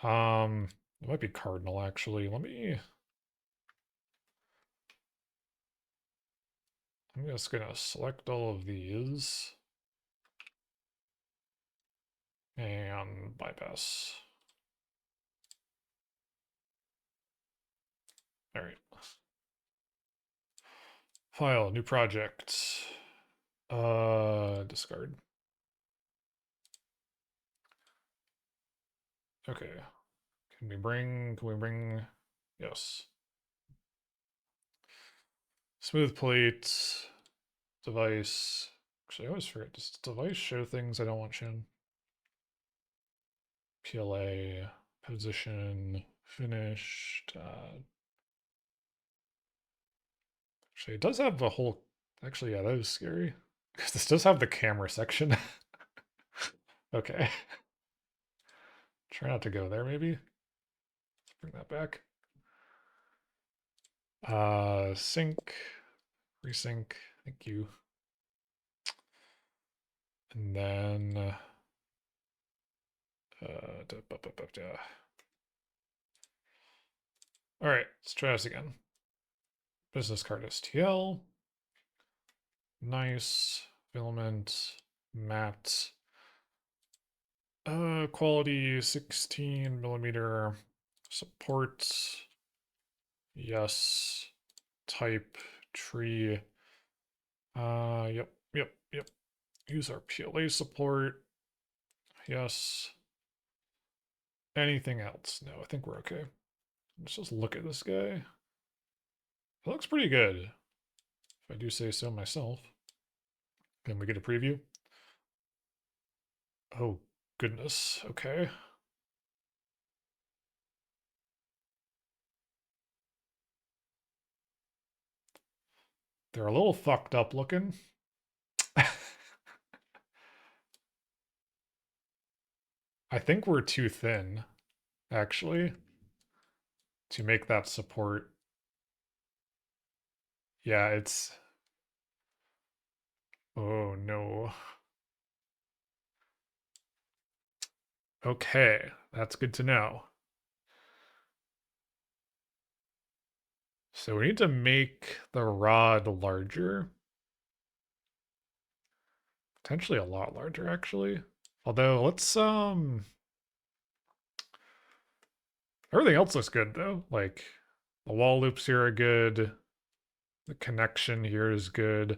It might be cardinal actually. I'm just gonna select all of these and bypass. All right. File, new project. Discard. Okay. Can we bring, yes. Smooth plate, device. Actually, I always forget, does device show things I don't want shown? PLA, position, finished. Actually, it does have a whole, actually, yeah, that is scary. Because this does have the camera section. Okay. Try not to go there, maybe. Let's bring that back. Sync, resync, thank you. And then all right, let's try this again. Business card STL. Nice. Filament. Matte. Quality 16 millimeter. Support. Yes. Type. Tree. Yep. Use our PLA support. Yes. Anything else? No, I think we're okay. Let's just look at this guy. It looks pretty good, if I do say so myself. Can we get a preview? Oh, goodness. Okay. They're a little fucked up looking. I think we're too thin, actually, to make that support. Yeah, it's... Oh, no. Okay, that's good to know. So we need to make the rod larger. Potentially a lot larger, actually. Although, let's, everything else looks good, though. Like, the wall loops here are good. The connection here is good.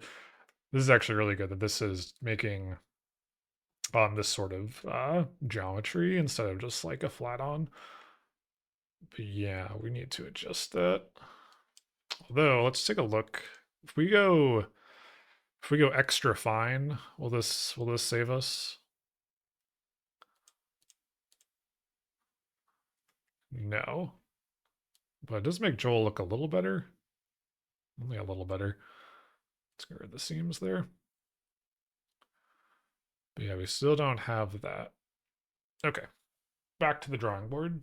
This is actually really good that this is making this sort of geometry instead of just like a flat on. But yeah, we need to adjust that. Although, let's take a look. If we go extra fine, will this save us? No. But it does make Joel look a little better. Only a little better. Let's get rid of the seams there. But yeah, we still don't have that. Okay. Back to the drawing board.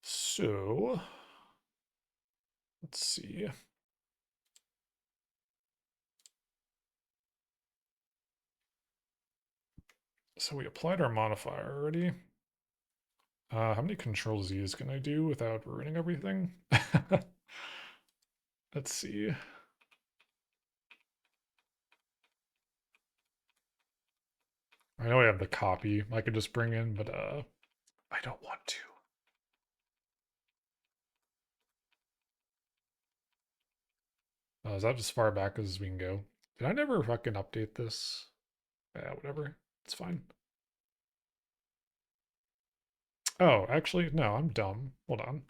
So, let's see. So we applied our modifier already. How many control Z's can I do without ruining everything? Let's see. I know I have the copy I could just bring in, but I don't want to. Is that as far back as we can go? Did I never fucking update this? Yeah, whatever. It's fine. Oh, actually, no, I'm dumb. Hold on.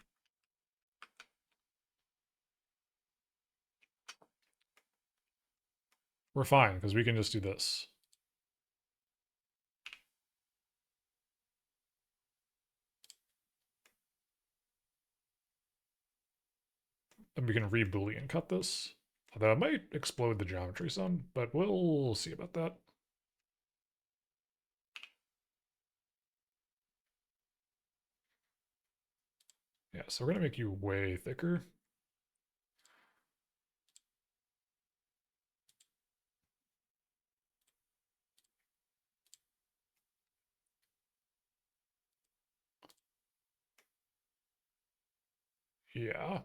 We're fine, because we can just do this. And we can re-boolean cut this. Although it might explode the geometry some, but we'll see about that. Yeah, so we're gonna make you way thicker. Yeah.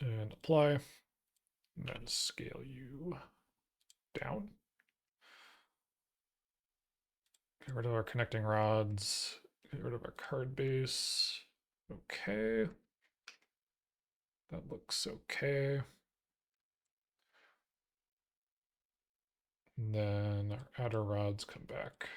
And apply. And then scale you down. Get rid of our connecting rods. Get rid of our card base. Okay. That looks okay. And then our outer rods come back.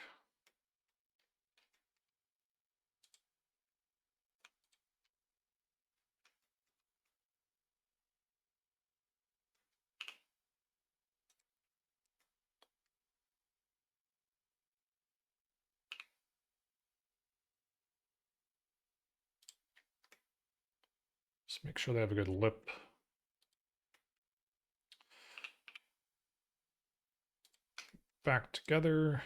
Just make sure they have a good lip. Back together.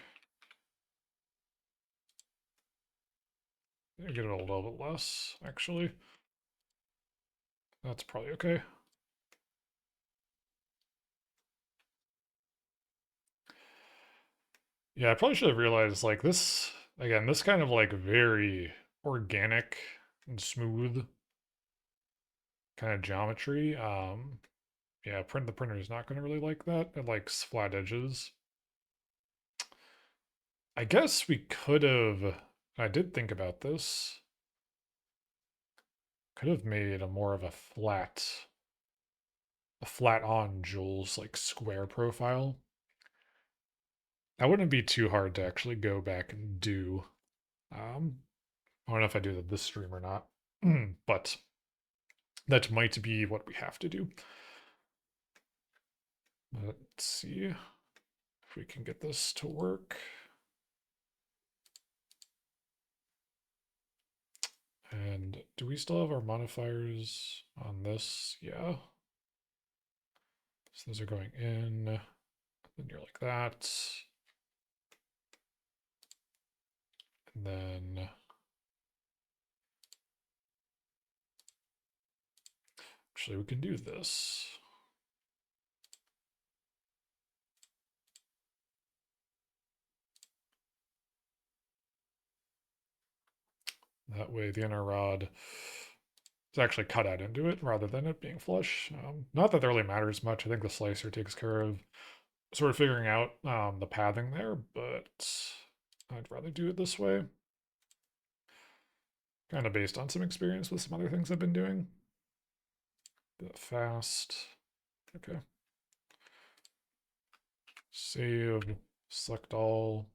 Get it a little bit less, actually. That's probably okay. Yeah, I probably should have realized like this again, this kind of like very organic and smooth kind of geometry. Yeah, the printer is not going to really like that. It likes flat edges. I guess we could have, I did think about this. Could have made a more of a flat on Jules like square profile. That wouldn't be too hard to actually go back and do. I don't know if I do that this stream or not, but that might be what we have to do. Let's see if we can get this to work. And do we still have our modifiers on this? Yeah. So those are going in, then you're like that. And then actually we can do this. That way the inner rod is actually cut out into it rather than it being flush. Not that that really matters much. I think the slicer takes care of sort of figuring out the pathing there, but I'd rather do it this way. Kind of based on some experience with some other things I've been doing. Do it fast. Okay. Save, select all.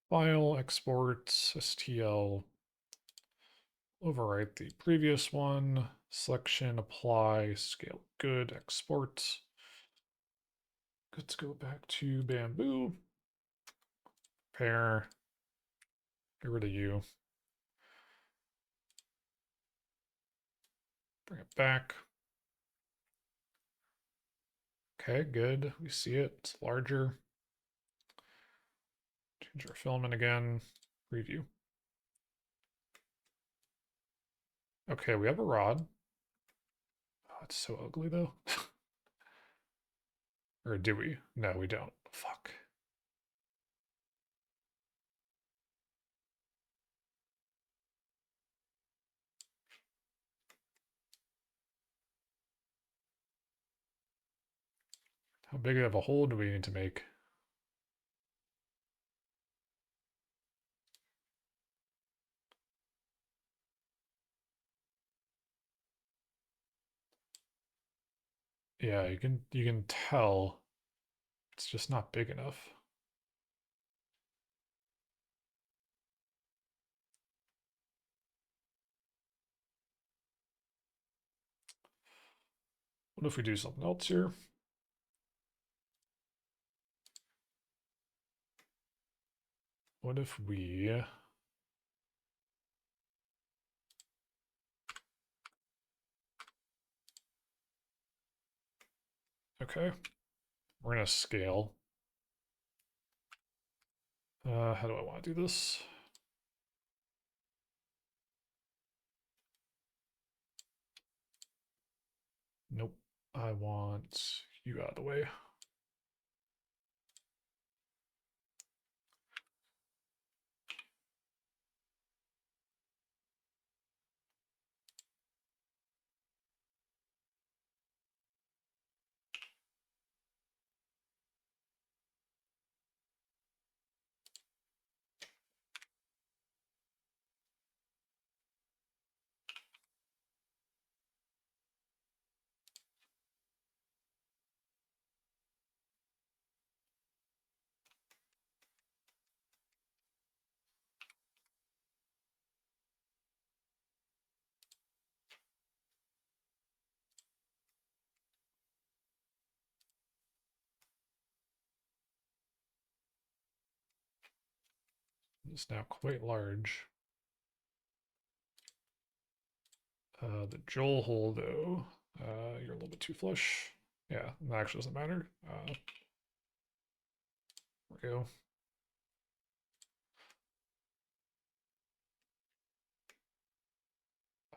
File, export, STL. Overwrite the previous one. Selection, apply, scale good, export. Let's go back to Bamboo. Pair. Get rid of you. Bring it back. Okay, good. We see it. It's larger. Change our filament again. Preview. Okay, we have a rod. Oh, it's so ugly though. Or do we? No, we don't. Fuck. How big of a hole do we need to make? Yeah, you can tell it's just not big enough. What if we do something else here? What if we okay, we're gonna scale. How do I want to do this? Nope. I want you out of the way. It's now quite large. The Joel hole, though, you're a little bit too flush. Yeah, that actually doesn't matter. There we go.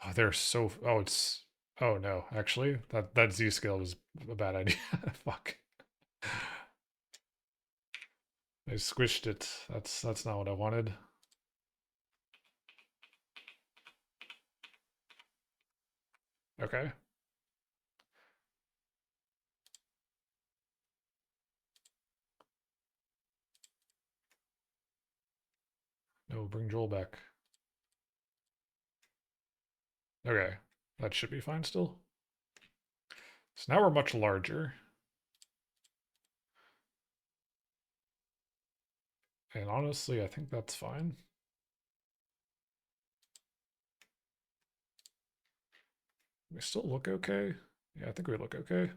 Oh, they're so. Oh, it's. Oh no, actually, that Z scale was a bad idea. Fuck. I squished it. That's not what I wanted. Okay. No, bring Joel back. Okay, that should be fine still. So now we're much larger. And honestly, I think that's fine. We still look okay. Yeah, I think we look okay.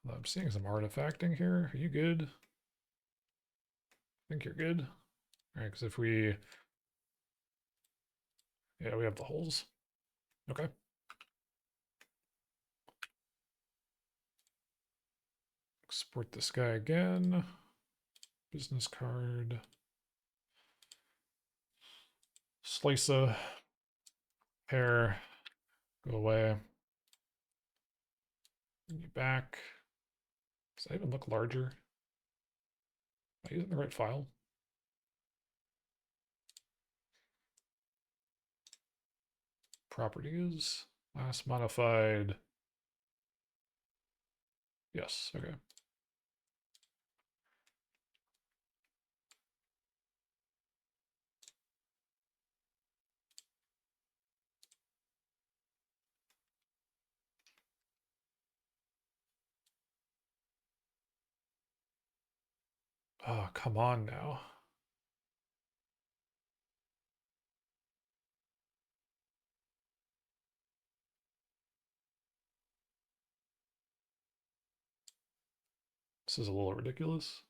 I'm seeing some artifacting here. Are you good? I think you're good. All right, because if we... Yeah, we have the holes. Okay. Export this guy again. Business card. Slice a pair. Go away. Bring you back. Does that even look larger? Am I using the right file? Properties. Last modified. Yes, okay. Oh, come on now. This is a little ridiculous.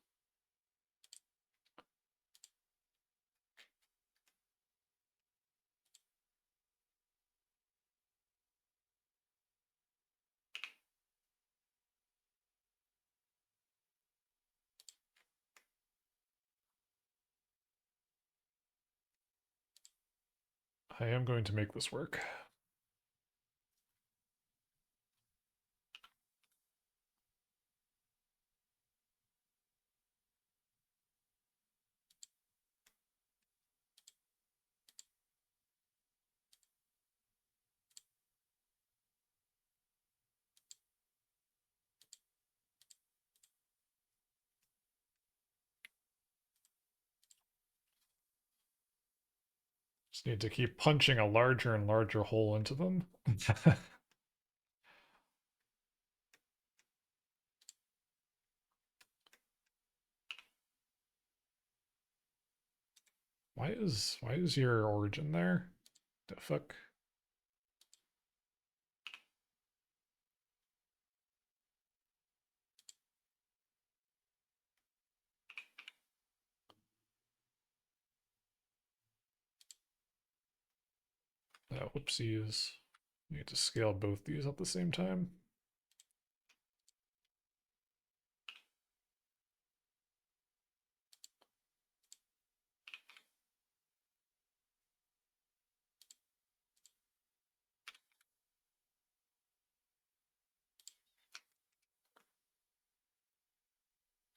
I am going to make this work. Just need to keep punching a larger and larger hole into them. Why is your origin there? The fuck? Whoopsies. Need to scale both these at the same time.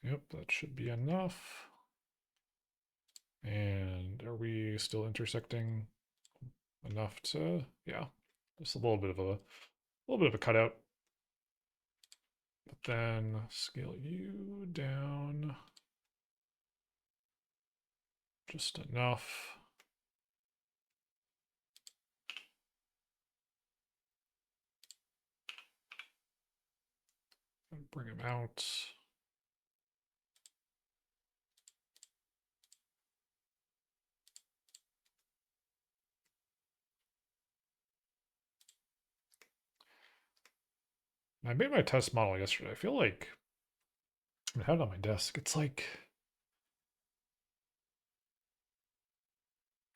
Yep, that should be enough. And are we still intersecting enough to, yeah, just a little bit of a cutout. But then scale you down just enough. And bring him out. I made my test model yesterday. I feel like I had it on my desk. It's like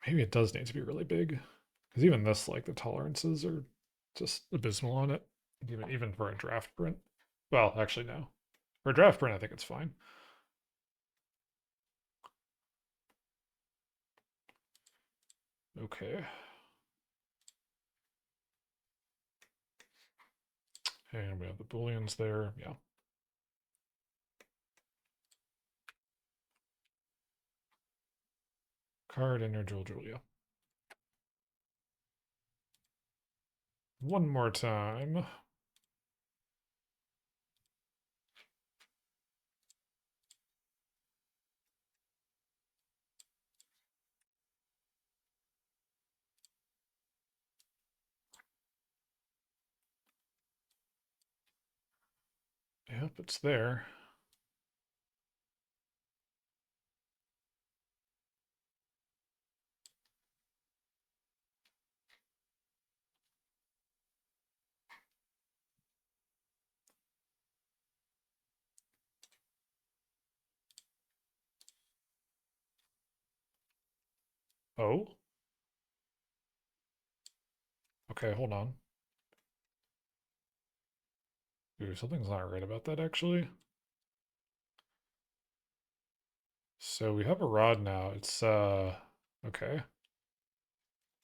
maybe it does need to be really big. Because even this, like the tolerances are just abysmal on it. Even for a draft print. Well, actually no. For a draft print, I think it's fine. Okay. And we have the booleans there. Yeah. Card in your Julia. One more time. Yep, it's there. Oh? Okay, hold on. Dude, something's not right about that actually. So we have a rod now. It's okay.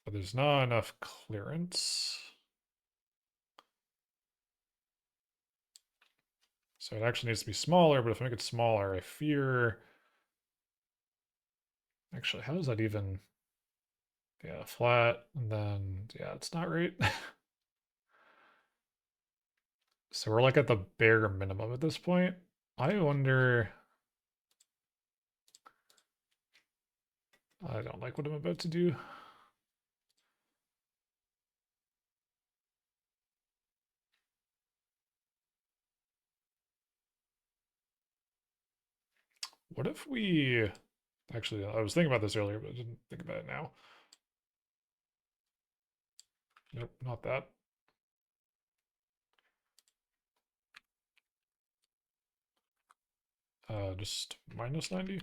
But there's not enough clearance. So it actually needs to be smaller, but if I make it smaller, I fear. Actually, how does that even? Yeah, flat, and then yeah, it's not right. So we're like at the bare minimum at this point. I wonder. I don't like what I'm about to do. What if we actually, I was thinking about this earlier, but I didn't think about it now. Nope, not that. Just minus 90.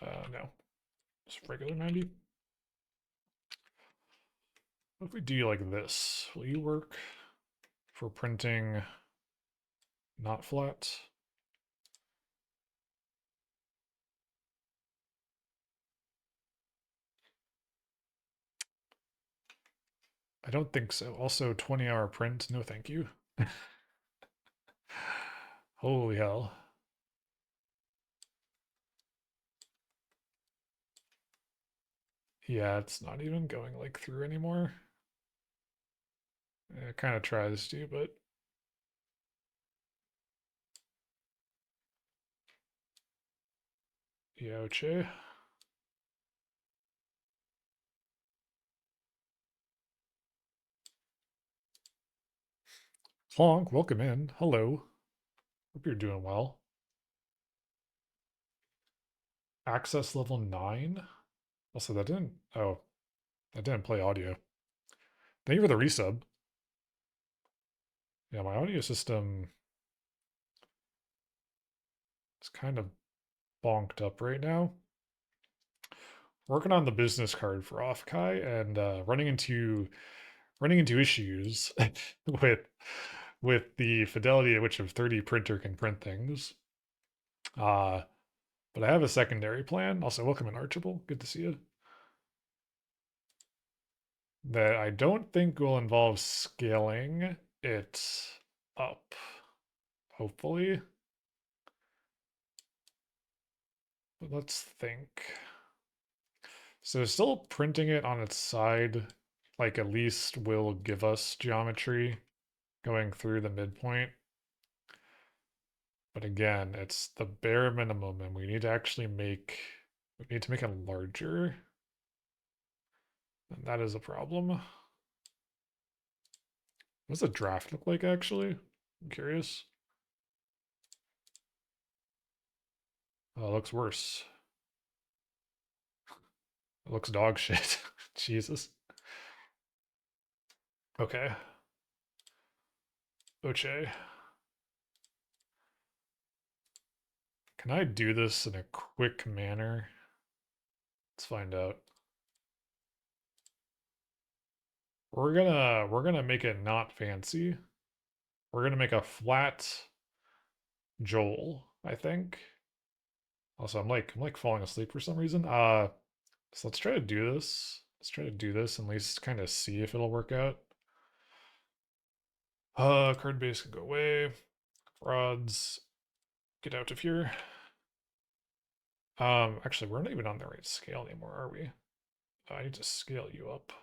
No, just regular 90. What if we do like this? Will you work for printing not flat? I don't think so. Also, 20-hour print. No, thank you. Holy hell. Yeah, it's not even going like through anymore. It kind of tries to, but Yoche. Plonk, welcome in. Hello. Hope you're doing well. Access level 9. Also, that didn't. Oh, that didn't play audio. Thank you for the resub. Yeah, my audio system is kind of bonked up right now. Working on the business card for Offkai and running into issues with the fidelity at which a 30 printer can print things. Uh, but I have a secondary plan. Also, welcome in Archibald. Good to see you. That I don't think will involve scaling it up. Hopefully. But let's think. So still printing it on its side, like at least will give us geometry going through the midpoint. But again, it's the bare minimum and we need to actually make it larger. And that is a problem. What does the draft look like actually? I'm curious. Oh, it looks worse. It looks dog shit. Jesus. Okay. Oche. Can I do this in a quick manner? Let's find out. We're gonna make it not fancy. We're gonna make a flat Joel, I think. Also, I'm like falling asleep for some reason. So let's try to do this. Let's try to do this and at least kind of see if it'll work out. Card base can go away. Rods, get out of here. Actually, we're not even on the right scale anymore, are we? I need to scale you up.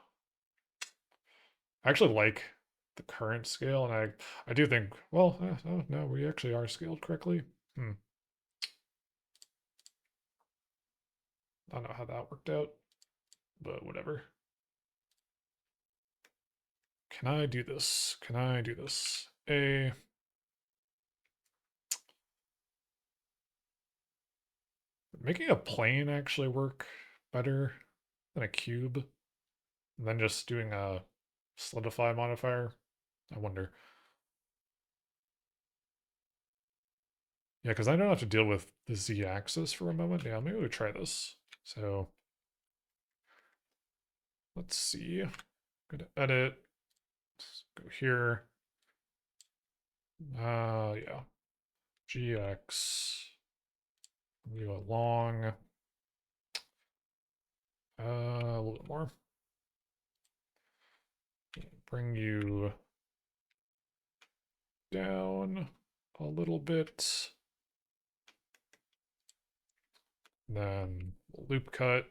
I actually like the current scale, and I do think, well, oh, no, we actually are scaled correctly. Hmm. I don't know how that worked out, but whatever. Can I do this? Can I do this? Making a plane actually work better than a cube, and then just doing a solidify modifier? I wonder. Yeah, because I don't have to deal with the z-axis for a moment. Yeah, maybe we'll try this. So let's see. Go to edit. Let's go here. Yeah. GX. We go long. A little bit more. Bring you down a little bit. Then loop cut.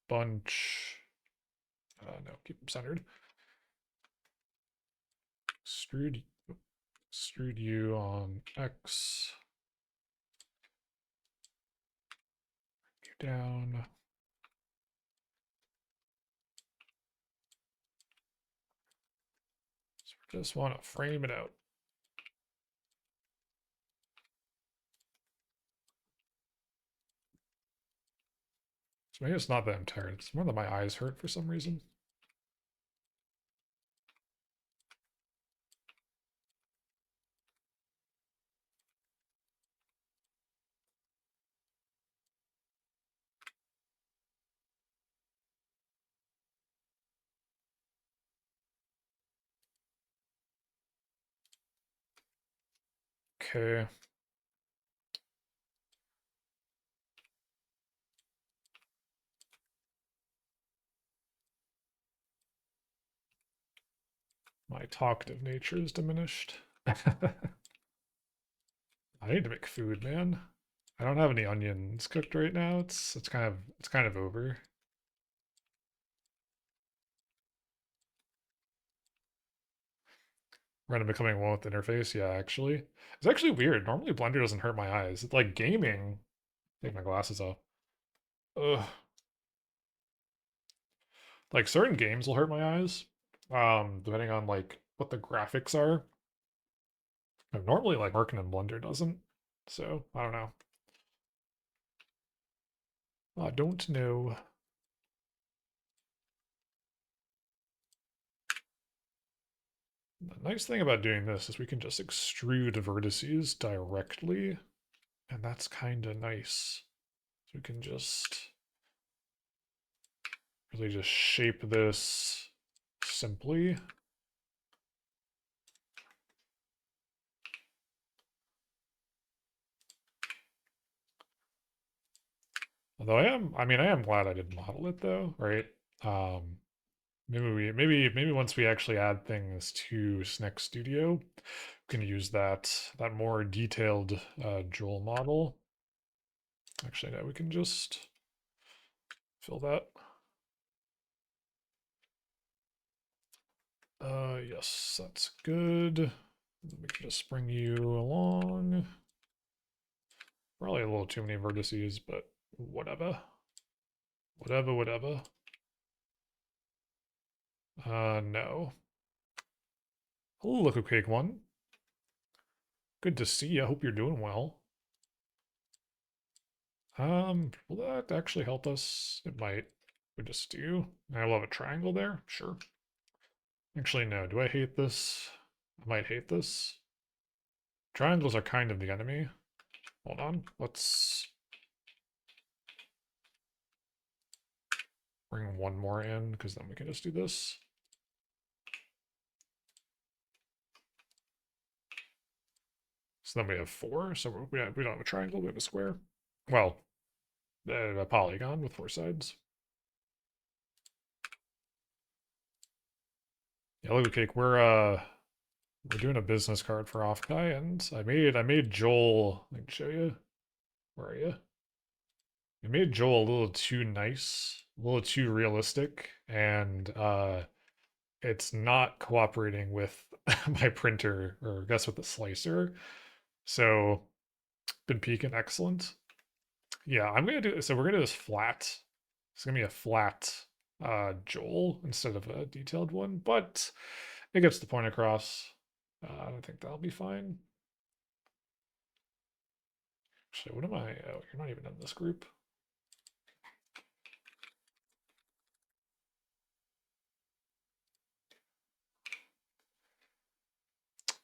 Bunch. No, keep them centered. Extrude you on X. You down. So we just want to frame it out. So maybe it's not that I'm tired. It's more that my eyes hurt for some reason. Okay. My talkative nature is diminished. I need to make food, man. I don't have any onions cooked right now. It's kind of over. We're gonna becoming one with the interface. Yeah, actually, it's actually weird. Normally, Blender doesn't hurt my eyes. It's like gaming. Take my glasses off. Ugh. Like certain games will hurt my eyes. Depending on like what the graphics are. Normally, like working in Blender doesn't. So I don't know. I don't know. The nice thing about doing this is we can just extrude vertices directly, and that's kind of nice. So we can just really just shape this simply. Although I am glad I didn't model it though, right? Um, maybe once we actually add things to Snex Studio, we can use that more detailed Joel model. Actually, no, we can just fill that. Yes, that's good. We can just bring you along. Probably a little too many vertices, but whatever. Whatever. No. Hello, Liquid Cake One. Good to see you. I hope you're doing well. Will that actually help us? It might. We just do. I will have a triangle there. Sure. Actually, no. Do I hate this? I might hate this. Triangles are kind of the enemy. Hold on. Let's bring one more in, because then we can just do this. So then we have 4. So we don't have a triangle, we have a square. Well, a polygon with 4 sides. Yellow cake. We're doing a business card for Offkai, and I made Joel. I can show you. Where are you? I made Joel a little too nice, a little too realistic, and it's not cooperating with my printer, or I guess with the slicer. So been peaking excellent. Yeah, I'm gonna do so we're gonna do this flat. It's gonna be a flat Joel instead of a detailed one, but it gets the point across. I don't think that'll be fine. Actually, what am I? Oh, you're not even in this group.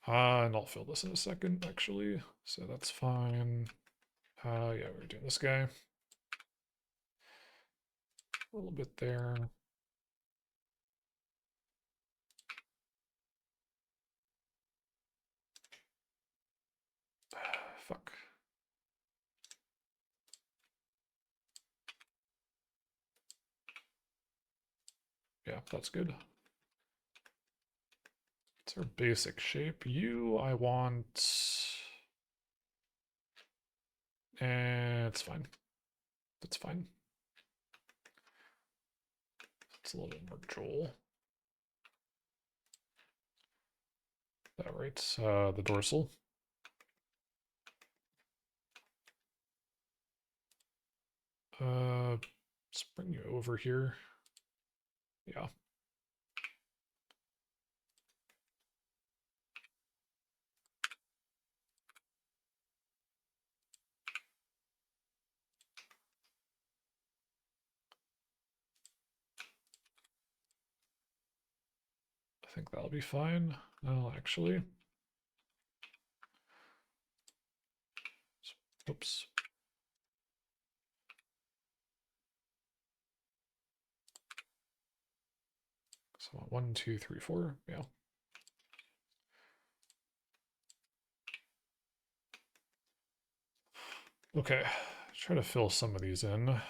And I'll fill this in a second, actually. So that's fine. Yeah, we're doing this guy. A little bit there. Fuck. Yeah, that's good. It's our basic shape. You, I want... it's fine. That's fine. It's a little bit more Joel. That right. The dorsal. Let's bring you over here. Yeah. I think that'll be fine. No, actually. Oops. So 1, 2, 3, 4. Yeah. Okay. Try to fill some of these in.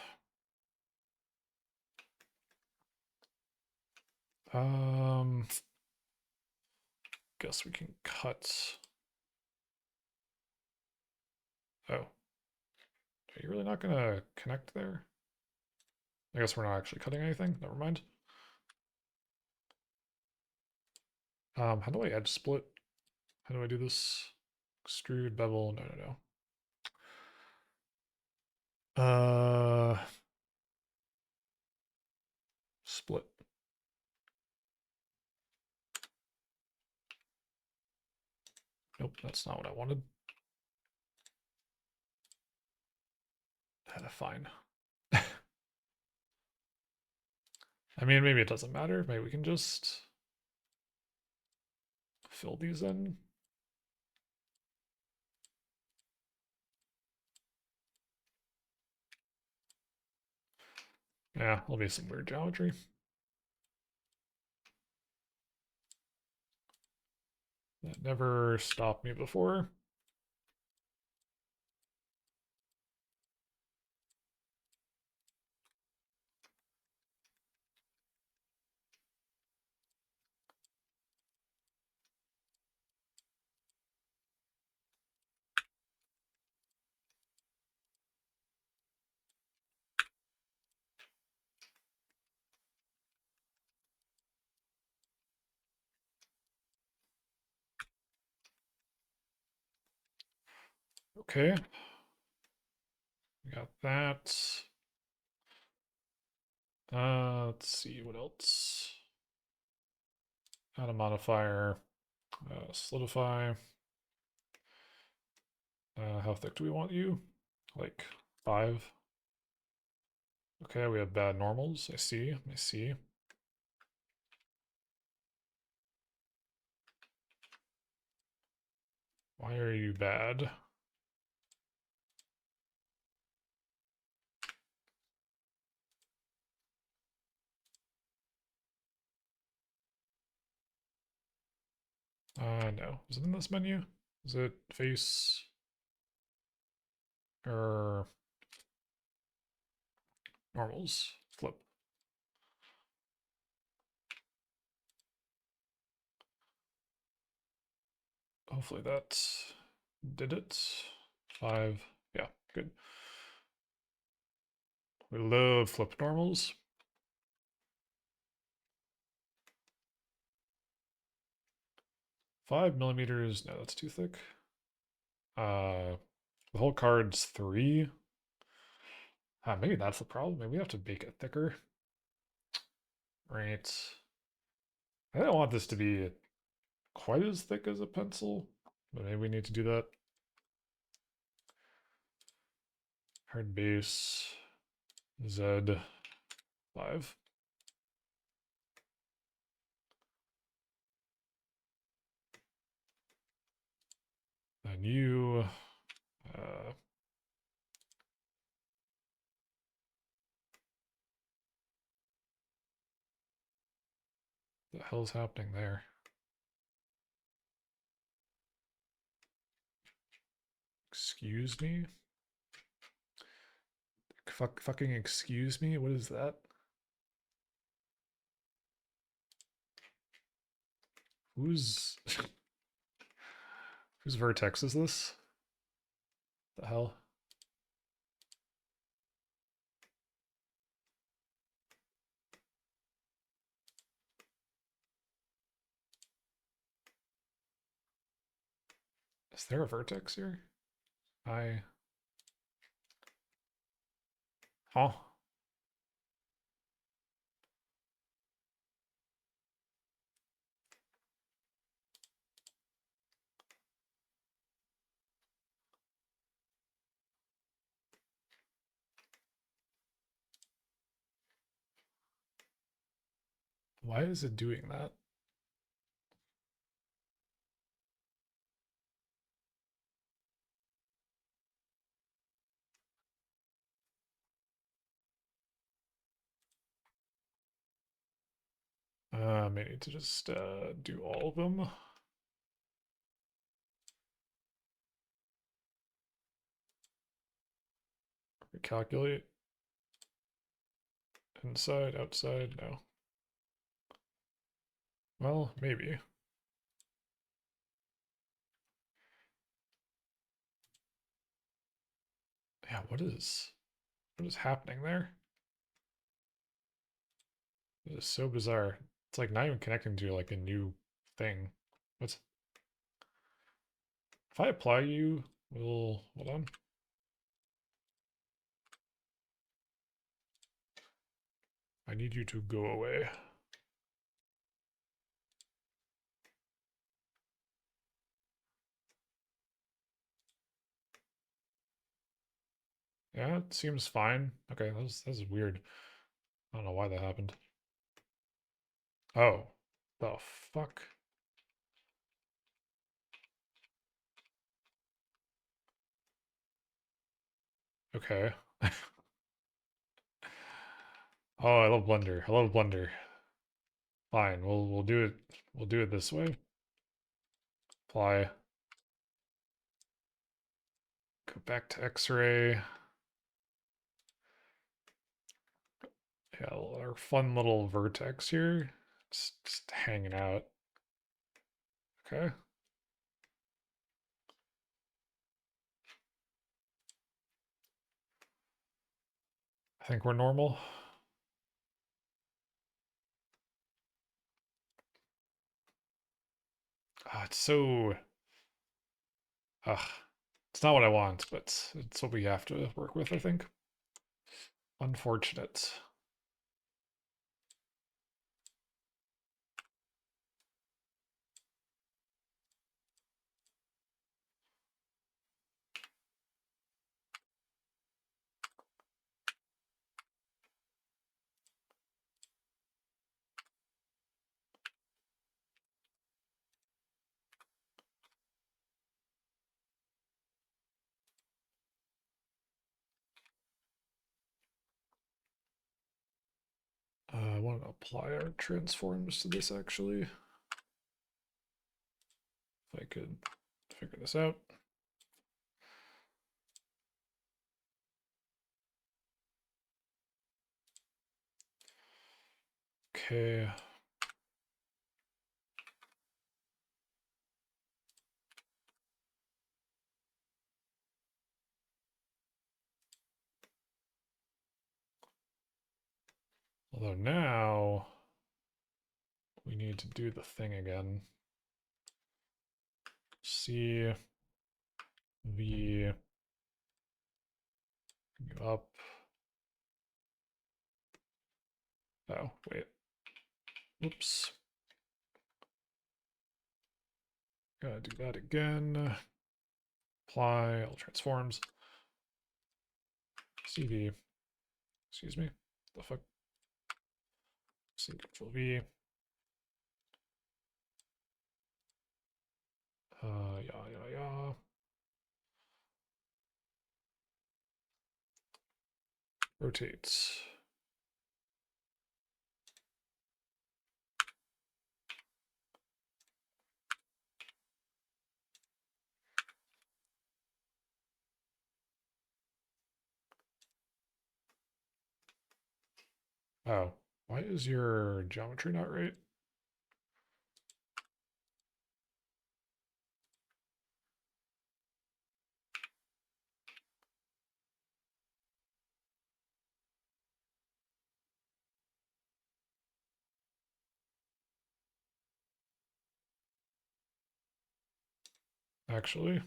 Guess we can cut. Oh. Are you really not gonna connect there? I guess we're not actually cutting anything. Never mind. How do I edge split? How do I do this? Extrude, bevel, no. Split. Nope, that's not what I wanted. Fine. I mean, maybe it doesn't matter. Maybe we can just fill these in. Yeah, there'll be some weird geometry. That never stopped me before. Okay. We got that. Let's see what else. Add a modifier. Solidify. How thick do we want you? Like 5. Okay, we have bad normals. I see. I see. Why are you bad? No. Is it in this menu? Is it face or normals? Flip. Hopefully that did it. 5. Yeah, good. We love flip normals. 5 millimeters. No, that's too thick. The whole card's 3. Maybe that's the problem. Maybe we have to make it thicker. Right. I don't want this to be quite as thick as a pencil, but maybe we need to do that. Hard base. Z 5. Then you. The hell's happening there? Excuse me? Fucking excuse me? What is that? Whose whose vertex is this? The hell? Is there a vertex here? Huh? Why is it doing that? Maybe to just do all of them. Recalculate. Inside, outside, no. Well, maybe. Yeah, what is happening there? It is so bizarre. It's like not even connecting to like a new thing. What's if I apply you, will hold on. I need you to go away. Yeah, it seems fine. Okay, that's weird. I don't know why that happened. Oh, the fuck? Okay. Oh, I love Blender. I love Blender. Fine, we'll do it. We'll do it this way. Apply. Go back to X-ray. Yeah, our fun little vertex here. Just hanging out. Okay. I think we're normal. It's so... Ugh. It's not what I want, but it's what we have to work with, I think. Unfortunate. want to apply our transforms to this actually. If I could figure this out. Okay. Although now we need to do the thing again. C V up. Oh, wait. Whoops. Gotta do that again. Apply all transforms. CV. Excuse me. The fuck? C Control V. Yeah. Rotates. Oh, why is your geometry not right? Actually,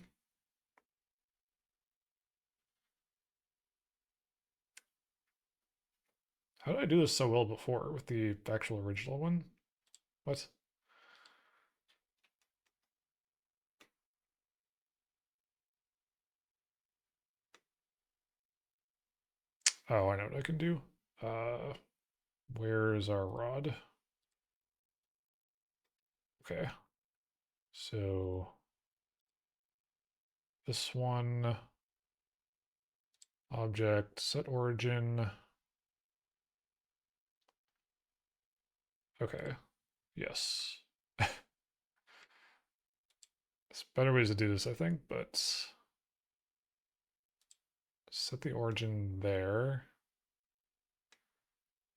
how did I do this so well before with the actual original one? What? Oh, I know what I can do. Where is our rod? Okay. So this one, object, set origin. Okay. Yes. There's better ways to do this, I think, but set the origin there.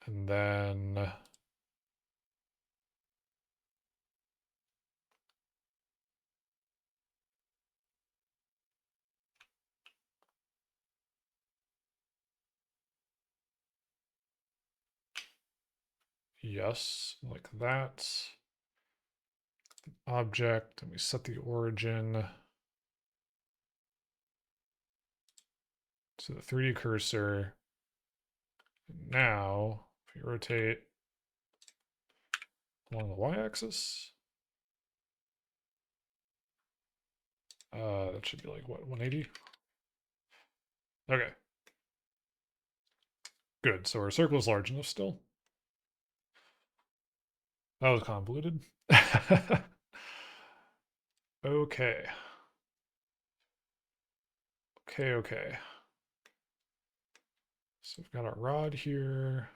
And then yes, like that. Object, and we set the origin to the 3D cursor. And now, if we rotate along the y-axis, that should be like, what, 180? Okay. Good, so our circle is large enough still. That was convoluted. Okay. Okay. So we've got our rod here.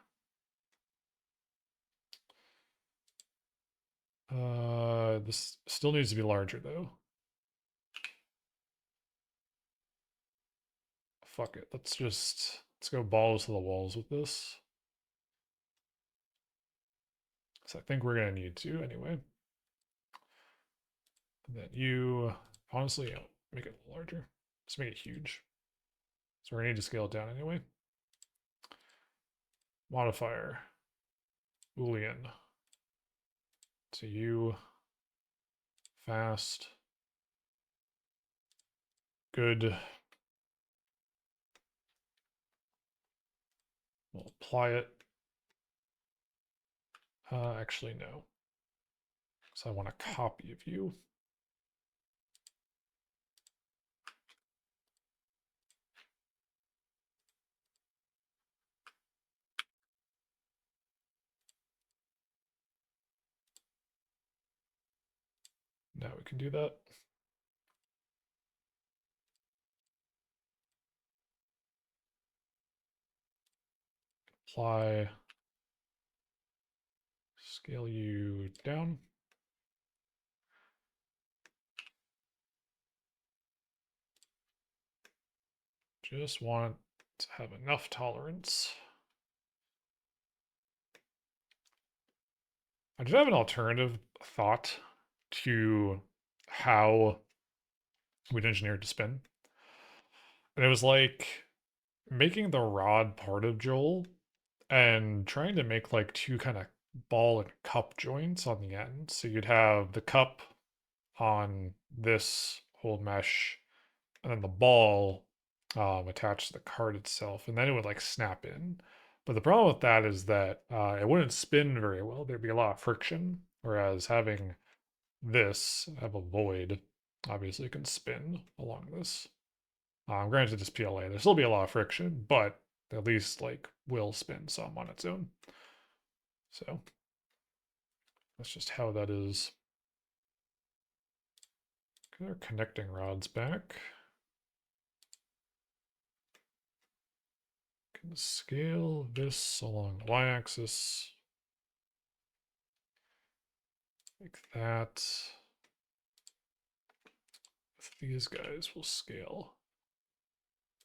This still needs to be larger though. Fuck it. Let's go balls to the walls with this. So I think we're gonna need to anyway. And then you honestly make it larger. Let's make it huge. So we're gonna need to scale it down anyway. Modifier. Boolean. To you. Fast. Good. We'll apply it. Actually, no. So I want a copy of you. Now we can do that. Apply Scale you down. Just want to have enough tolerance. I did have an alternative thought to how we'd engineer it to spin. And it was like making the rod part of Joel and trying to make like two kind of ball and cup joints on the end. So you'd have the cup on this whole mesh and then the ball attached to the card itself, and then it would like snap in. But the problem with that is that it wouldn't spin very well. There'd be a lot of friction, whereas having this have a void obviously can spin along this. Granted, it's PLA. There'll still be a lot of friction, but at least like will spin some on its own. So that's just how that is. Get our connecting rods back. Can scale this along the y-axis like that. With these guys, we'll scale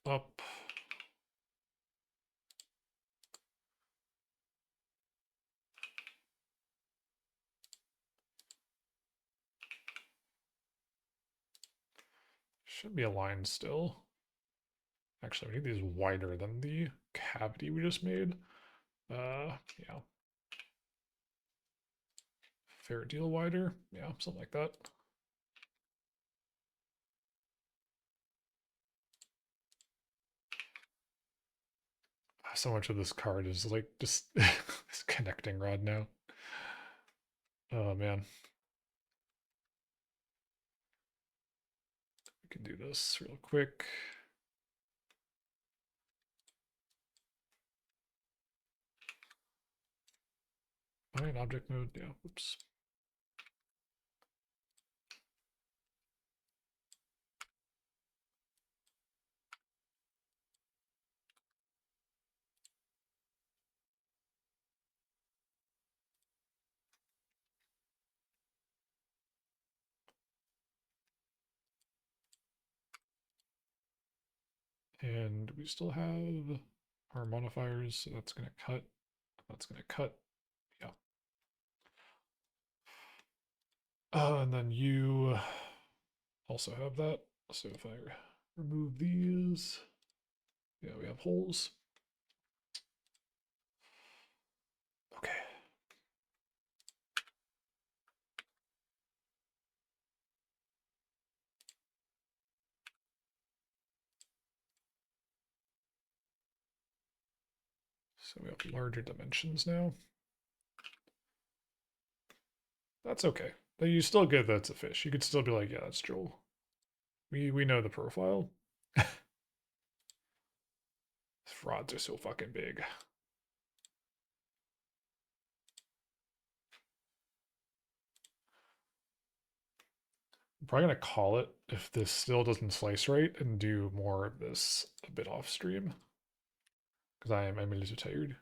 up. Should be aligned still. Actually, we need these wider than the cavity we just made. Yeah. Fair deal wider. Yeah, something like that. So much of this card is like just this connecting rod now. Oh man. We can do this real quick. Fine, object mode, yeah, oops. And we still have our modifiers, so that's gonna cut. That's gonna cut. Yeah. And then you also have that. So if I remove these, yeah, we have holes. Okay. So we have larger dimensions now. That's okay. But you still get that's a fish. You could still be like, yeah, that's Joel. We know the profile. Rods are so fucking big. I'm probably gonna call it if this still doesn't slice right and do more of this a bit off stream. Because I'm a little tired.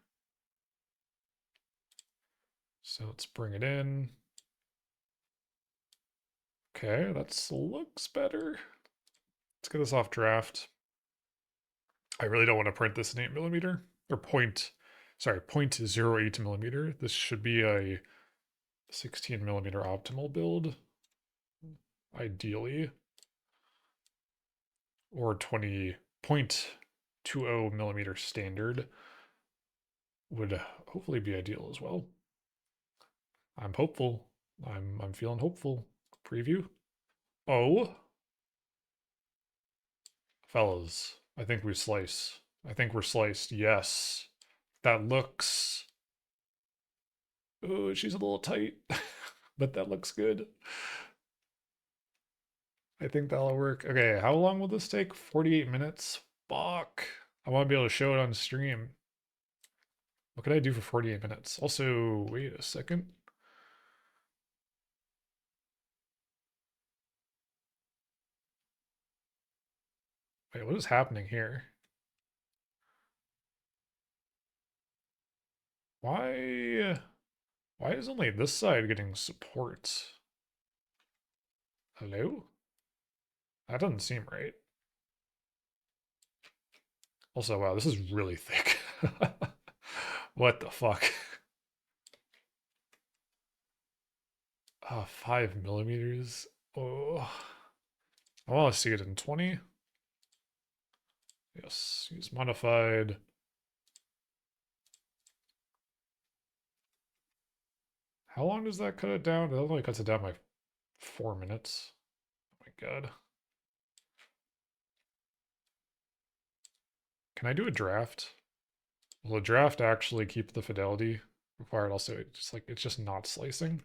So let's bring it in. Okay, that looks better. Let's get this off draft. I really don't want to print this in 8mm or 0.08 millimeter. This should be a 16mm optimal build, ideally, or 20.20 millimeter standard would hopefully be ideal as well. I'm hopeful. I'm feeling hopeful. Preview. Oh, fellas, I think we slice. I think we're sliced. Yes, that looks. Oh, she's a little tight, but that looks good. I think that'll work. Okay, how long will this take? 48 minutes? Fuck. I want to be able to show it on stream. What could I do for 48 minutes? Also, wait a second. Wait, what is happening here? Why Why is only this side getting support? Hello? That doesn't seem right. Also, wow, this is really thick. What the fuck? 5 millimeters. Oh, I want to see it in 20. Yes, use modified. How long does that cut it down? That only cuts it down by 4 minutes. Oh my god. Can I do a draft? Will a draft actually keep the fidelity required? Also, it's just not slicing.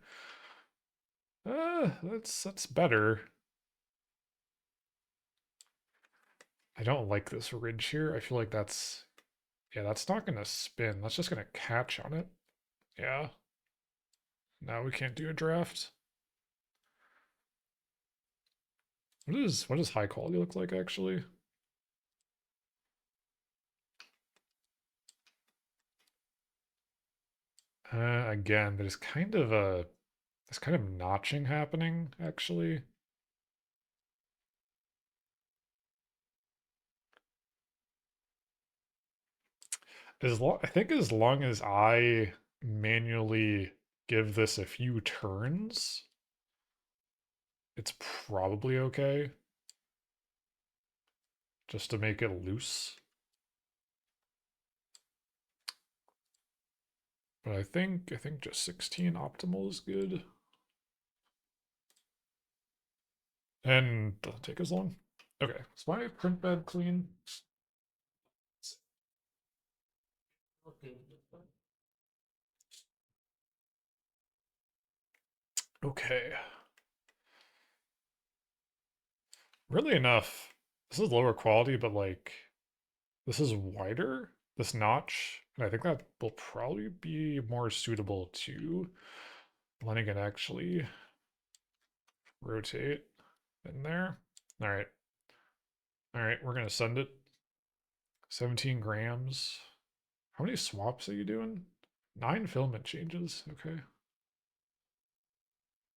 That's better. I don't like this ridge here. I feel like that's, yeah, that's not gonna spin. That's just gonna catch on it. Yeah. Now we can't do a draft. What does high quality look like actually? Again, there's kind of notching happening actually. I think as long as I manually give this a few turns, it's probably okay. Just to make it loose. But I think just 16 optimal is good. And doesn't take as long. Okay, is my print bed clean? Okay. Really enough, this is lower quality, but like, this is wider, this notch, and I think that will probably be more suitable to letting it actually rotate in there. All right. All right, we're gonna send it. 17 grams. How many swaps are you doing? 9 filament changes. Okay.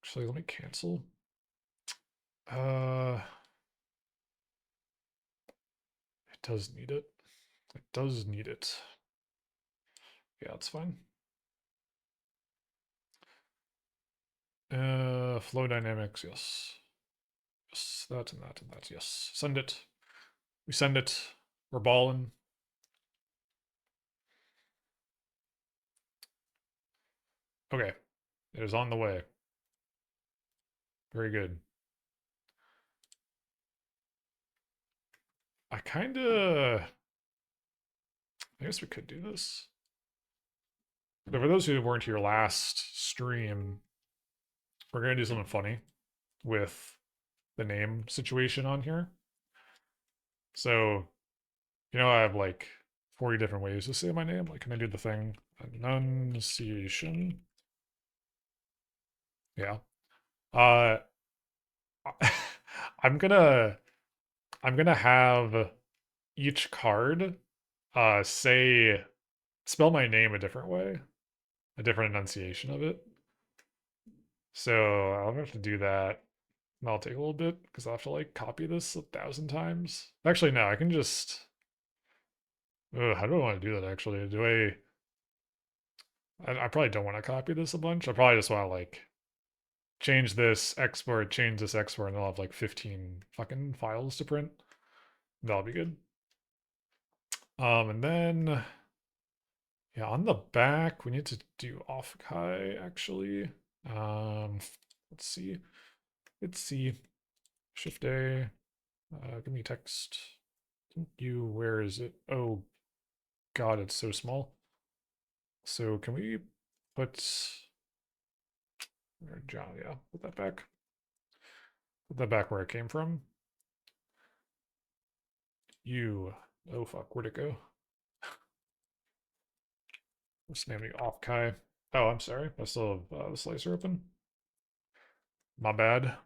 Actually, let me cancel. Uh, it does need it. It does need it. Yeah, it's fine. Flow dynamics, yes. Yes, that and that and that, yes. Send it. We send it. We're balling. Okay. It is on the way. Very good. I guess we could do this. But for those who weren't here last stream, we're going to do something funny with the name situation on here. So, I have like 40 different ways to say my name. Like, can I do the thing? Enunciation. Yeah. Uh, I'm gonna have each card say spell my name a different way, a different enunciation of it. So I'll have to do that. That'll take a little bit because I'll have to like copy this 1,000 times. Actually, no, I can just. How do I want to do that? Actually, I probably don't want to copy this a bunch. I probably just want to like change this export, and I'll have like 15 fucking files to print. That'll be good. And then yeah, on the back, we need to do off Kai actually. Let's see. Shift A. Give me text. Where is it? Oh god, it's so small. So can we put John, yeah, put that back. Put that back where it came from. Oh fuck, where'd it go? What's the name of off Kai? Oh, I'm sorry. I still have the slicer open. My bad.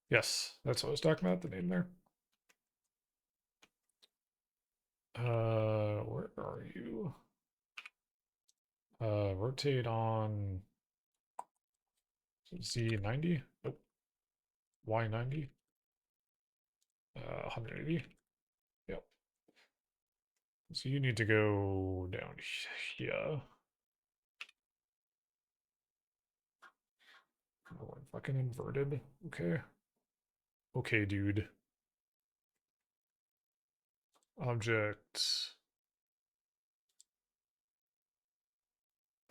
Yes, that's what I was talking about, the name there. Where are you? Rotate on Z90. Nope. Y90. 180. Yep. So you need to go down here. Oh, I'm fucking inverted. Okay. Okay, dude. Object.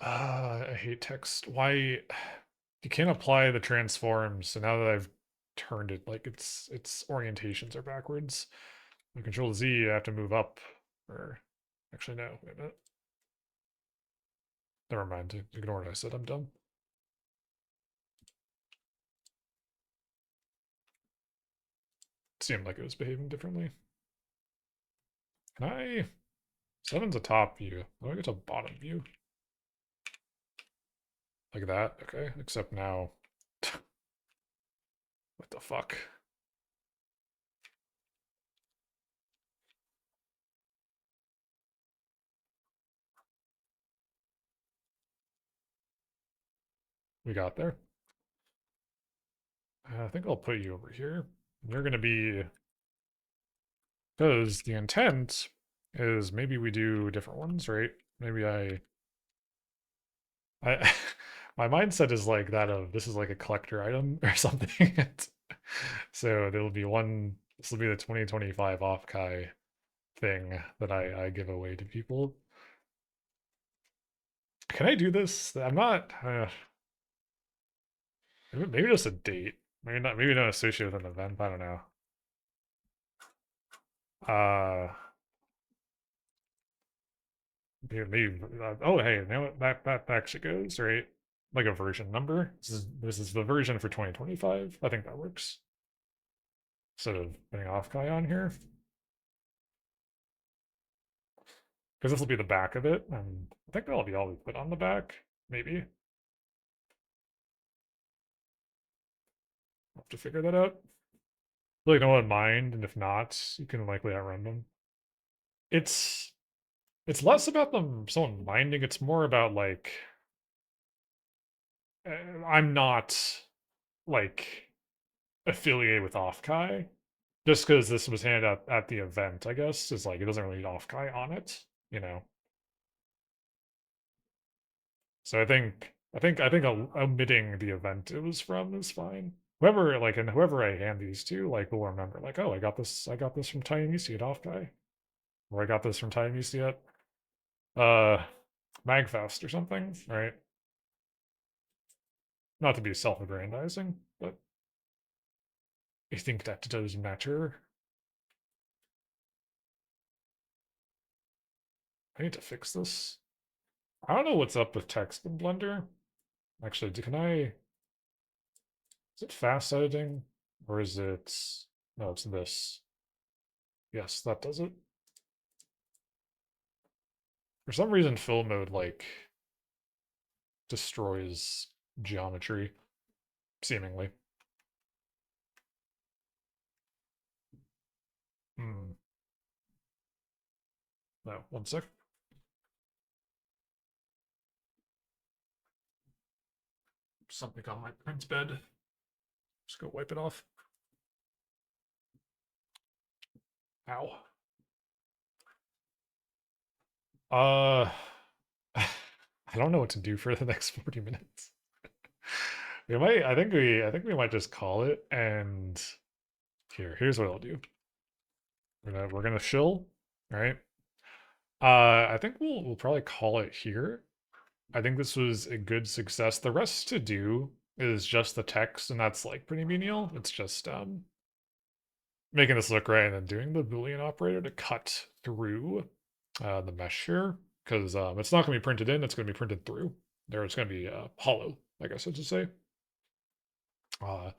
I hate text. Why? You can't apply the transforms. So now that I've turned it, like its orientations are backwards. With Control Z, I have to move up. Or actually, no. Wait a minute. Never mind. Ignore what I said. I'm dumb. It seemed like it was behaving differently. Can I? 7's a top view. How do I get to bottom view? Like that? Okay. Except now. What the fuck? We got there. I think I'll put you over here. You're going to be. Because the intent is maybe we do different ones, right? Maybe I my mindset is like that of this is like a collector item or something. So there'll be one, this will be the 2025 Offkai thing that I give away to people. Can I do this? I'm not, maybe just a date. Maybe not associated with an event. I don't know. Uh, maybe oh, hey, now that actually goes, right? Like a version number. This is the version for 2025. I think that works. Instead of putting Offkai on here. Because this will be the back of it, and I think that'll be all we put on the back, maybe. I'll have to figure that out. Really no one mind, and if not, you can likely outrun them. It's less about them someone minding, it's more about like I'm not like affiliated with Offkai. Just because this was handed out at the event, I guess, is like it doesn't really need Offkai on it, you know. So I think omitting the event it was from is fine. Whoever like and whoever I hand these to, like will remember, like, oh, I got this from Tiny Musi at Offkai. Or I got this from Tiny Musi at Magfest or something, right? Not to be self-aggrandizing, but I think that does matter. I need to fix this. I don't know what's up with text in Blender. Actually, can I? Is it fast editing? Or is it. No, it's this. Yes, that does it. For some reason, fill mode, like, destroys geometry, seemingly. Hmm. No, one sec. Something on my print's bed. Just go wipe it off. Ow. Uh, I don't know what to do for the next 40 minutes. We might, I think we might just call it, and here's what I'll do. We're gonna shill, right? I think we'll probably call it here. I think this was a good success. The rest to do is just the text, and that's like pretty menial. It's just making this look right and then doing the Boolean operator to cut through the mesh here, because it's not going to be printed in, it's going to be printed through. There, it's going to be hollow, I guess I should say. I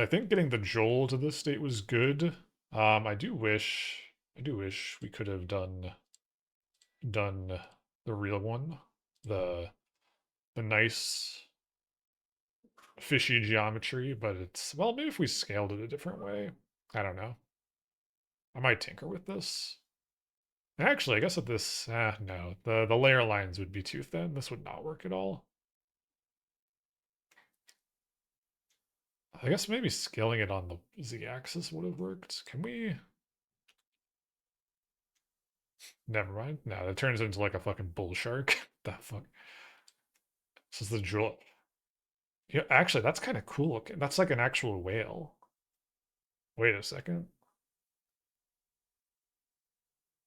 think getting the Joel to this state was good. I do wish we could have done the real one, the nice fishy geometry, but it's, well, maybe if we scaled it a different way. I don't know. I might tinker with this. Actually, I guess with this, no, the layer lines would be too thin. This would not work at all. I guess maybe scaling it on the z-axis would have worked. Can we? Never mind. No, that turns into like a fucking bull shark. The fuck? This is the drill. Yeah, actually, that's kind of cool looking. That's like an actual whale. Wait a second.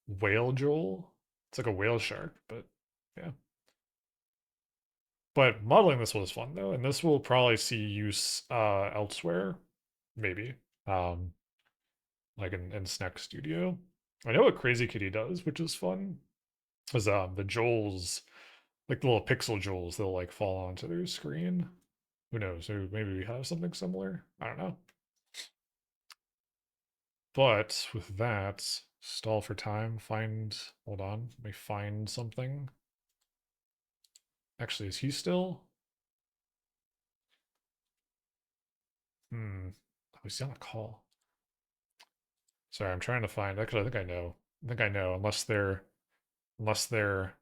Whale Joel? It's like a whale shark, but yeah. But modeling this was fun though, and this will probably see use elsewhere, maybe. Um, like in Snack Studio. I know what Crazy Kitty does, which is fun. Is the Joels, like the little pixel Joels, they'll like fall onto their screen. Who knows? Maybe we have something similar. I don't know. But with that, stall for time, find, hold on, let me find something. Actually, is he still? Oh, he's on a call. Sorry, I'm trying to find, actually, I think I know. I think I know, unless they're, unless they're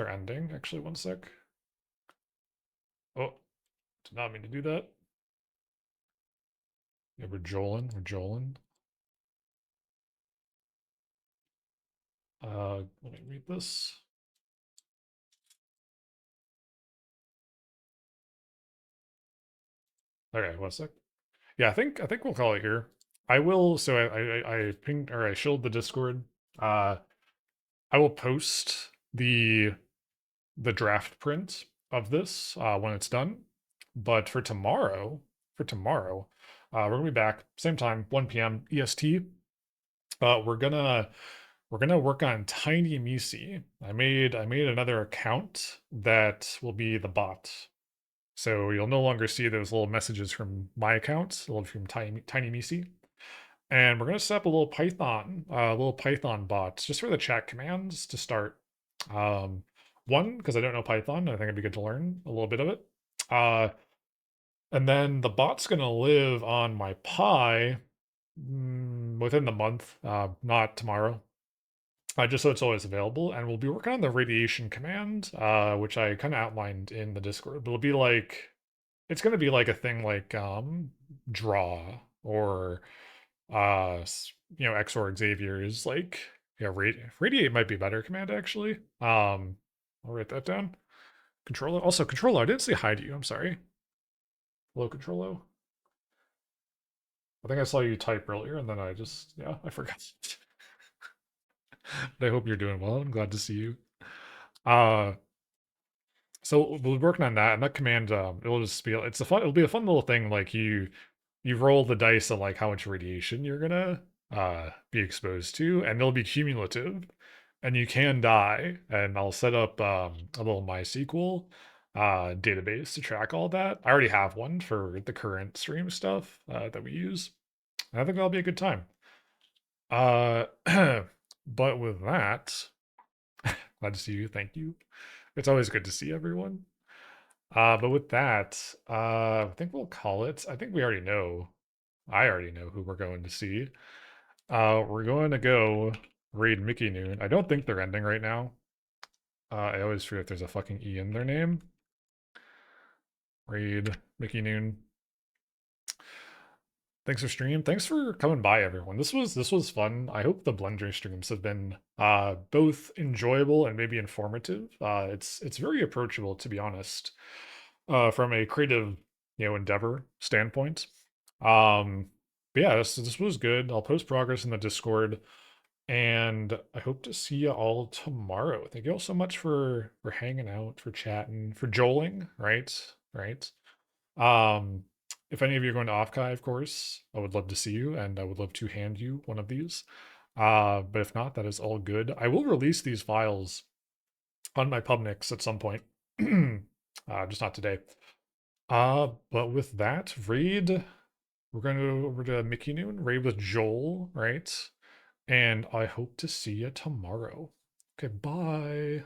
ending. Actually, one sec. Oh, did not mean to do that. Yeah, we're Joelin. Let me read this. Okay, one sec. Yeah, I think we'll call it here. I will. So I pinged or I shilled the Discord. Uh, I will post the draft print of this when it's done. But for tomorrow, we're gonna be back same time, 1 p.m. EST. We're gonna work on Tiny Musi. I made another account that will be the bot. So you'll no longer see those little messages from my account, from Tiny Musi. And we're gonna set up a little Python bot just for the chat commands to start. Um, one, because I don't know Python, I think it'd be good to learn a little bit of it. Uh, and then the bot's gonna live on my Pi within the month, not tomorrow. Just so it's always available, and we'll be working on the radiation command, which I kind of outlined in the Discord. But it's gonna be like a thing like draw or XOR Xavier is like, yeah, radiate might be better command actually. I'll write that down. Controller. Also, controller, I didn't say hi to you. I'm sorry. Hello, controller. I think I saw you type earlier and then I forgot. But I hope you're doing well. I'm glad to see you. Uh, so we'll be working on that, and that command, it'll just be, it'll be a fun little thing. Like you roll the dice on like how much radiation you're gonna be exposed to, and it'll be cumulative, and you can die. And I'll set up a little MySQL database to track all that. I already have one for the current stream stuff that we use. And I think that'll be a good time. Uh, but with that, glad to see you. Thank you. It's always good to see everyone. But with that, I think we'll call it. I think we already know. I already know who we're going to see. We're going to go raid Mickey Noon. I don't think they're ending right now. I always forget there's a fucking E in their name. Raid Mickey Noon. Thanks for stream. Thanks for coming by, everyone. This was fun. I hope the Blender streams have been both enjoyable and maybe informative. It's very approachable, to be honest, from a creative endeavor standpoint. But yeah, this was good. I'll post progress in the Discord, and I hope to see you all tomorrow. Thank you all so much for hanging out, for chatting, for joling. Right. Um, if any of you are going to Offkai, of course, I would love to see you, and I would love to hand you one of these. But if not, that is all good. I will release these files on my Pubnix at some point, just not today. But with that, raid. We're going to go over to Mickey Noon, raid with Joel, right? And I hope to see you tomorrow. Okay, bye.